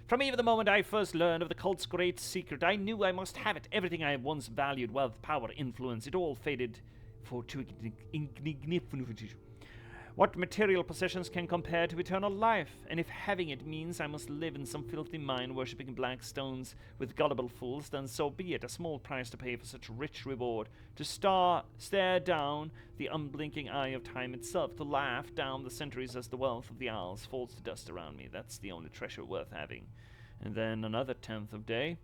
From even the moment I first learned of the cult's great secret, I knew I must have it. Everything I once valued, wealth, power, influence, it all faded for too insignificant. What material possessions can compare to eternal life? And if having it means I must live in some filthy mine worshipping black stones with gullible fools, then so be it. A small price to pay for such rich reward. To stare down the unblinking eye of time itself. To laugh down the centuries as the wealth of the Isles falls to dust around me. That's the only treasure worth having. And then another 10th of day.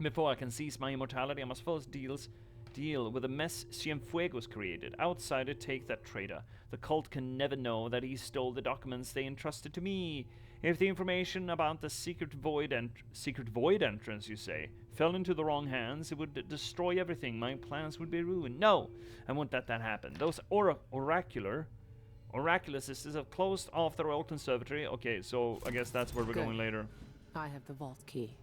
Before I can seize my immortality, I must first deal with the mess Cienfuegos created. Outsider, take that traitor. The cult can never know that he stole the documents they entrusted to me. If the information about the secret void entrance, you say, fell into the wrong hands, it would destroy everything. My plans would be ruined. No, I won't let that happen. Those oracular sisters have closed off the Royal Conservatory. Okay, so I guess that's where we're going later. I have the vault key.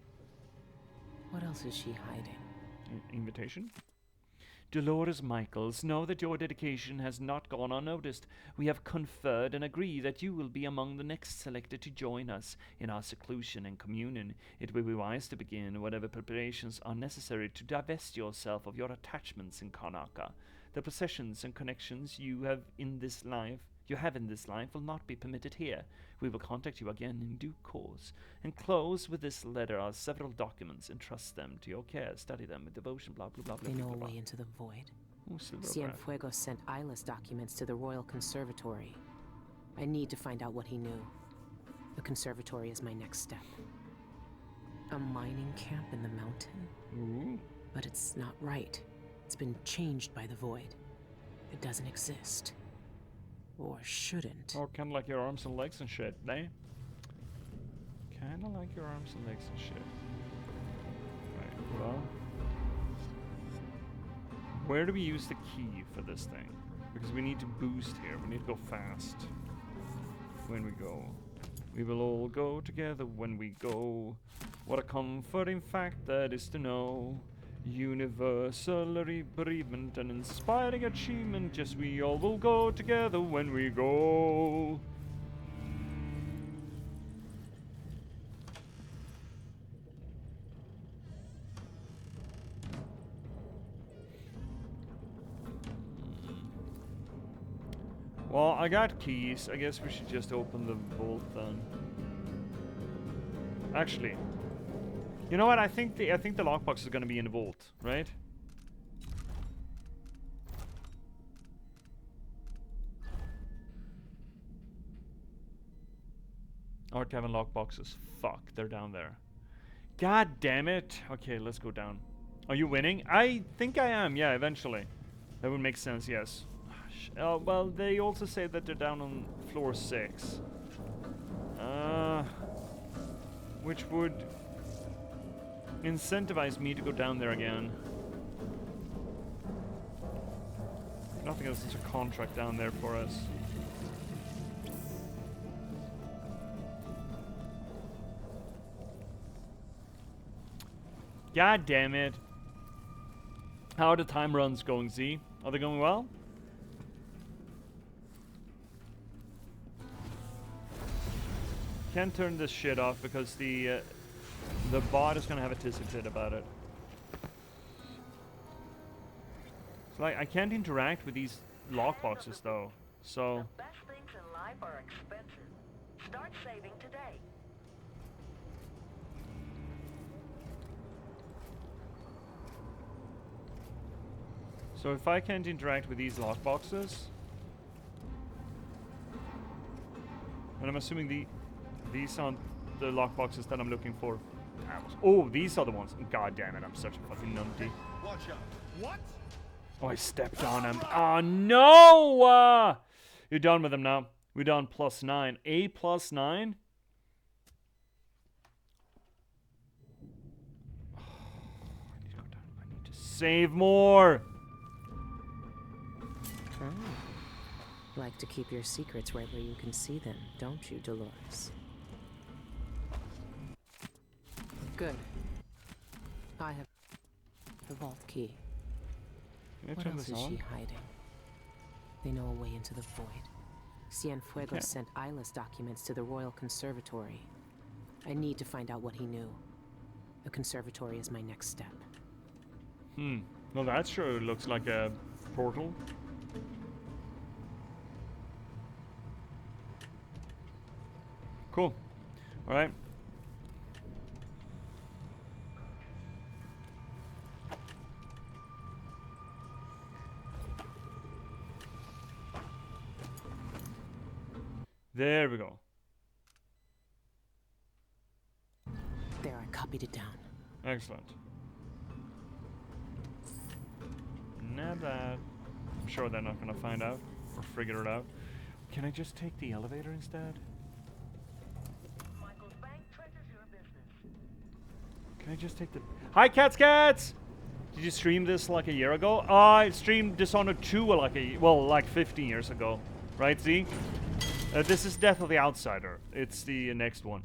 What else is she hiding? Invitation? Dolores Michaels, know that your dedication has not gone unnoticed. We have conferred and agree that you will be among the next selected to join us in our seclusion and communion. It will be wise to begin whatever preparations are necessary to divest yourself of your attachments in Karnaca. The possessions and connections you have in this life will not be permitted here. We will contact you again in due course. Enclosed with this letter are several documents. Entrust them to your care. Study them with devotion. Blah blah blah blah. They know blah, blah, a way blah. into the void. Ooh, Cienfuegos sent Eyeless documents to the Royal Conservatory. I need to find out what he knew. The conservatory is my next step. A mining camp in the mountain? Ooh. But it's not right. It's been changed by the void. It doesn't exist. Or shouldn't. Or kind of like your arms and legs and shit, eh? Kind of like your arms and legs and shit. Right, well... Where do we use the key for this thing? Because we need to boost here. We need to go fast. When we go. We will all go together when we go. What a comforting fact that is to know. Universal bereavement and inspiring achievement. Yes, we all will go together when we go. Well, I got keys. I guess we should just open the vault then. Actually, you know what? I think the lockbox is gonna be in the vault, right? Archive and lockboxes. Fuck, they're down there. God damn it. Okay, let's go down. Are you winning? I think I am. Yeah, eventually. That would make sense, yes. Well, they also say that they're down on floor 6. Which would incentivize me to go down there again. Nothing else is a contract down there for us. God damn it. How are the time runs going, Z? Are they going well? Can't turn this shit off because the bot is gonna have a tizzy fit about it. So like, I can't interact with these lockboxes though. So The best things in life are expensive. Start saving today. so if I can't interact with these lockboxes, and I'm assuming these aren't the lockboxes that I'm looking for. Oh, these are the ones. God damn it, I'm such a fucking numpty. Watch out. What? Oh, I stepped on him. Oh, no! You're done with him now. We're done +9. A +9? Oh, I need to go down. I need to save more! Oh. Like to keep your secrets right where you can see them, don't you, Dolores? Good. I have the vault key. What else is she hiding? They know a way into the void. Cienfuegos sent Isla's documents to the Royal Conservatory. I need to find out what he knew. The conservatory is my next step. Well, that sure looks like a portal. Cool. Alright. There we go. There, I copied it down. Excellent. Now that I'm sure they're not gonna find out or figure it out. Can I just take the elevator instead? Michael's bank treasures your business. Can I just take the... Hi, Cats! Did you stream this like a year ago? I streamed Dishonored 2 like 15 years ago. Right, Z? This is Death of the Outsider. It's the next one.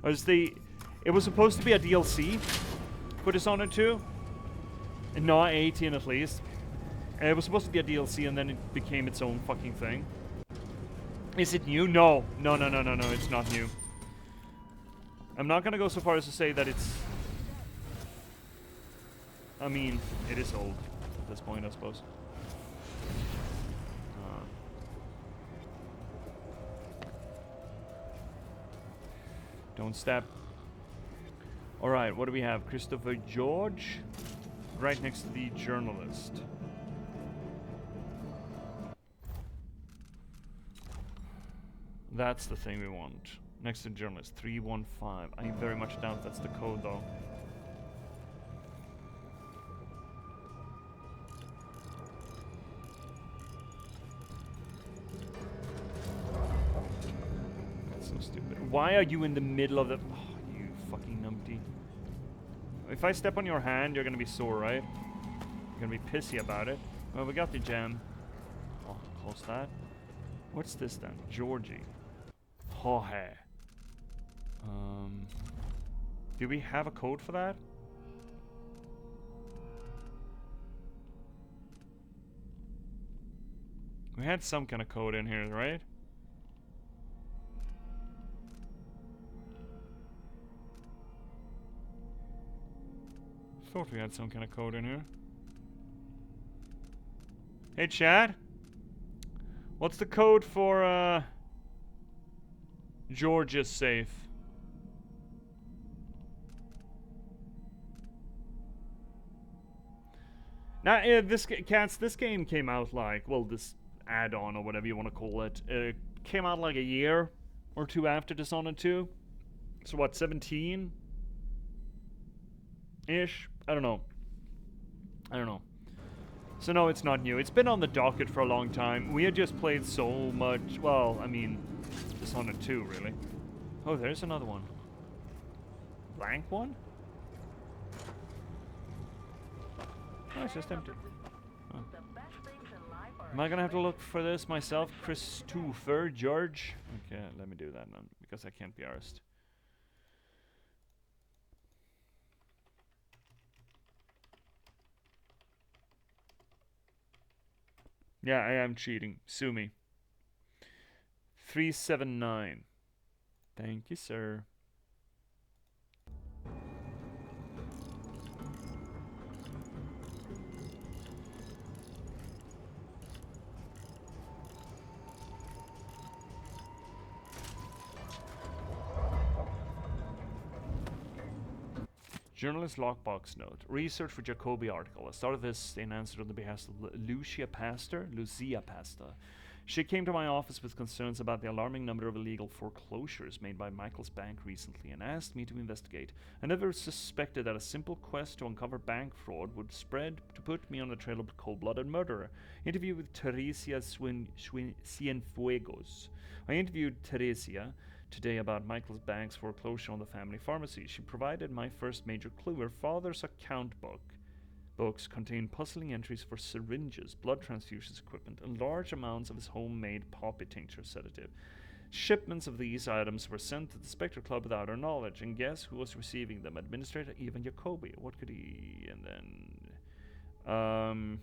It was supposed to be a DLC for Dishonored 2. No, 18 at least. It was supposed to be a DLC and then it became its own fucking thing. Is it new? No. No, it's not new. I'm not gonna go so far as to say that it's... I mean, it is old at this point, I suppose. Don't step. Alright, what do we have? Christopher George? Right next to the journalist. That's the thing we want. Next to the journalist. 315. I very much doubt that's the code though. That's so stupid. Why are you in the middle of the... Oh, you fucking numpty. If I step on your hand, you're gonna be sore, right? You're gonna be pissy about it. Well, we got the gem. Oh, close that. What's this then? Georgie. Oh, hey. Do we have a code for that? We had some kind of code in here, right? Thought we had some kind of code in here. Hey, Chad. What's the code for, Georgia's safe? Now, this game came out like, well, this add-on or whatever you want to call it, came out like a year or two after Dishonored 2. So what, 17? Ish? I don't know. So no, it's not new. It's been on the docket for a long time. We had just played so much. Well, I mean, Dishonored 2, really. Oh, there's another one. Blank one? Oh, it's just empty. Oh. Am I gonna have to look for this myself, Christopher George? Okay, let me do that now, because I can't be arsed. Yeah, I am cheating. Sue me. 379. Thank you, sir. Journalist lockbox note. Research for Jacobi article. I started this in answer to the behest of Lucia Pastor. She came to my office with concerns about the alarming number of illegal foreclosures made by Michael's bank recently and asked me to investigate. I never suspected that a simple quest to uncover bank fraud would spread to put me on the trail of a cold-blooded murderer. Interview with Teresia Cienfuegos. I interviewed Teresia today about Michael's bank's foreclosure on the family pharmacy. She provided my first major clue. Her father's account books contain puzzling entries for syringes, blood transfusions equipment, and large amounts of his homemade poppy tincture sedative. Shipments of these items were sent to the Spectre Club without our knowledge, and guess who was receiving them? Administrator Ivan Jacobi. What could he... and then...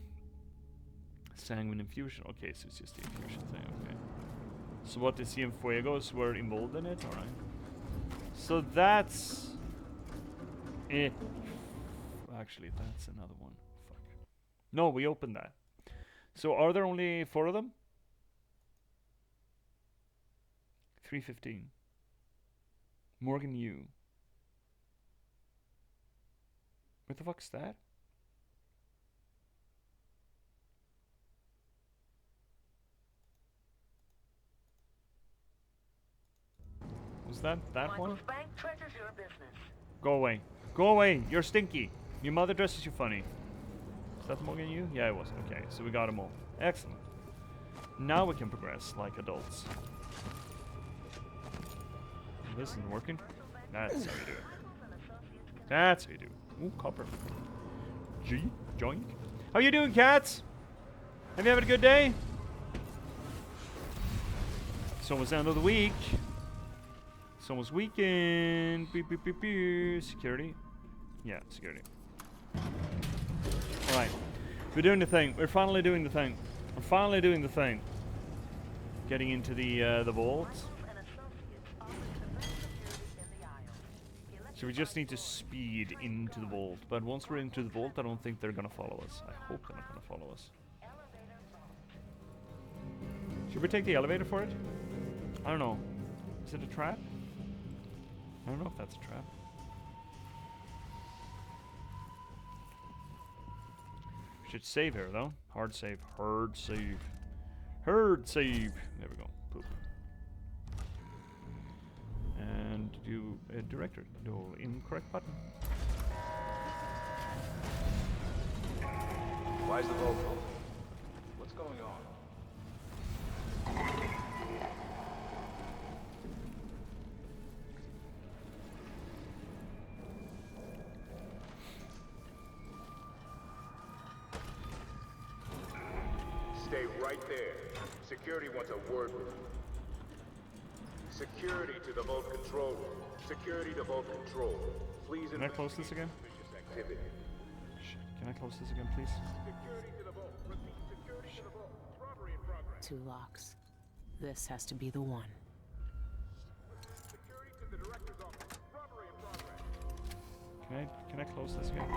sanguine infusion. Okay, so it's just the infusion thing, okay. So what, the Cienfuegos were involved in it? Alright. So that's... it. Actually, that's another one. Fuck. No, we opened that. So are there only 4 of them? 315. Morgan Yu. What the fuck's that? Was that one? Bank treasures your business. Go away. Go away. You're stinky. Your mother dresses you funny. Is that Morgan Yu? Yeah, it was. Okay, so we got them all. Excellent. Now we can progress like adults. This isn't working. That's how you do it. That's how you do it. Ooh, copper. Joink. How you doing, cats? Have you having a good day? It's almost the end of the week. It's almost weekend. Beep, beep, beep, beep. Security. Yeah, security. Alright. We're doing the thing. We're finally doing the thing. We're finally doing the thing. Getting into the vault. So we just need to speed into the vault. But once we're into the vault, I don't think they're gonna follow us. I hope they're not gonna follow us. Should we take the elevator for it? I don't know. Is it a trap? I don't know if that's a trap. Should save here though. Hard save. Hard save. Hard save. There we go. Poop. And do a directory. Do incorrect button. Why is the vault open? What's going on? Stay right there. Security wants a word with you. Security to the vault control room. Security to vault control. Please. Can I close this again? Activity. Can I close this again, please? Security to the vault. Repeat, security to the vault. Robbery in progress. 2 locks. This has to be the one. Security to the director's office. Robbery in progress. Can I close this again?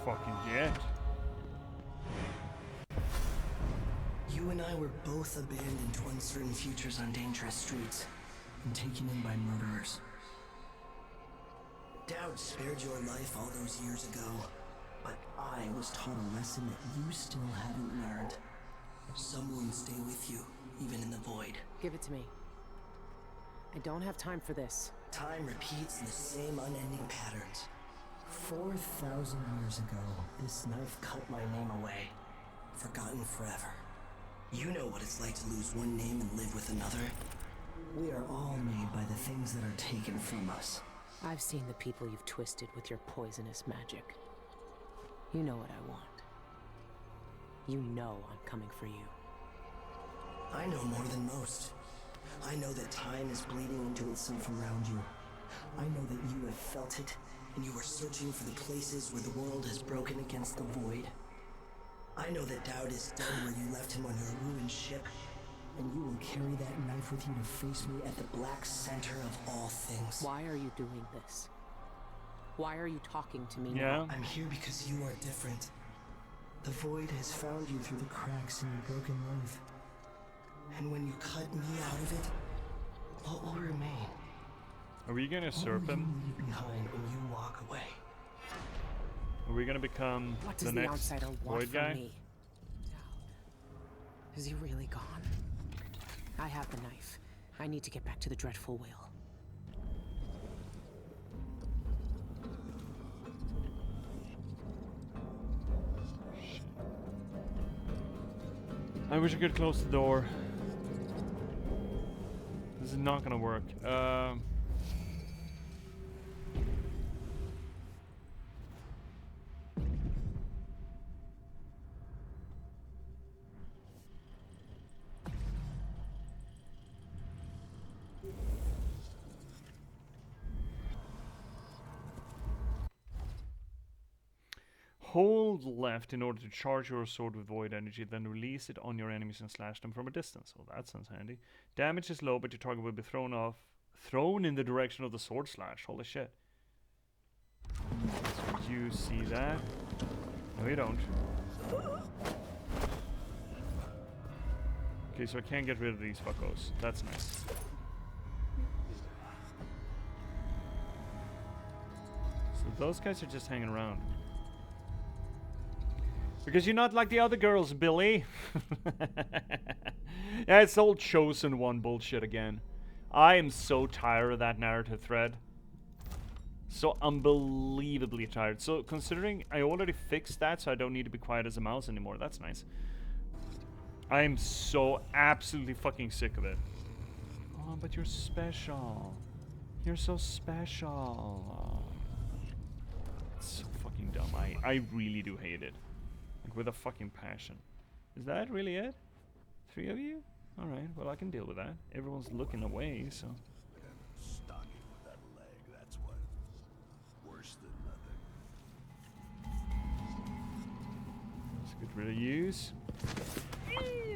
Fucking jet. You and I were both abandoned to uncertain futures on dangerous streets and taken in by murderers. Dowd spared your life all those years ago, but I was taught a lesson that you still haven't learned. Some wounds stay with you, even in the void. Give it to me. I don't have time for this. Time repeats in the same unending patterns. 4,000 years ago, this knife cut my name away. Forgotten forever. You know what it's like to lose one name and live with another. We are all made by the things that are taken from us. I've seen the people you've twisted with your poisonous magic. You know what I want. You know I'm coming for you. I know more than most. I know that time is bleeding into itself around you. I know that you have felt it, and you are searching for the places where the world has broken against the void. I know that Dowd is dead where you left him on your ruined ship, and you will carry that knife with you to face me at the black center of all things. Why are you doing this? Why are you talking to me Yeah. now? I'm here because you are different. The void has found you through the cracks in your broken life. And when you cut me out of it, what will remain? Are we gonna usurp him? You leave behind when you walk away. Are we gonna become What the does the next outsider want void from guy? me? Is he really gone? I have the knife. I need to get back to the dreadful whale. I wish I could close the door. This is not gonna work. Hold left in order to charge your sword with void energy, then release it on your enemies and slash them from a distance. Oh, that sounds handy. Damage is low, but your target will be thrown in the direction of the sword slash. Holy shit. So you see that? No, you don't. Okay, so I can't get rid of these fuckos. That's nice. So those guys are just hanging around. Because you're not like the other girls, Billy. Yeah, it's old chosen one bullshit again. I am so tired of that narrative thread. So unbelievably tired. So considering I already fixed that, so I don't need to be quiet as a mouse anymore. That's nice. I am so absolutely fucking sick of it. Oh, but you're special. You're so special. It's so fucking dumb. I really do hate it. Like, with a fucking passion. Is that really it? 3 of you? Alright, well I can deal with that. Everyone's looking away, so. Stocking with that leg, that's what. Worse than nothing. Let's get rid of yous.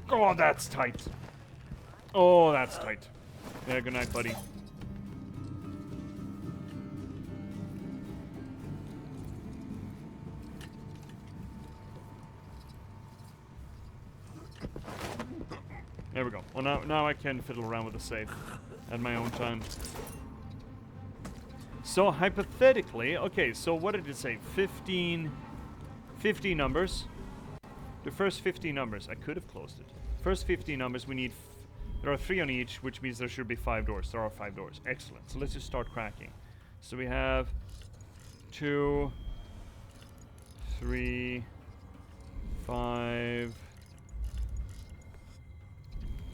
Oh, that's tight. Oh, that's tight. Yeah, good night, buddy. There we go. Well, now I can fiddle around with the save at my own time. So, hypothetically, okay, so what did it say? 15 numbers. The first 15 numbers. I could have closed it. First 15 numbers, we need... there are 3 on each, which means there should be 5 doors. There are 5 doors. Excellent. So let's just start cracking. So we have 2, 3, 5...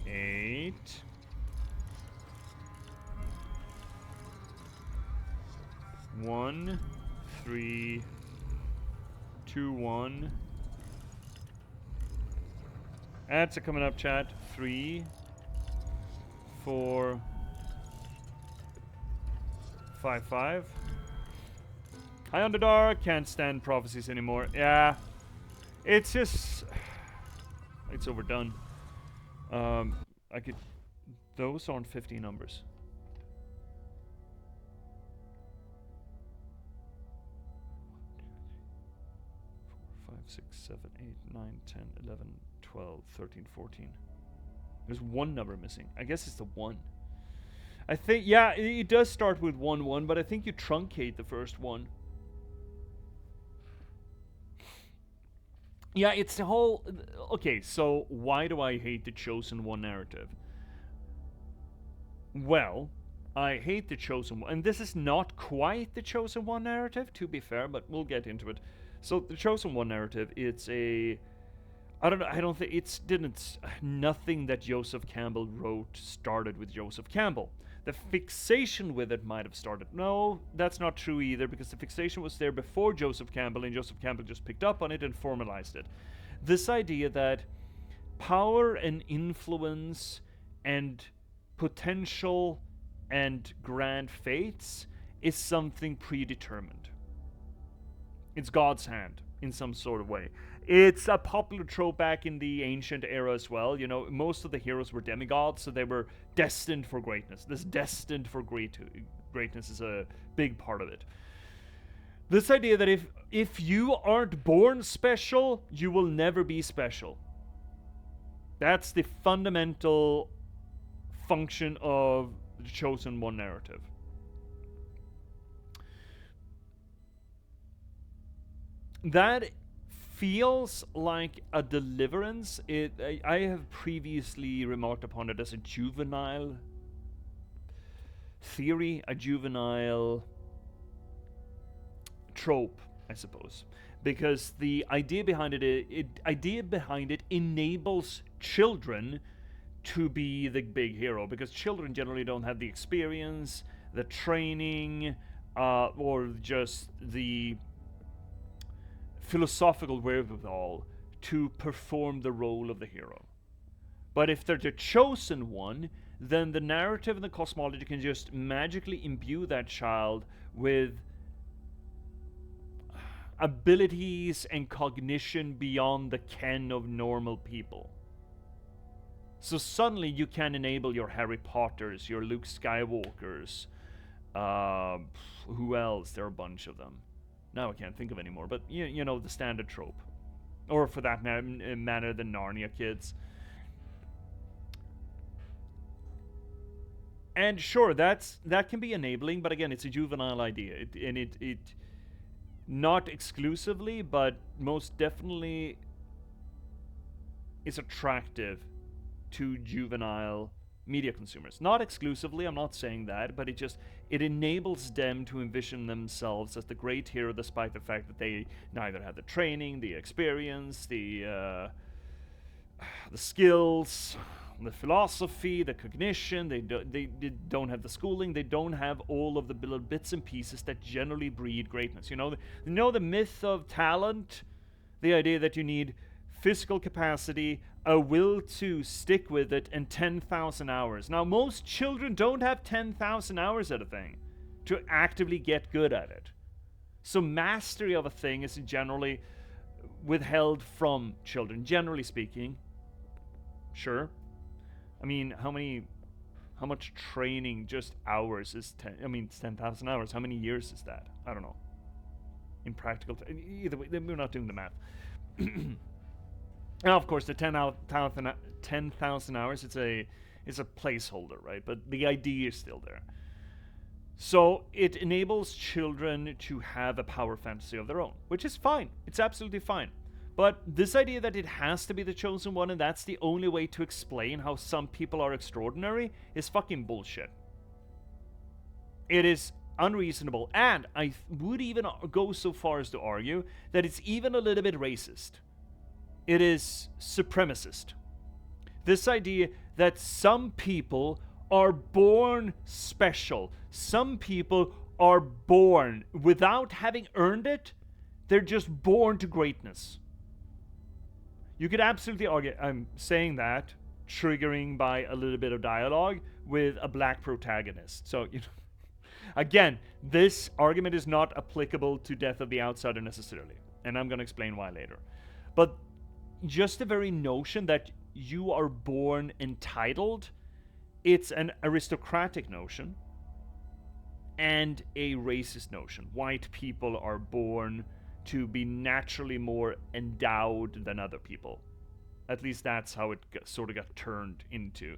8. 1, 3, 2, 1. Ads are coming up, chat. 3, 4, 5, 5. High on the dark. Can't stand prophecies anymore. Yeah, it's just it's overdone. I could... those aren't 50 numbers. 4, 5, 6, 7, 8, 9, 10, 11, 12, 13, 14. There's 1 number missing. I guess it's the 1. I think, yeah, it does start with 1, 1, but I think you truncate the first 1. Yeah, it's the whole... okay, so why do I hate the Chosen One narrative? Well, I hate the Chosen One. And this is not quite the Chosen One narrative, to be fair, but we'll get into it. So the Chosen One narrative, it's a... I don't know, I don't think it's... Nothing that Joseph Campbell wrote started with Joseph Campbell. The fixation with it might have started. No, that's not true either, because the fixation was there before Joseph Campbell, and Joseph Campbell just picked up on it and formalized it. This idea that power and influence and potential and grand fates is something predetermined. It's God's hand in some sort of way. It's a popular trope back in the ancient era as well. You know, most of the heroes were demigods, so they were destined for greatness. This destined for greatness is a big part of it. This idea that if you aren't born special, you will never be special. That's the fundamental function of the Chosen One narrative. That feels like a deliverance. I have previously remarked upon it as a juvenile theory, a juvenile trope, I suppose, because the idea behind it enables children to be the big hero, because children generally don't have the experience, the training, or just the philosophical wherewithal to perform the role of the hero. But if they're the chosen one, then the narrative and the cosmology can just magically imbue that child with abilities and cognition beyond the ken of normal people. So suddenly you can enable your Harry Potters, your Luke Skywalkers, who else? There are a bunch of them. Now I can't think of any more, but you know, the standard trope. Or for that matter, the Narnia kids. And sure, that can be enabling, but again, it's a juvenile idea. It not exclusively, but most definitely is attractive to juvenile media consumers. Not exclusively, I'm not saying that, but it enables them to envision themselves as the great hero, despite the fact that they neither have the training, the experience, the skills, the philosophy, the cognition. They don't have the schooling. They don't have all of the little bits and pieces that generally breed greatness. You know the myth of talent, the idea that you need physical capacity, a will to stick with it, and 10,000 hours. Now, most children don't have 10,000 hours at a thing to actively get good at it. So mastery of a thing is generally withheld from children, generally speaking. Sure. I mean, how much training, just hours, is 10,000 hours. How many years is that? I don't know. In practical, either way, we're not doing the math. Now, of course, the 10,000 hours, it's a placeholder, right? But the idea is still there. So it enables children to have a power fantasy of their own, which is fine. It's absolutely fine. But this idea that it has to be the chosen one and that's the only way to explain how some people are extraordinary is fucking bullshit. It is unreasonable, and I would even go so far as to argue that it's even a little bit racist. It is supremacist. This idea that some people are born special. Some people are born without having earned it. They're just born to greatness. You could absolutely argue, I'm saying that, triggering by a little bit of dialogue with a black protagonist. So, again, this argument is not applicable to Death of the Outsider necessarily. And I'm going to explain why later. But just the very notion that you are born entitled, it's an aristocratic notion and a racist notion. White people are born to be naturally more endowed than other people. At least that's how it sort of got turned into.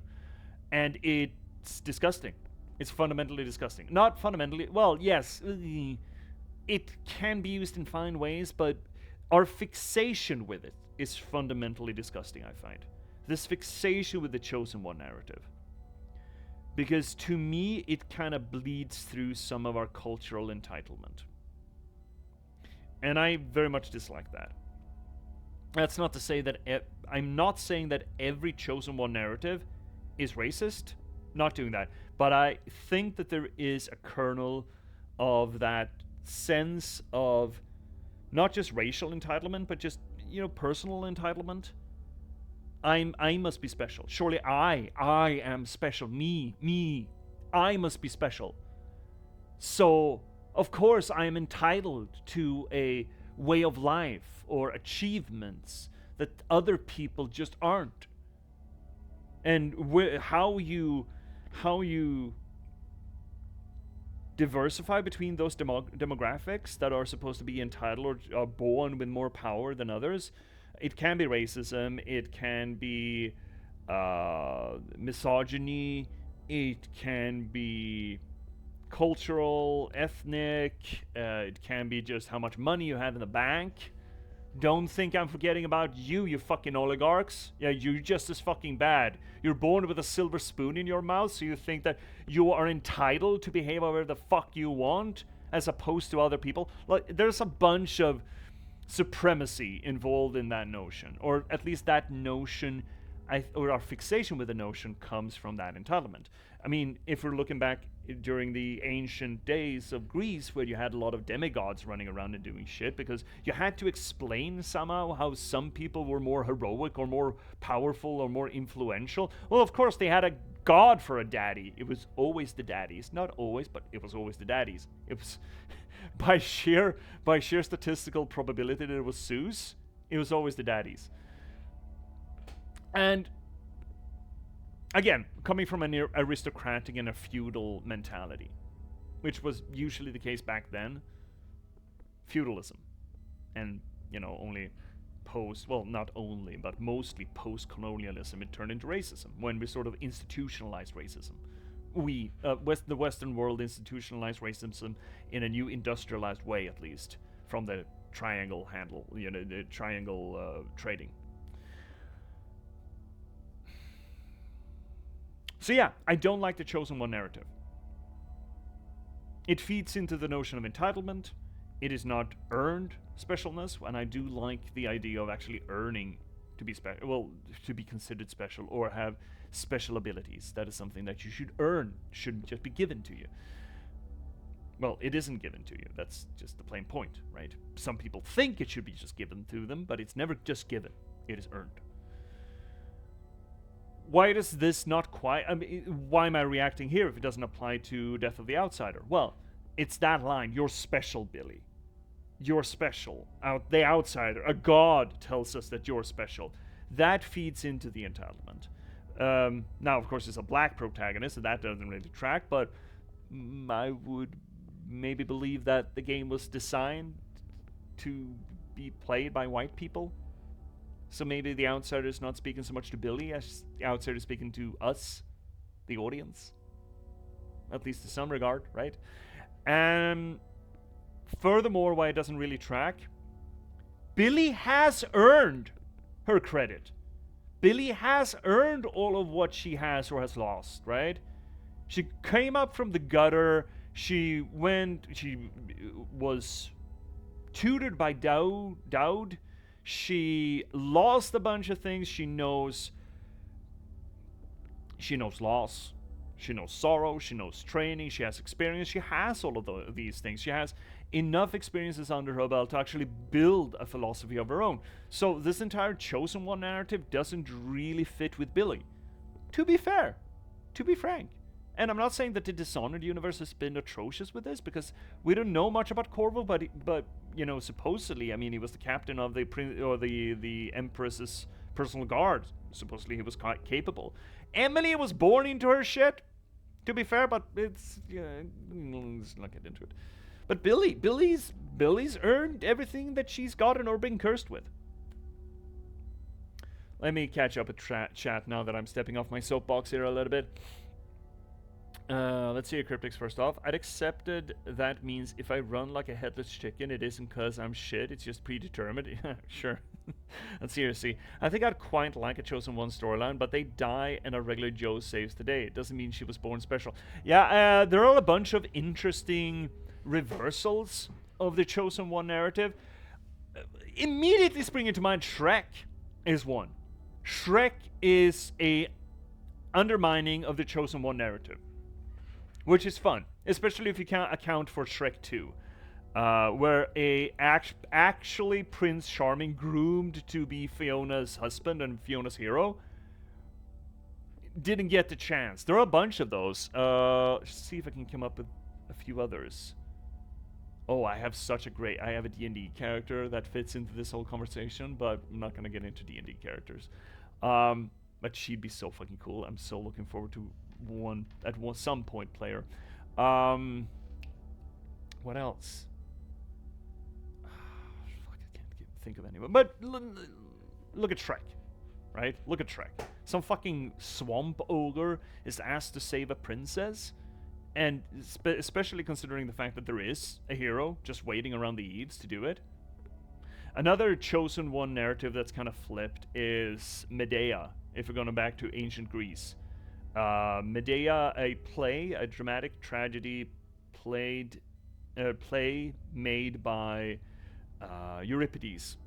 And it's disgusting. It's fundamentally disgusting. Not fundamentally, well, yes, it can be used in fine ways, but our fixation with it is fundamentally disgusting, I find. This fixation with the chosen one narrative. Because to me, it kind of bleeds through some of our cultural entitlement. And I very much dislike that. That's not to say that I'm not saying that every Chosen One narrative is racist. Not doing that. But I think that there is a kernel of that sense of not just racial entitlement, but just, you know, personal entitlement. I must be special. Surely I am special. Me. I must be special. So, of course, I am entitled to a way of life or achievements that other people just aren't. And how you diversify between those demographics that are supposed to be entitled or are born with more power than others, it can be racism, it can be misogyny, it can be cultural, ethnic, it can be just how much money you have in the bank. Don't think I'm forgetting about you, you fucking oligarchs. Yeah, you're just as fucking bad. You're born with a silver spoon in your mouth, so you think that you are entitled to behave however the fuck you want, as opposed to other people. Like, there's a bunch of supremacy involved in that notion, or at least that notion, or our fixation with the notion comes from that entitlement. I mean, if we're looking back during the ancient days of Greece, where you had a lot of demigods running around and doing shit, because you had to explain somehow how some people were more heroic or more powerful or more influential. Well, of course, they had a god for a daddy. It was always the daddies. Not always, but it was always the daddies. It was by sheer statistical probability that it was Zeus, it was always the daddies. And again, coming from an aristocratic and a feudal mentality, which was usually the case back then, feudalism, and, you know, only not only, but mostly post-colonialism, it turned into racism, when we sort of institutionalized racism. The Western world institutionalized racism in a new industrialized way, at least, from the triangle handle, you know, the triangle trading. So yeah, I don't like the Chosen One narrative. It feeds into the notion of entitlement. It is not earned specialness, and I do like the idea of actually earning to be to be considered special or have special abilities. That is something that you should earn, shouldn't just be given to you. Well, it isn't given to you. That's just the plain point, right? Some people think it should be just given to them, but it's never just given. It is earned. Why does this not quite... I mean, why am I reacting here if it doesn't apply to Death of the Outsider? Well, it's that line, you're special, Billy. You're special. The outsider, a god tells us that you're special. That feeds into the entitlement. Now, of course, it's a black protagonist, so that doesn't really track, but I would maybe believe that the game was designed to be played by white people. So maybe the outsider is not speaking so much to Billy as the outsider is speaking to us, the audience. At least to some regard, right? And furthermore, why it doesn't really track, Billy has earned her credit. Billy has earned all of what she has or has lost, right? She came up from the gutter. She was tutored by Dowd. She lost a bunch of things. She knows loss. She knows sorrow. She knows training. She has experience. She has all of these things. She has enough experiences under her belt to actually build a philosophy of her own. So this entire Chosen One narrative doesn't really fit with Billy. To be fair. To be frank. And I'm not saying that the Dishonored universe has been atrocious with this, because we don't know much about Corvo, but you know, supposedly, I mean, he was the captain of the Empress's personal guard. Supposedly, he was quite capable. Emily was born into her shit. To be fair, but let's not get into it. But Billy's earned everything that she's gotten or been cursed with. Let me catch up at chat now that I'm stepping off my soapbox here a little bit. Let's see your cryptics first off. I'd accepted that means if I run like a headless chicken, it isn't because I'm shit, it's just predetermined. Sure. And seriously, I think I'd quite like a Chosen One storyline, but they die and a regular Joe saves the day. It doesn't mean she was born special. Yeah, there are a bunch of interesting reversals of the Chosen One narrative. Immediately springing to mind, Shrek is one. Shrek is a undermining of the Chosen One narrative, which is fun, especially if you can account for Shrek 2. Where actually Prince Charming, groomed to be Fiona's husband and Fiona's hero, didn't get the chance. There are a bunch of those. Let's see if I can come up with a few others. Oh, I have a D&D character that fits into this whole conversation, but I'm not going to get into D&D characters. But she'd be so fucking cool. I'm so looking forward to some point player. What else? Think of anyone, but look at Shrek, right? Look at Shrek. Some fucking swamp ogre is asked to save a princess, and especially considering the fact that there is a hero just waiting around the eaves to do it. Another Chosen One narrative that's kind of flipped is Medea, if we're going back to ancient Greece. Medea, a dramatic tragedy play made by Euripides.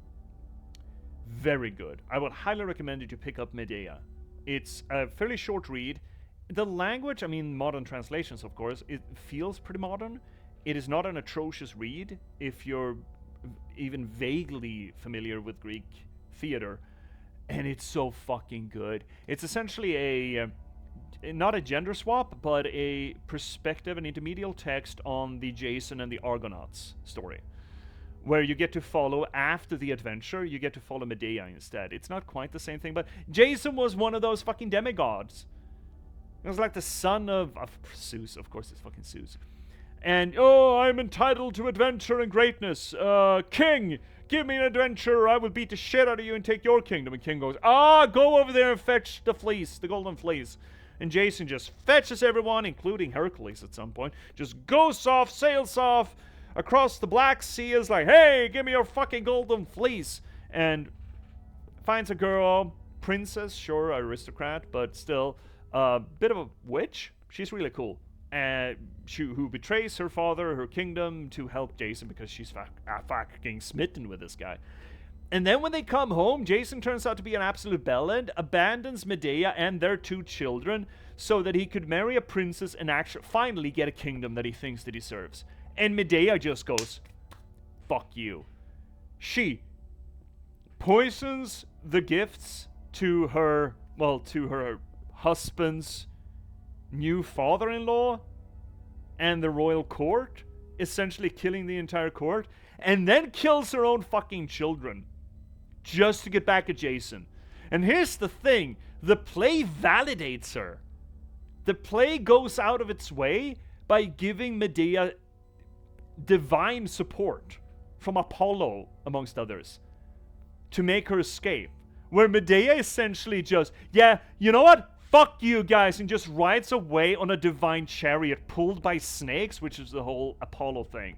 Very good. I would highly recommend you to pick up Medea. It's a fairly short read. The language, I mean, modern translations, of course, it feels pretty modern. It is not an atrocious read if you're even vaguely familiar with Greek theater, and it's so fucking good. It's essentially not a gender swap, but a perspective, an intermediate text on the Jason and the Argonauts story, where you get to follow, after the adventure, you get to follow Medea instead. It's not quite the same thing, but Jason was one of those fucking demigods. It was like the son of Zeus, of course it's fucking Zeus. And, oh, I'm entitled to adventure and greatness. King, give me an adventure or I will beat the shit out of you and take your kingdom. And King goes, go over there and fetch the fleece, the golden fleece. And Jason just fetches everyone, including Hercules at some point, just goes off, sails off across the Black Sea, is like, hey, give me your fucking golden fleece. And finds a girl, princess, sure, aristocrat, but still a bit of a witch. She's really cool. Who betrays her father, her kingdom, to help Jason because she's fucking smitten with this guy. And then when they come home, Jason turns out to be an absolute bellend, abandons Medea and their 2 children so that he could marry a princess and finally get a kingdom that he thinks that he deserves. And Medea just goes, fuck you. She poisons the gifts to her husband's new father-in-law and the royal court, essentially killing the entire court, and then kills her own fucking children just to get back at Jason. And here's the thing, the play validates her. The play goes out of its way by giving Medea divine support from Apollo, amongst others, to make her escape. Where Medea essentially just, yeah, you know what? Fuck you guys, and just rides away on a divine chariot pulled by snakes, which is the whole Apollo thing.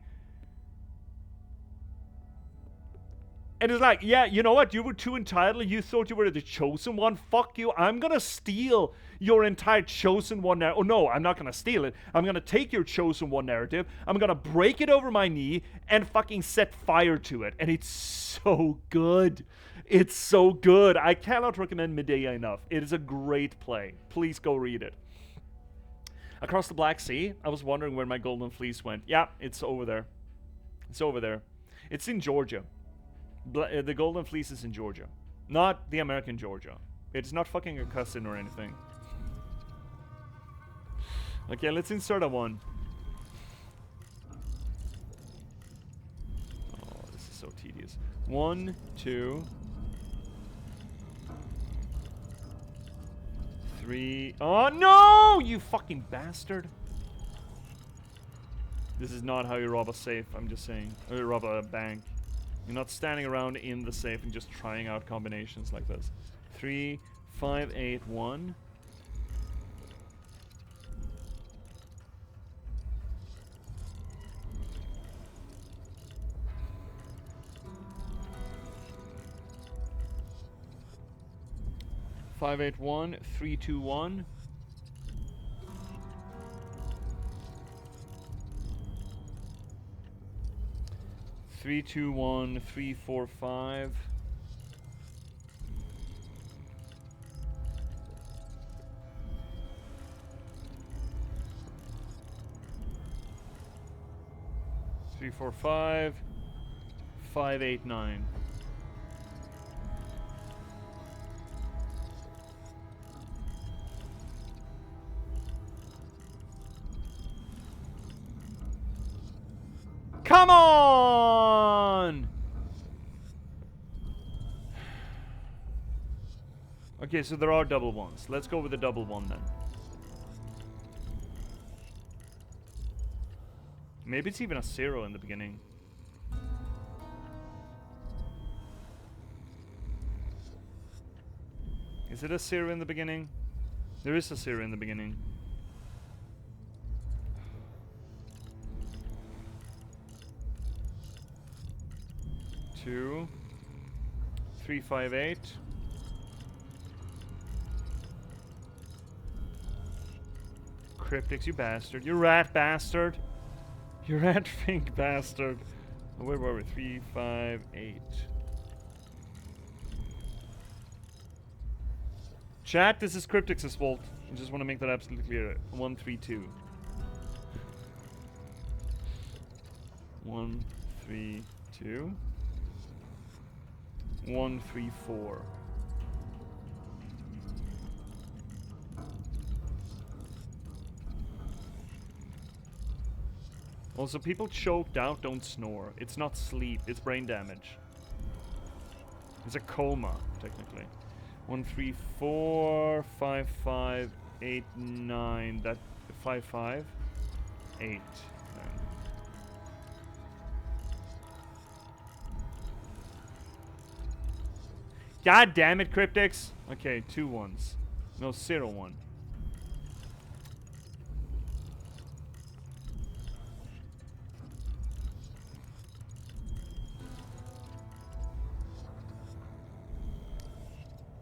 And it's like, yeah, you know what? You were too entitled. You thought you were the chosen one. Fuck you. I'm gonna steal your entire chosen one narrative. Oh no, I'm not gonna steal it. I'm gonna take your chosen one narrative. I'm gonna break it over my knee and fucking set fire to it. And it's so good. It's so good. I cannot recommend Medea enough. It is a great play. Please go read it. Across the Black Sea, I was wondering where my golden fleece went. Yeah, it's over there. It's over there. It's in Georgia. The golden fleece is in Georgia. Not the American Georgia. It's not fucking a cousin or anything. Okay, let's insert a 1. Oh, this is so tedious. 1, 2, 3. Oh no! You fucking bastard! This is not how you rob a safe, I'm just saying. Or you rob a bank. You're not standing around in the safe and just trying out combinations like this. 3, 5, 8, 1. 581 321. Three, two, one, 3, 4, 5. Three, 4, 5. 5, 8, 9. Come on! Okay, so there are double ones. Let's go with the double one then. Maybe it's even a 0 in the beginning. Is it a 0 in the beginning? There is a 0 in the beginning. Two, 3, 5, 8. Cryptics, you bastard. You rat bastard. You rat fink bastard. Oh, where were we? 3, 5, 8. Chat, this is Cryptics' fault. I just want to make that absolutely clear. 1, 3, 2. 1, 3, 2. 1, 3, 4. Also, people choked out don't snore. It's not sleep, it's brain damage. It's a coma, technically. 1, 3, 4, 5, 5, 8, 9. That 5, 5, 8, 9. God damn it, Cryptics. Okay, 2 1s. No, 0 1.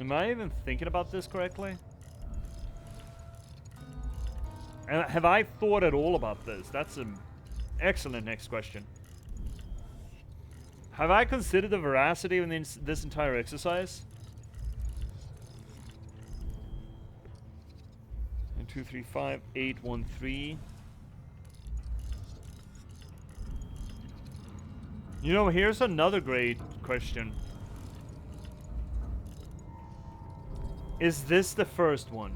Am I even thinking about this correctly? And have I thought at all about this? That's an excellent next question. Have I considered the veracity of this entire exercise? 1, 2, 3, 5, 8, 1, 3. You know, here's another great question. Is this the first one?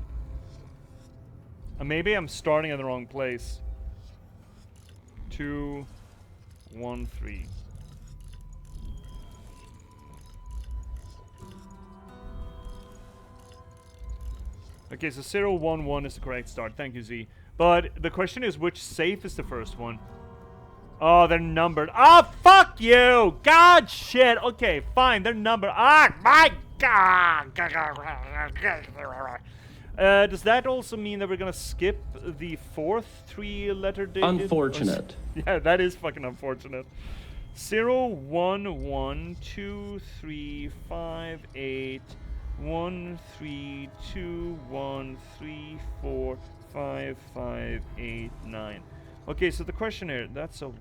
Maybe I'm starting in the wrong place. 2, 1, 3. Okay, so 0, 1, 1 is the correct start. Thank you, Z. But the question is, which safe is the first one? Oh, they're numbered. Ah, fuck you! God shit! Okay, fine, they're numbered. Ah, my God! Does that also mean that we're gonna skip the 4th 3-letter digit? Unfortunate. Yeah, that is fucking unfortunate. 0, 1, 1, 2, 3, 5, 8, 1, 3, 2, 1, 3, 4, 5, 5, 8, 9. Okay, so the question here, that's a...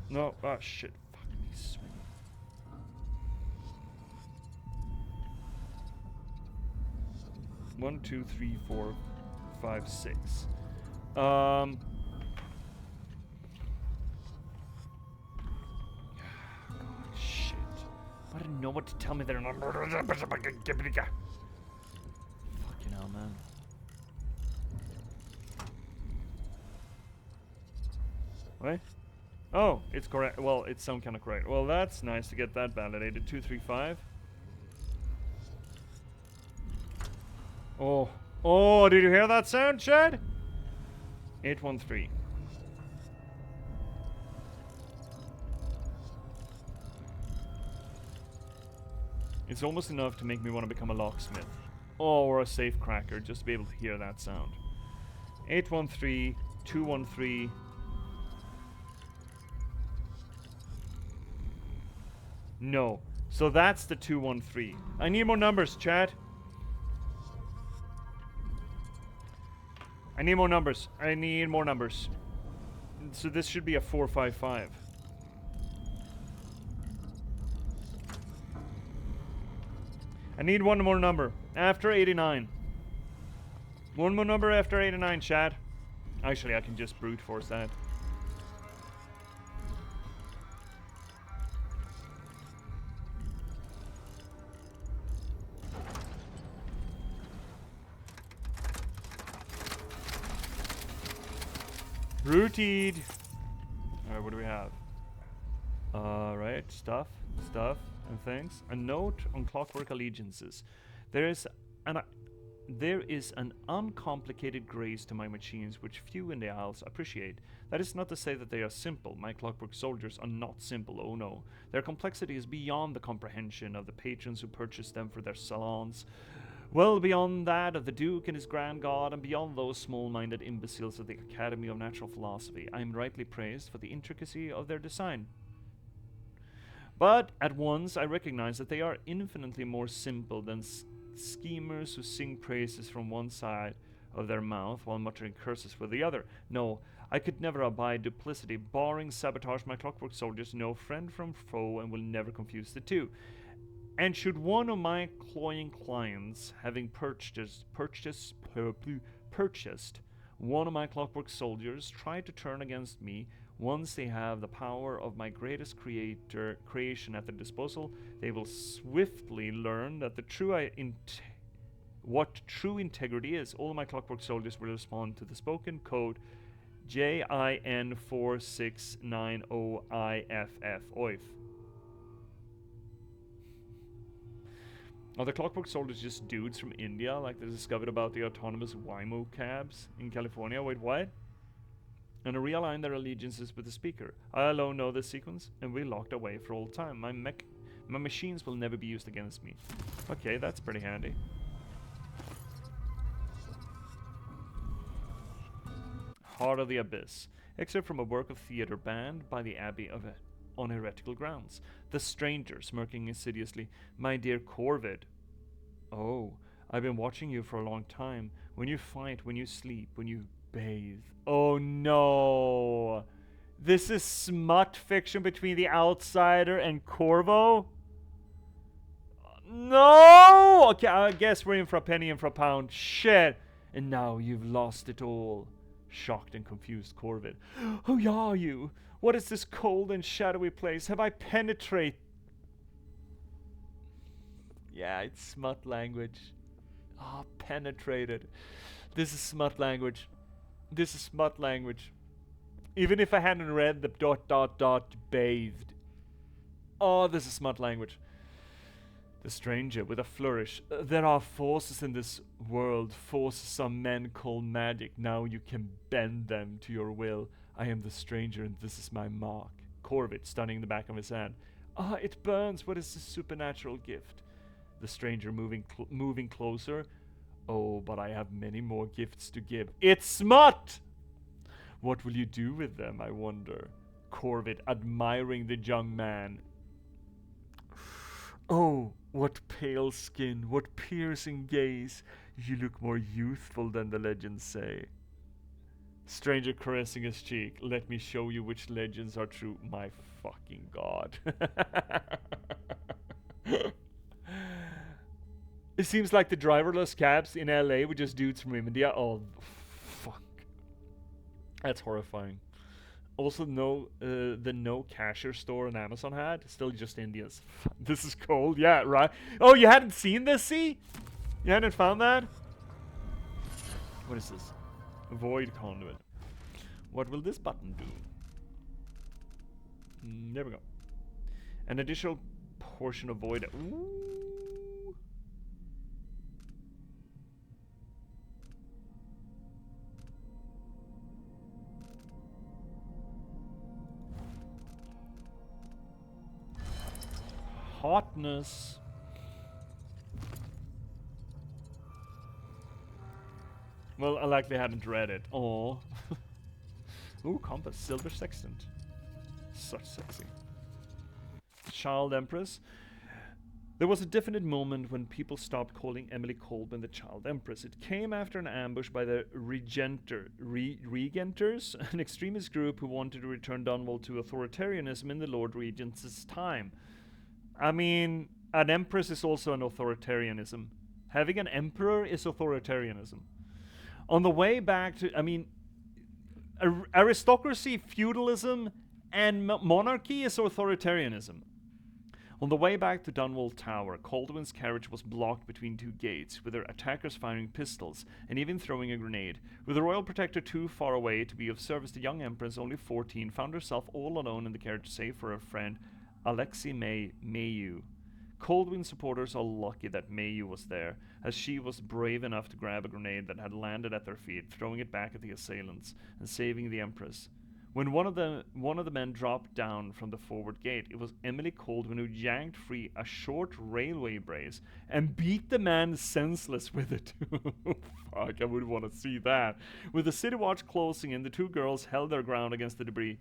no, ah, shit. Fuck these swing. One, 2, 3, 4, 5, 6. God, shit. I didn't know what to tell me they're not. Fucking hell, man. What? Oh, it's correct. Well, it's some kind of correct. Well, that's nice to get that validated. 2, 3, 5. Oh. Oh, did you hear that sound, Chad? 8, 1, 3. It's almost enough to make me want to become a locksmith. Oh, or a safe cracker, just to be able to hear that sound. 8, 1, 3. 2, 1, 3. No. So that's the 213. I need more numbers, chat. I need more numbers. I need more numbers. So this should be a 455. I need one more number after 89. One more number after 89, chat. Actually, I can just brute force that. Rooted. Alright, what do we have? Right, stuff, and things. A note on Clockwork Allegiances. There is an uncomplicated grace to my machines which few in the Isles appreciate. That is not to say that they are simple. My Clockwork soldiers are not simple, oh no. Their complexity is beyond the comprehension of the patrons who purchase them for their salons. Well beyond that of the Duke and his Grand God, and beyond those small-minded imbeciles of the Academy of Natural Philosophy. I am rightly praised for the intricacy of their design. But at once I recognize that they are infinitely more simple than schemers who sing praises from one side of their mouth while muttering curses with the other. No, I could never abide duplicity. Barring sabotage, my Clockwork soldiers know friend from foe and will never confuse the two. And should one of my cloying clients, having purchased one of my Clockwork soldiers, try to turn against me, once they have the power of my greatest creation at their disposal, they will swiftly learn that what true integrity is. All of my Clockwork soldiers will respond to the spoken code JIN4690IFF. OIF. Are the Clockwork soldiers just dudes from India, like they discovered about the autonomous Waymo cabs in California? Wait, what? And realign their allegiances with the speaker. I alone know this sequence, and we're locked away for all time. My machines will never be used against me. Okay, that's pretty handy. Heart of the Abyss. Excerpt from a work of theater banned by the Abbey of on heretical grounds. The stranger, smirking insidiously. My dear Corvid. Oh, I've been watching you for a long time. When you fight, when you sleep, when you bathe. Oh no! This is smut fiction between the outsider and Corvo? No! Okay, I guess we're in for a penny and for a pound. Shit! And now you've lost it all. Shocked and confused Corvid. Who are you? What is this cold and shadowy place? Have I penetrated? Yeah, it's smut language. Ah, penetrated. This is smut language. This is smut language. Even if I hadn't read the ... bathed. Oh, this is smut language. The stranger with a flourish. There are forces in this world, forces some men call magic. Now you can bend them to your will. I am the stranger and this is my mark. Corvid, stunning the back of his hand. Ah, it burns. What is this supernatural gift? The stranger moving closer. Oh, but I have many more gifts to give. It's smut! What will you do with them, I wonder? Corvid, admiring the young man. Oh, what pale skin, what piercing gaze. You look more youthful than the legends say. Stranger caressing his cheek. Let me show you which legends are true. My fucking god. It seems like the driverless cabs in LA were just dudes from India. Oh, fuck. That's horrifying. Also, the no cashier store on Amazon had. Still just Indians. This is cold. Yeah, right. Oh, you hadn't seen this, see? You hadn't found that? What is this? Void conduit. What will this button do? There we go. An additional portion of void. Ooh. Hotness. Well, I likely haven't read it. Oh. Ooh, compass, silver sextant. Such sexy. Child Empress. There was a definite moment when people stopped calling Emily Colburn the Child Empress. It came after an ambush by the Regenters, an extremist group who wanted to return Dunwall to authoritarianism in the Lord Regent's time. I mean, an empress is also an authoritarianism. Having an emperor is authoritarianism. On the way back to, I mean, aristocracy, feudalism, and monarchy is authoritarianism. On the way back to Dunwall Tower, Caldwell's carriage was blocked between two gates, with their attackers firing pistols and even throwing a grenade. With the Royal Protector too far away to be of service, the young Empress, only 14, found herself all alone in the carriage save for her friend Alexei Mayu. Caldwell supporters are lucky that Mayu was there, as she was brave enough to grab a grenade that had landed at their feet, throwing it back at the assailants and saving the Empress. When one of the men dropped down from the forward gate, it was Emily Caldwell who yanked free a short railway brace and beat the man senseless with it. Fuck, I would want to see that. With the city watch closing in, the two girls held their ground against the debris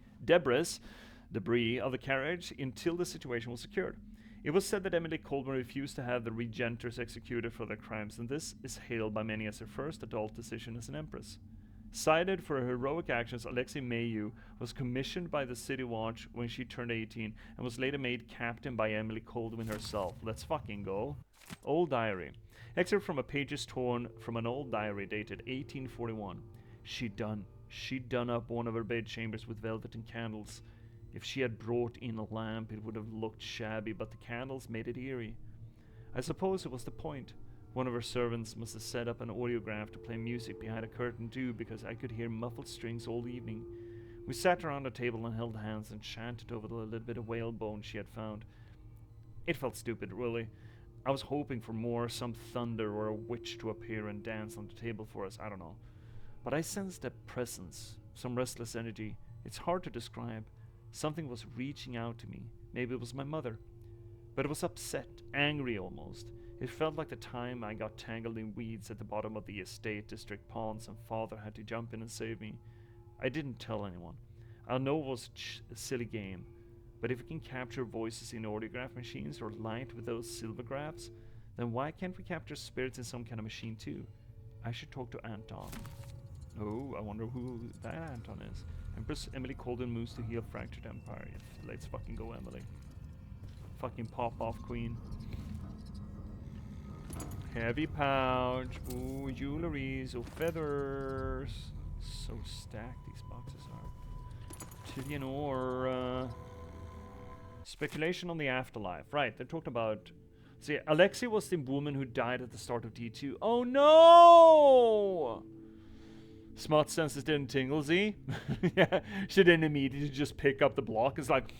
of the carriage until the situation was secured. It was said that Emily Caldwell refused to have the Regenters executed for their crimes, and this is hailed by many as her first adult decision as an empress. Cited for her heroic actions, Alexei Mayu was commissioned by the City Watch when she turned 18 and was later made captain by Emily Caldwell herself. Let's fucking go. Old diary. Excerpt from a pages torn from an old diary dated 1841. She'd done up one of her bed chambers with velvet and candles. If she had brought in a lamp, it would have looked shabby, but the candles made it eerie. I suppose it was the point. One of her servants must have set up an audiograph to play music behind a curtain too, because I could hear muffled strings all evening. We sat around a table and held hands and chanted over the little bit of whalebone she had found. It felt stupid, really. I was hoping for more, some thunder or a witch to appear and dance on the table for us, I don't know. But I sensed a presence, some restless energy. It's hard to describe. Something was reaching out to me. Maybe it was my mother. But it was upset, angry almost. It felt like the time I got tangled in weeds at the bottom of the estate district ponds and father had to jump in and save me. I didn't tell anyone. I know it was a silly game, but if we can capture voices in audiograph machines or light with those silvergraphs, then why can't we capture spirits in some kind of machine too? I should talk to Anton. Oh, I wonder who that Anton is. Empress Emily Caldwell moves to heal fractured empire. Let's fucking go, Emily. Fucking pop off, queen. Heavy pouch. Ooh, jewelries. Oh, feathers. So stacked these boxes are. Tillian ore. Speculation on the afterlife. Right, they talked about... See, Alexei was the woman who died at the start of D2. Oh no! Smart senses didn't tingle, see? Yeah, she didn't immediately just pick up the block. It's like...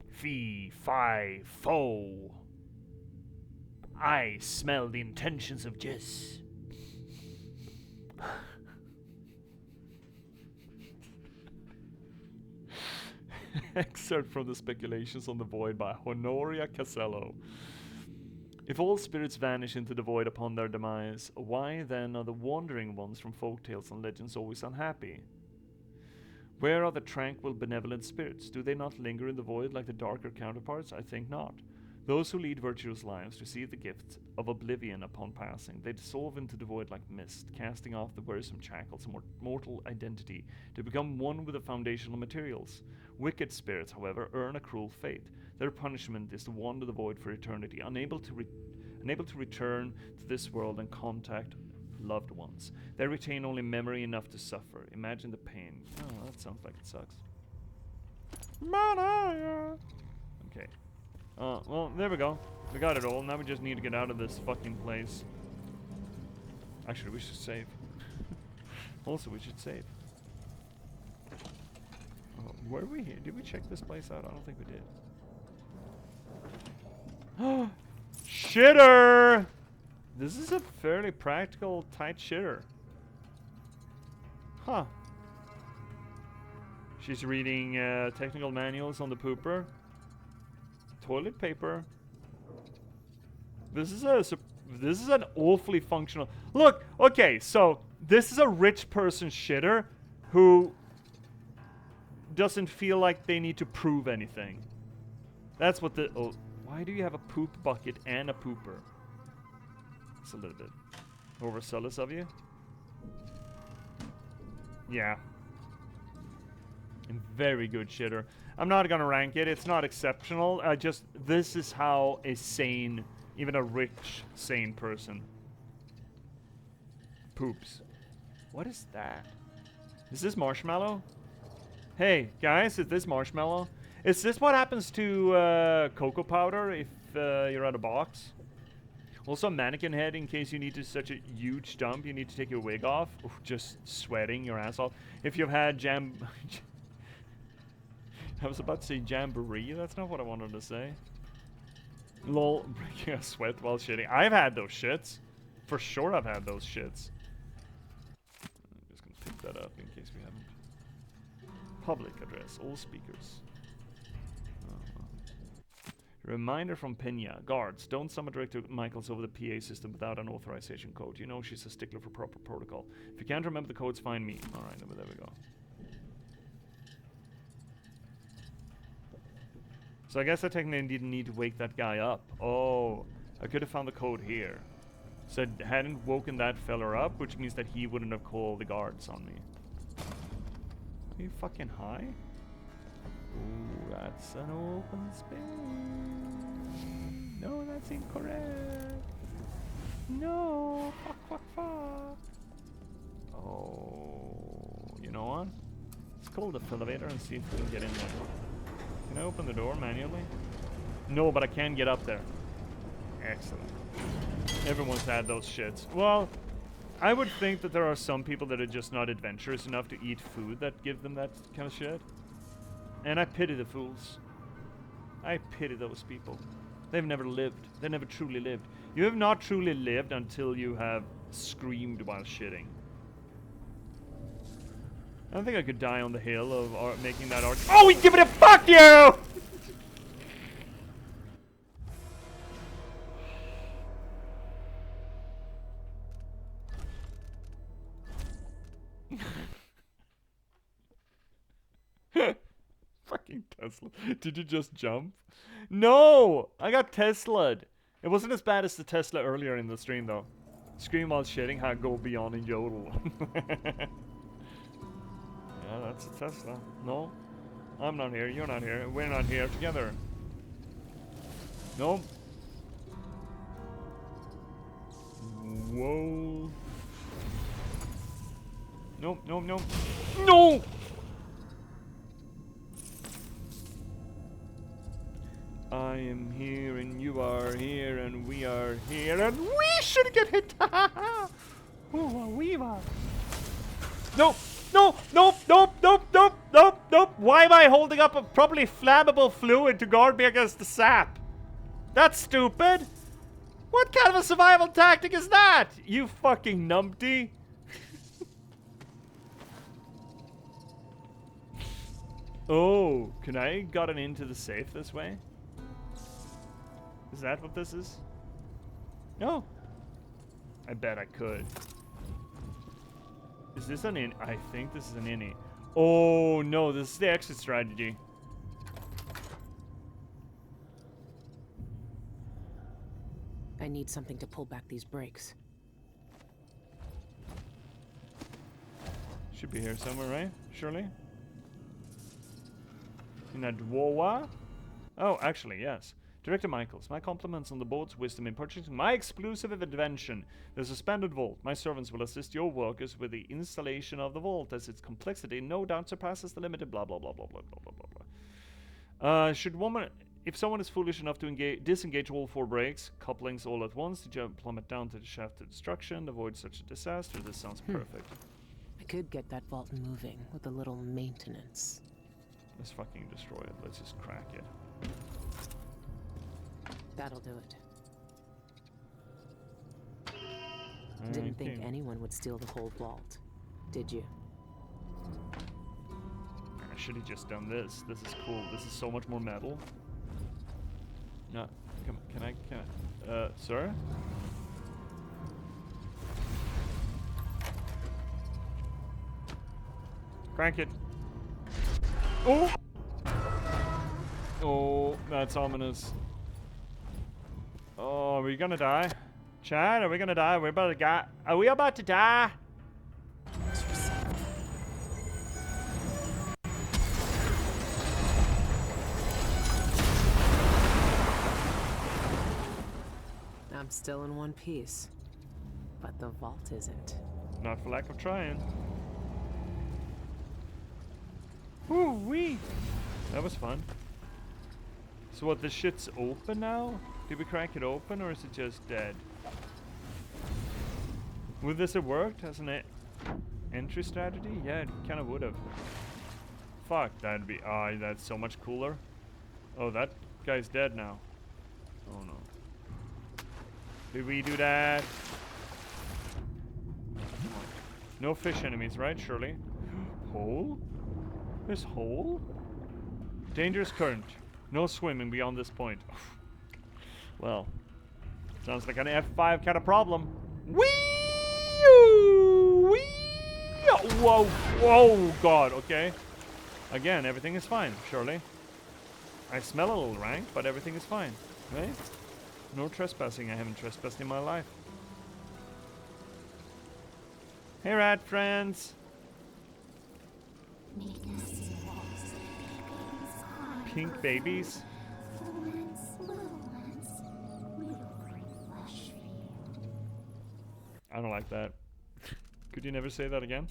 Fee, fi, fo. I smell the intentions of Jess. Excerpt from the Speculations on the Void by Honoria Casello. If all spirits vanish into the void upon their demise, why then are the wandering ones from folktales and legends always unhappy? Where are the tranquil, benevolent spirits? Do they not linger in the void like the darker counterparts? I think not. Those who lead virtuous lives receive the gift of oblivion upon passing. They dissolve into the void like mist, casting off the wearisome shackles of mortal identity to become one with the foundational materials. Wicked spirits, however, earn a cruel fate. Their punishment is to wander the void for eternity, unable to return to this world and contact loved ones. They retain only memory enough to suffer. Imagine the pain. Oh, that sounds like it sucks. Okay. Well, there we go. We got it all. Now we just need to get out of this fucking place. Actually, we should save. Also, we should save. Were we here? Did we check this place out? I don't think we did. Shitter! This is a fairly practical, tight shitter. Huh. She's reading technical manuals on the pooper. Toilet paper. This is an awfully functional... Look, okay, so this is a rich person shitter who doesn't feel like they need to prove anything. That's what the... Oh, why do you have a poop bucket and a pooper? It's a little bit overzealous of you. Yeah. Very good shitter. I'm not gonna rank it. It's not exceptional. This is how a sane, even a rich, sane person poops. What is that? Is this marshmallow? Hey, guys, is this marshmallow? Is this what happens to cocoa powder if you're out of box? Also, mannequin head in case you need to such a huge dump, you need to take your wig off. Oof, just sweating your ass off. If you've had I was about to say jamboree. That's not what I wanted to say. Lol, breaking a sweat while shitting. I've had those shits. For sure I've had those shits. I'm just gonna pick that up in case we haven't. Public address, all speakers. Reminder from Pena. Guards, don't summon Director Michaels over the PA system without an authorization code. You know she's a stickler for proper protocol. If you can't remember the codes, find me. Alright, there we go. So I guess I technically didn't need to wake that guy up. Oh, I could have found the code here. So I hadn't woken that feller up, which means that he wouldn't have called the guards on me. Are you fucking high? Ooh, that's an open space. No, that's incorrect. No, fuck. Oh, you know what? Let's call the elevator and see if we can get in there. Can I open the door manually? No, but I can get up there. Excellent. Everyone's had those shits. Well, I would think that there are some people that are just not adventurous enough to eat food that give them that kind of shit. And I pity the fools. I pity those people. They've never lived. They never truly lived. You have not truly lived until you have screamed while shitting. I don't think I could die on the hill of making that art. Oh, we give it a fuck you! Fucking Tesla. Did you just jump? No! I got Tesla'd. It wasn't as bad as the Tesla earlier in the stream, though. Scream while shitting, how go beyond and yodel. Yeah, that's a Tesla. No, I'm not here. You're not here. We're not here together. No. Whoa. No. No! I am here and you are here and we are here and we should get hit. Oh, we are. No. Nope. Why am I holding up a probably flammable fluid to guard me against the sap? That's stupid. What kind of a survival tactic is that? You fucking numpty. Oh, can I gotten into the safe this way? Is that what this is? No. I bet I could. Is this an in? I think this is an innie. Oh no, this is the exit strategy. I need something to pull back these brakes. Should be here somewhere, right? Surely? In that Dwowa? Oh, actually, yes. Director Michaels, my compliments on the board's wisdom in purchasing my exclusive invention, the suspended vault. My servants will assist your workers with the installation of the vault, as its complexity no doubt surpasses the limited blah blah blah blah blah blah blah blah. If someone is foolish enough to disengage all 4 brakes, couplings all at once, to jump plummet down to the shaft of destruction, avoid such a disaster, this sounds perfect. I could get that vault moving with a little maintenance. Let's fucking destroy it. Let's just crack it. That'll do it. Didn't think anyone would steal the whole vault, did you? I should have just done this. This is cool. This is so much more metal. No, can I, sir? Crank it. Oh! Oh, that's ominous. Oh, are we gonna die? Chad, are we gonna die? We're about to die. Are we about to die? I'm still in one piece, but the vault isn't. Not for lack of trying. Woo-wee! That was fun. So what, this shit's open now? Did we crack it open, or is it just dead? Would this have worked as an entry strategy? Yeah, it kind of would have. Fuck, that'd be... that's so much cooler. Oh, that guy's dead now. Oh no. Did we do that? No fish enemies, right? Surely. Hole? There's hole? Dangerous current. No swimming beyond this point. Well, sounds like an F5 kind of problem. Whee! Whee! Whoa! Whoa! God. Okay. Again, everything is fine. Surely. I smell a little rank, but everything is fine. Right? No trespassing. I haven't trespassed in my life. Hey, rat friends. Pink babies. I don't like that. Could you never say that again?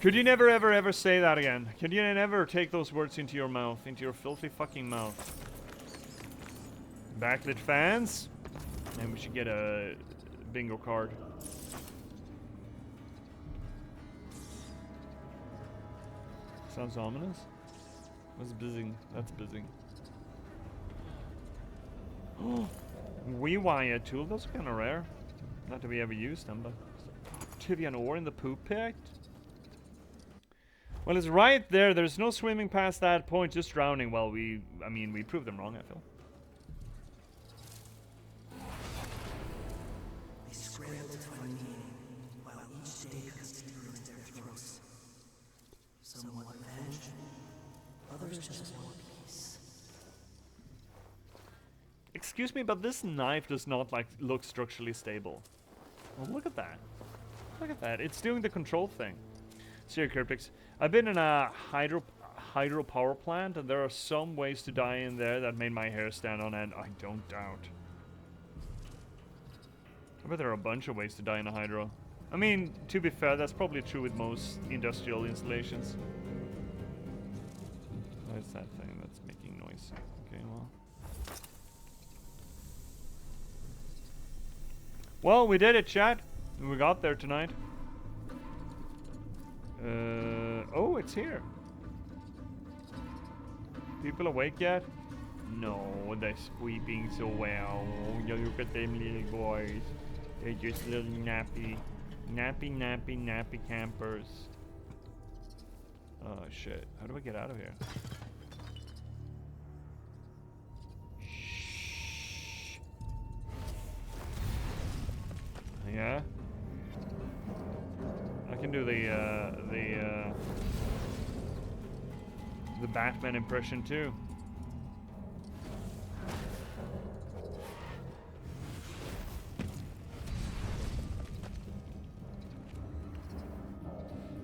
Could you never ever say that again? Could you never take those words into your mouth, into your filthy fucking mouth? Backlit fans? And we should get a bingo card. Sounds ominous. What's buzzing? That's buzzing. Oh, we wire tool. Those are kind of rare. Not that we ever used them, but Tivian ore in the poop pit. Well, it's right there. There's no swimming past that point. Just drowning. Well, we proved them wrong. I feel. They scramble to find meaning, while each day cuts deeper into their throats. Some want revenge, others just want peace. Excuse me, but this knife does not look structurally stable. Oh, look at that. Look at that. It's doing the control thing. Serial Cryptics. I've been in a hydro power plant, and there are some ways to die in there that made my hair stand on end. I don't doubt. I bet there are a bunch of ways to die in a hydro. I mean, to be fair, that's probably true with most industrial installations. What's that thing that's making noise? Okay, well. Well, we did it, chat. We got there tonight. Oh, it's here. People awake yet? No, they're sleeping so well. You look at them little boys. They're just little nappy campers. Oh shit, how do I get out of here? Shh. Yeah? I can do the Batman impression too.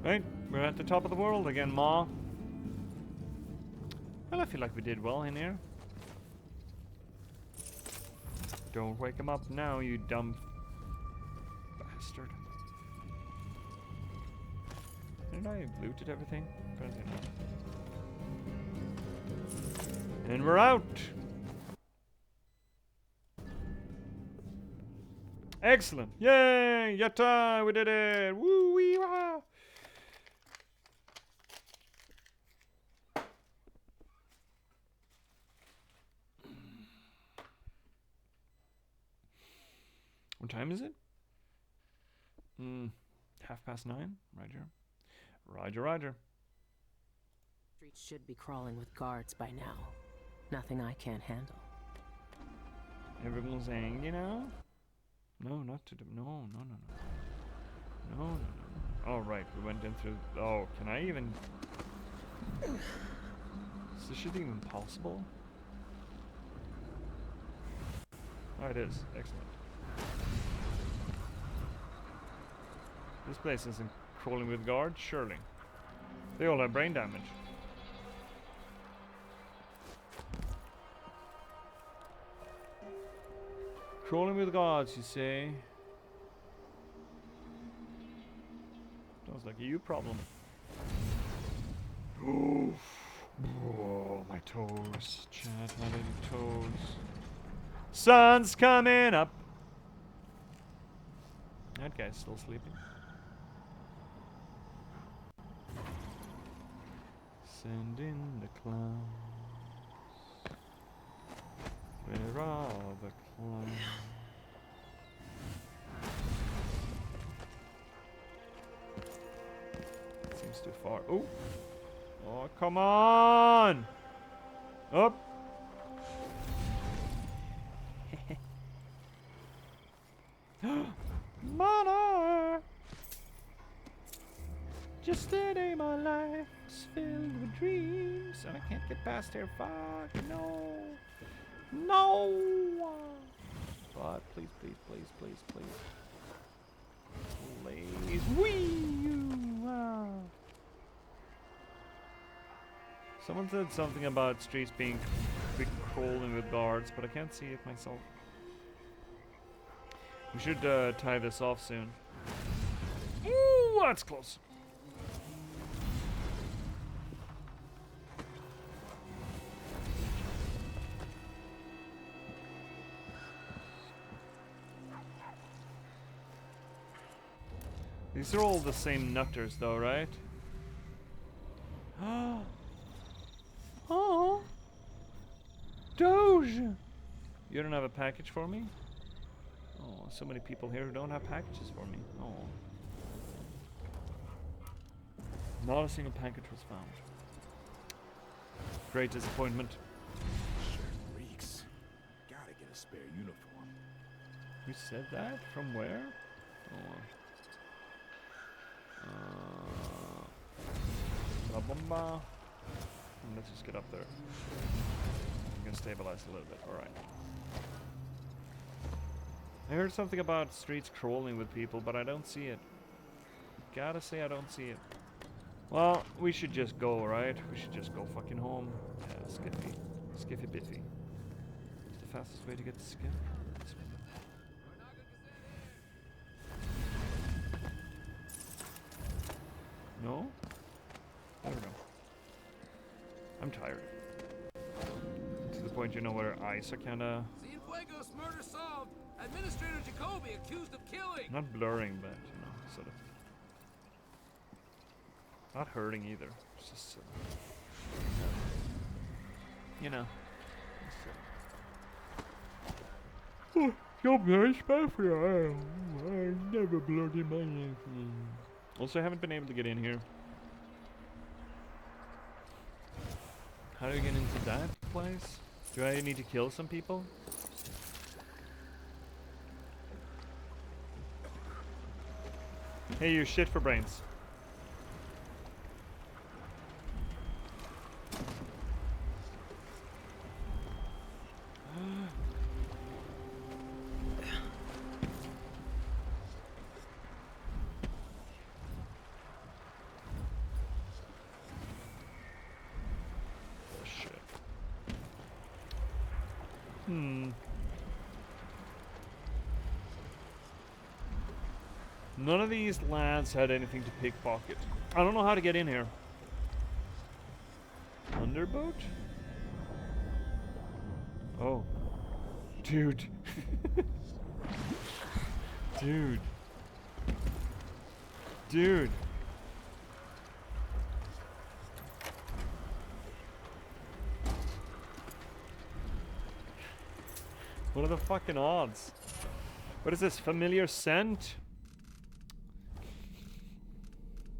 Right, we're at the top of the world again, Ma. Well, I feel like we did well in here. Don't wake him up now, you dumb bastard. Didn't I have looted everything? Apparently not. And we're out! Excellent! Yay! Yatta! We did it! Woo wee wah! What time is it? 9:30. Roger. Roger, roger. Streets should be crawling with guards by now. Nothing I can't handle. Everyone's angry now? No, not to do. No. No. Oh, right, we went in through... Oh, can I even... Is this shit even possible? Oh, it is. Excellent. This place isn't crawling with guards, surely. They all have brain damage. Crawling with guards, you say? Sounds like a you problem. Oh, my toes. Chat, my little toes. Sun's coming up. That guy's still sleeping. Send in the clowns. Where are the clowns? Seems too far. Oh! Oh, come on! Up! Mana! Just today my life's filled with dreams and I can't get past here. Fuck, no! No! God, please, please, please, please, please. Please. Wee! Someone said something about streets being crawling with guards, but I can't see it myself. We should tie this off soon. Ooh, that's close. These are all the same nutters though, right? Oh, Doge! You don't have a package for me? Oh, so many people here who don't have packages for me. Oh. Not a single package was found. Great disappointment. Sure reeks. Gotta get a spare uniform. Who said that? From where? Oh. Ba-bum-ba. Let's just get up there. I'm gonna stabilize a little bit. Alright. I heard something about streets crawling with people, but I don't see it. Gotta say I don't see it. Well, we should just go, right? We should just go fucking home. Yeah, Skiffy. Skiffy Biffy. It's the fastest way to get to Skiff. No? I don't know. I'm tired. To the point, you know, where eyes are kinda... Cienfuegos murder solved. Administrator Jacoby accused of killing. Not blurring, but, you know, sort of... Not hurting either. It's just... you know. Oh, you're very special. I never bloody mind. Also, I haven't been able to get in here. How do I get into that place? Do I need to kill some people? Hey, you shit for brains. None of these lads had anything to pickpocket. I don't know how to get in here. Underboat? Oh. Dude. Dude. Dude. What are the fucking odds? What is this? Familiar scent?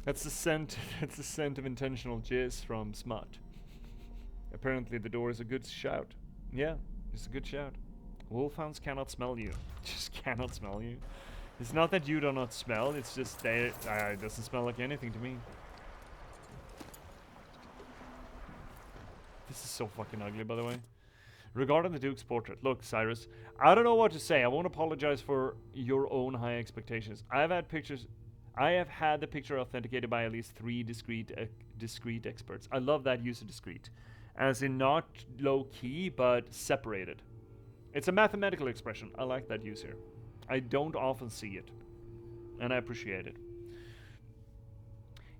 That's the scent. That's the scent of intentional jizz from Smut. Apparently, the door is a good shout. Yeah, it's a good shout. Wolfhounds cannot smell you. Just cannot smell you. It's not that you do not smell, it's just that it doesn't smell like anything to me. This is so fucking ugly, by the way. Regarding the Duke's portrait, look, Cyrus, I don't know what to say. I won't apologize for your own high expectations. I have had the picture authenticated by at least 3 discrete experts. I love that use of discrete, as in not low key but separated. It's a mathematical expression. I like that use here. I don't often see it, and I appreciate it.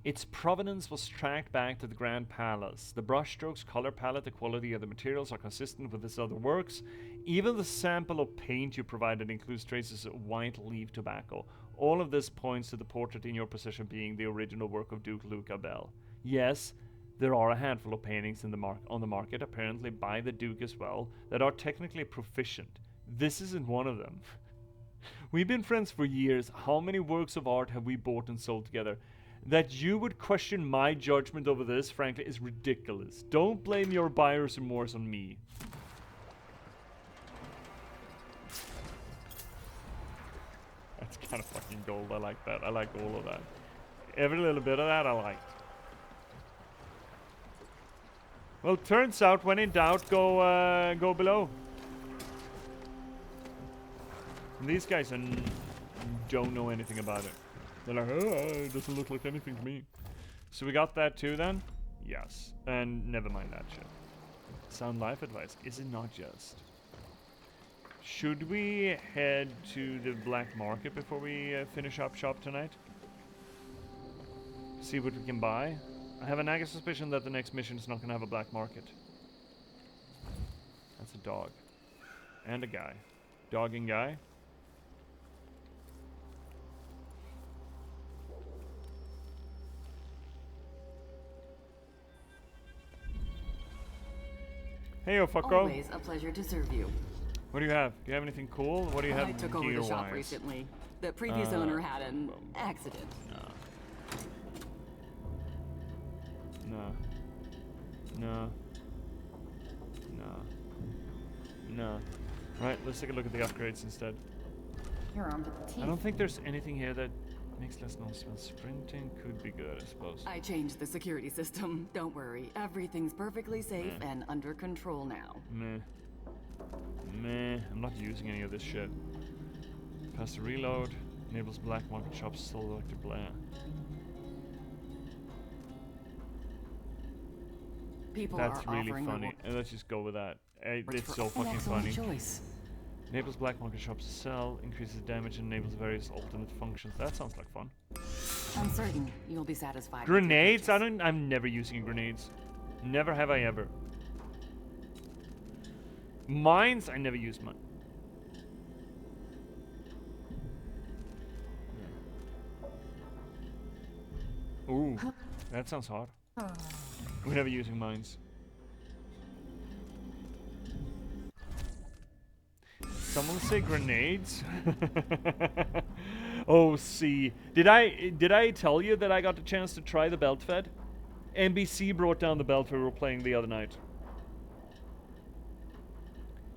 Its provenance was tracked back to the Grand Palace. The brushstrokes, color palette, the quality of the materials are consistent with its other works. Even the sample of paint you provided includes traces of white leaf tobacco. All of this points to the portrait in your possession being the original work of Duke Luca Bell. Yes, there are a handful of paintings in on the market, apparently by the Duke as well, that are technically proficient. This isn't one of them. We've been friends for years. How many works of art have we bought and sold together? That you would question my judgment over this, frankly, is ridiculous. Don't blame your buyer's remorse on me. That's kind of fucking gold. I like that. I like all of that. Every little bit of that I liked. Well, turns out when in doubt, go below. And these guys don't know anything about it. They're like, oh, it doesn't look like anything to me. So we got that too then? Yes. And never mind that shit. Sound life advice. Is it not just? Should we head to the black market before we finish up shop tonight? See what we can buy? I have a nagging suspicion that the next mission is not going to have a black market. That's a dog. And a guy. Dog and guy. Hey, yo, fucko. Always a pleasure to serve you. What do you have? Do you have anything cool? What do you have? I took over the shop recently. The previous owner had an accident. No. Right, let's take a look at the upgrades instead. You're armed with the teeth. I don't think there's anything here that makes less noise. Sprinting could be good, I suppose. I changed the security system. Don't worry. Everything's perfectly safe and under control now. Meh. I'm not using any of this shit. Pass the reload. Enables black market shops still electric Blair. People That's are really funny. Let's just go with that. It's so fucking funny. Choice. Enables black market shops to sell, increases damage, and enables various alternate functions. That sounds like fun. I'm certain you'll be satisfied. Grenades? I'm never using grenades. Never have I ever. Mines? I never use mine. Ooh, that sounds hard. We're never using mines. Someone say grenades? Oh, see. Did I tell you that I got the chance to try the belt fed? NBC brought down the belt we were playing the other night.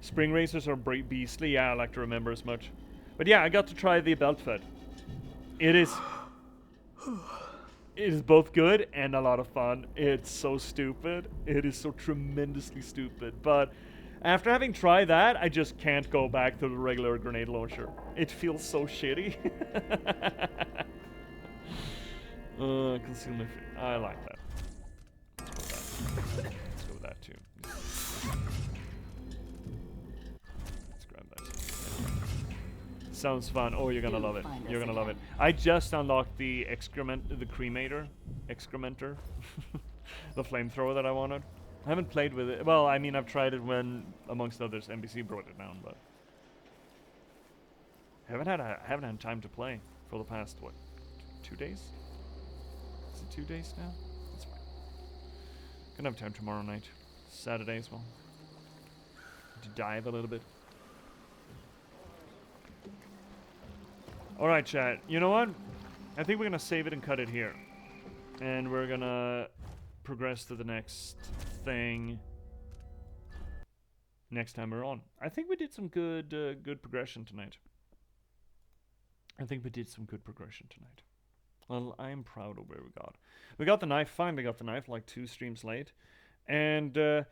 Spring racers are beastly. Yeah, I like to remember as much. But yeah, I got to try the belt fed. It is both good and a lot of fun. It's so stupid. It is so tremendously stupid. But after having tried that, I just can't go back to the regular grenade launcher. It feels so shitty. Concealment. I like that. Let's go with that too. Let's grab that. Sounds fun. Oh, you're gonna love it. You're gonna love it. I just unlocked the cremator, excrementer, the flamethrower that I wanted. I haven't played with it. Well, I mean, I've tried it when, amongst others, NBC brought it down, but I haven't had time to play for the past, what, 2 days? Is it 2 days now? That's fine. Gonna have time tomorrow night, Saturday as well, to dive a little bit. All right, chat. You know what? I think we're gonna save it and cut it here, and we're gonna progress to the next thing next time we're on. I think we did some good progression tonight. I think we did some good progression tonight. Well, I'm proud of where we got. We got the knife, finally got the knife, like 2 streams late. And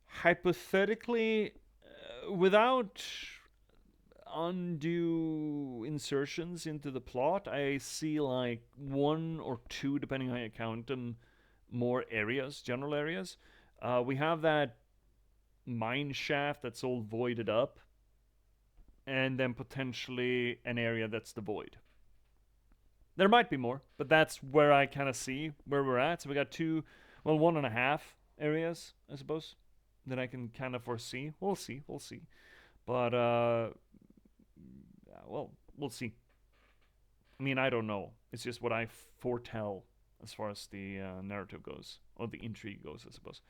hypothetically, without undue insertions into the plot, I see like 1 or 2, depending how you count them, more areas, general areas. We have that mine shaft that's all voided up, and then potentially an area that's the void. There might be more, but that's where I kind of see where we're at. So we got 1.5 areas, I suppose, that I can kind of foresee. We'll see. But, well, we'll see. I mean, I don't know. It's just what I foretell as far as the narrative goes, or the intrigue goes, I suppose.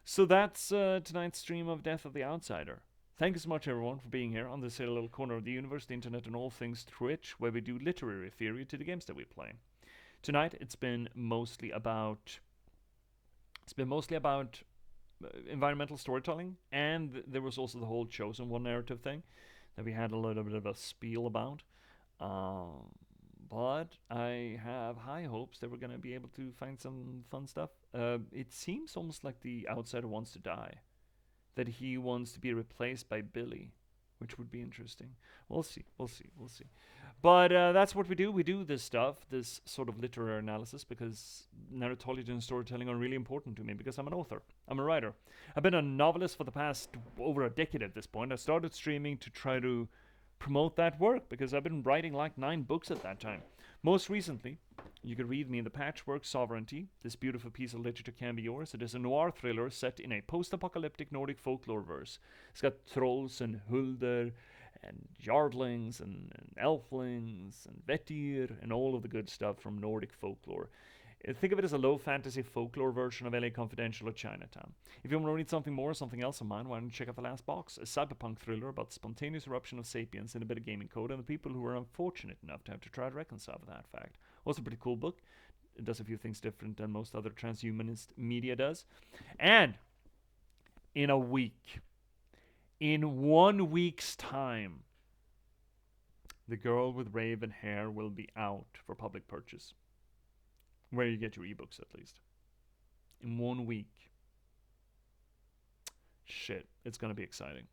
So that's tonight's stream of Death of the Outsider. Thank you so much, everyone, for being here on this little corner of the universe, the internet, and all things Twitch, where we do literary theory to the games that we play. Tonight, it's been mostly about environmental storytelling, and there was also the whole Chosen One narrative thing that we had a little bit of a spiel about. But I have high hopes that we're going to be able to find some fun stuff. It seems almost like the outsider wants to die, that he wants to be replaced by Billy, which would be interesting. We'll see. But that's what we do. We do this stuff, this sort of literary analysis, because narratology and storytelling are really important to me, because I'm an author. I'm a writer. I've been a novelist for the past over a decade at this point. I started streaming to try to promote that work, because I've been writing like 9 books at that time. Most recently, you can read me in the Patchwork Sovereignty. This beautiful piece of literature can be yours. It is a noir thriller set in a post-apocalyptic Nordic folklore verse. It's got trolls and hulder and yardlings and elflings and vetir and all of the good stuff from Nordic folklore. Think of it as a low fantasy folklore version of LA Confidential or Chinatown. If you want to read something more or something else of mine, why don't you check out The Last Box, a cyberpunk thriller about the spontaneous eruption of sapiens in a bit of gaming code and the people who are unfortunate enough to have to try to reconcile with that fact. Also a pretty cool book. It does a few things different than most other transhumanist media does. And in 1 week's time, The Girl with Raven Hair will be out for public purchase. Where you get your ebooks, at least. In 1 week. Shit, it's going to be exciting.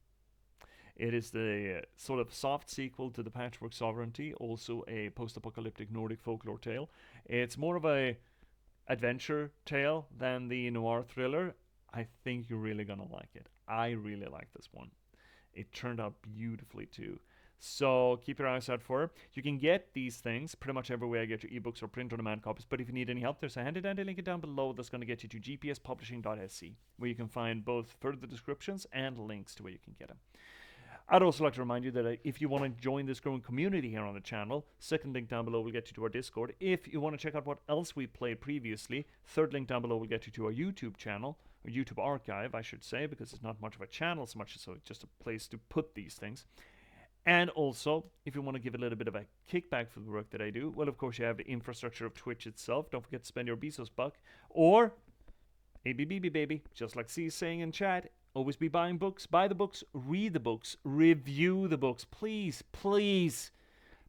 It is the sort of soft sequel to the Patchwork Sovereignty, also a post-apocalyptic Nordic folklore tale. It's more of a adventure tale than the noir thriller. I think you're really going to like it. I really like this one. It turned out beautifully too. So keep your eyes out for it. You can get these things pretty much everywhere you get your ebooks or print-on-demand copies. But if you need any help, there's a handy-dandy link down below that's going to get you to jpspublishing.se, where you can find both further descriptions and links to where you can get them. I'd also like to remind you that if you want to join this growing community here on the channel, second link down below will get you to our Discord. If you want to check out what else we played previously, third link down below will get you to our YouTube channel, or YouTube archive, I should say, because it's not much of a channel so much as just a place to put these things. And also, if you want to give a little bit of a kickback for the work that I do, well, of course, you have the infrastructure of Twitch itself. Don't forget to spend your Bezos buck. Or, ABBB, baby, just like C is saying in chat, always be buying books, buy the books, read the books, review the books. Please, please,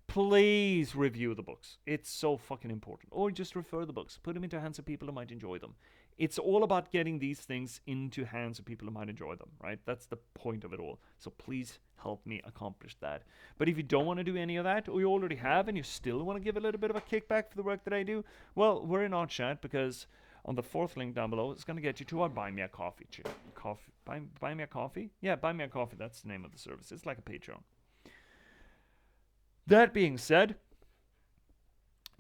please review the books. It's so fucking important. Or just refer the books. Put them into hands of people who might enjoy them. It's all about getting these things into hands of people who might enjoy them, right? That's the point of it all. So please help me accomplish that. But if you don't want to do any of that, or you already have and you still want to give a little bit of a kickback for the work that I do, well, we're in our chat, because on the fourth link down below, it's going to get you to our Buy Me a Coffee. Buy Me a Coffee? Yeah, Buy Me a Coffee. That's the name of the service. It's like a Patreon. That being said,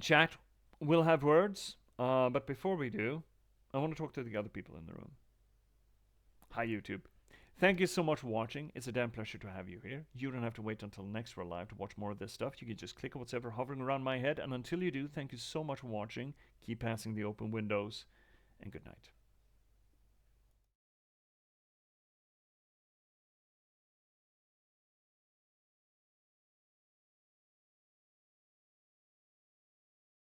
chat will have words. But before we do, I want to talk to the other people in the room. Hi, YouTube. Thank you so much for watching. It's a damn pleasure to have you here. You don't have to wait until next we're live to watch more of this stuff. You can just click on whatever hovering around my head. And until you do, thank you so much for watching. Keep passing the open windows. And good night.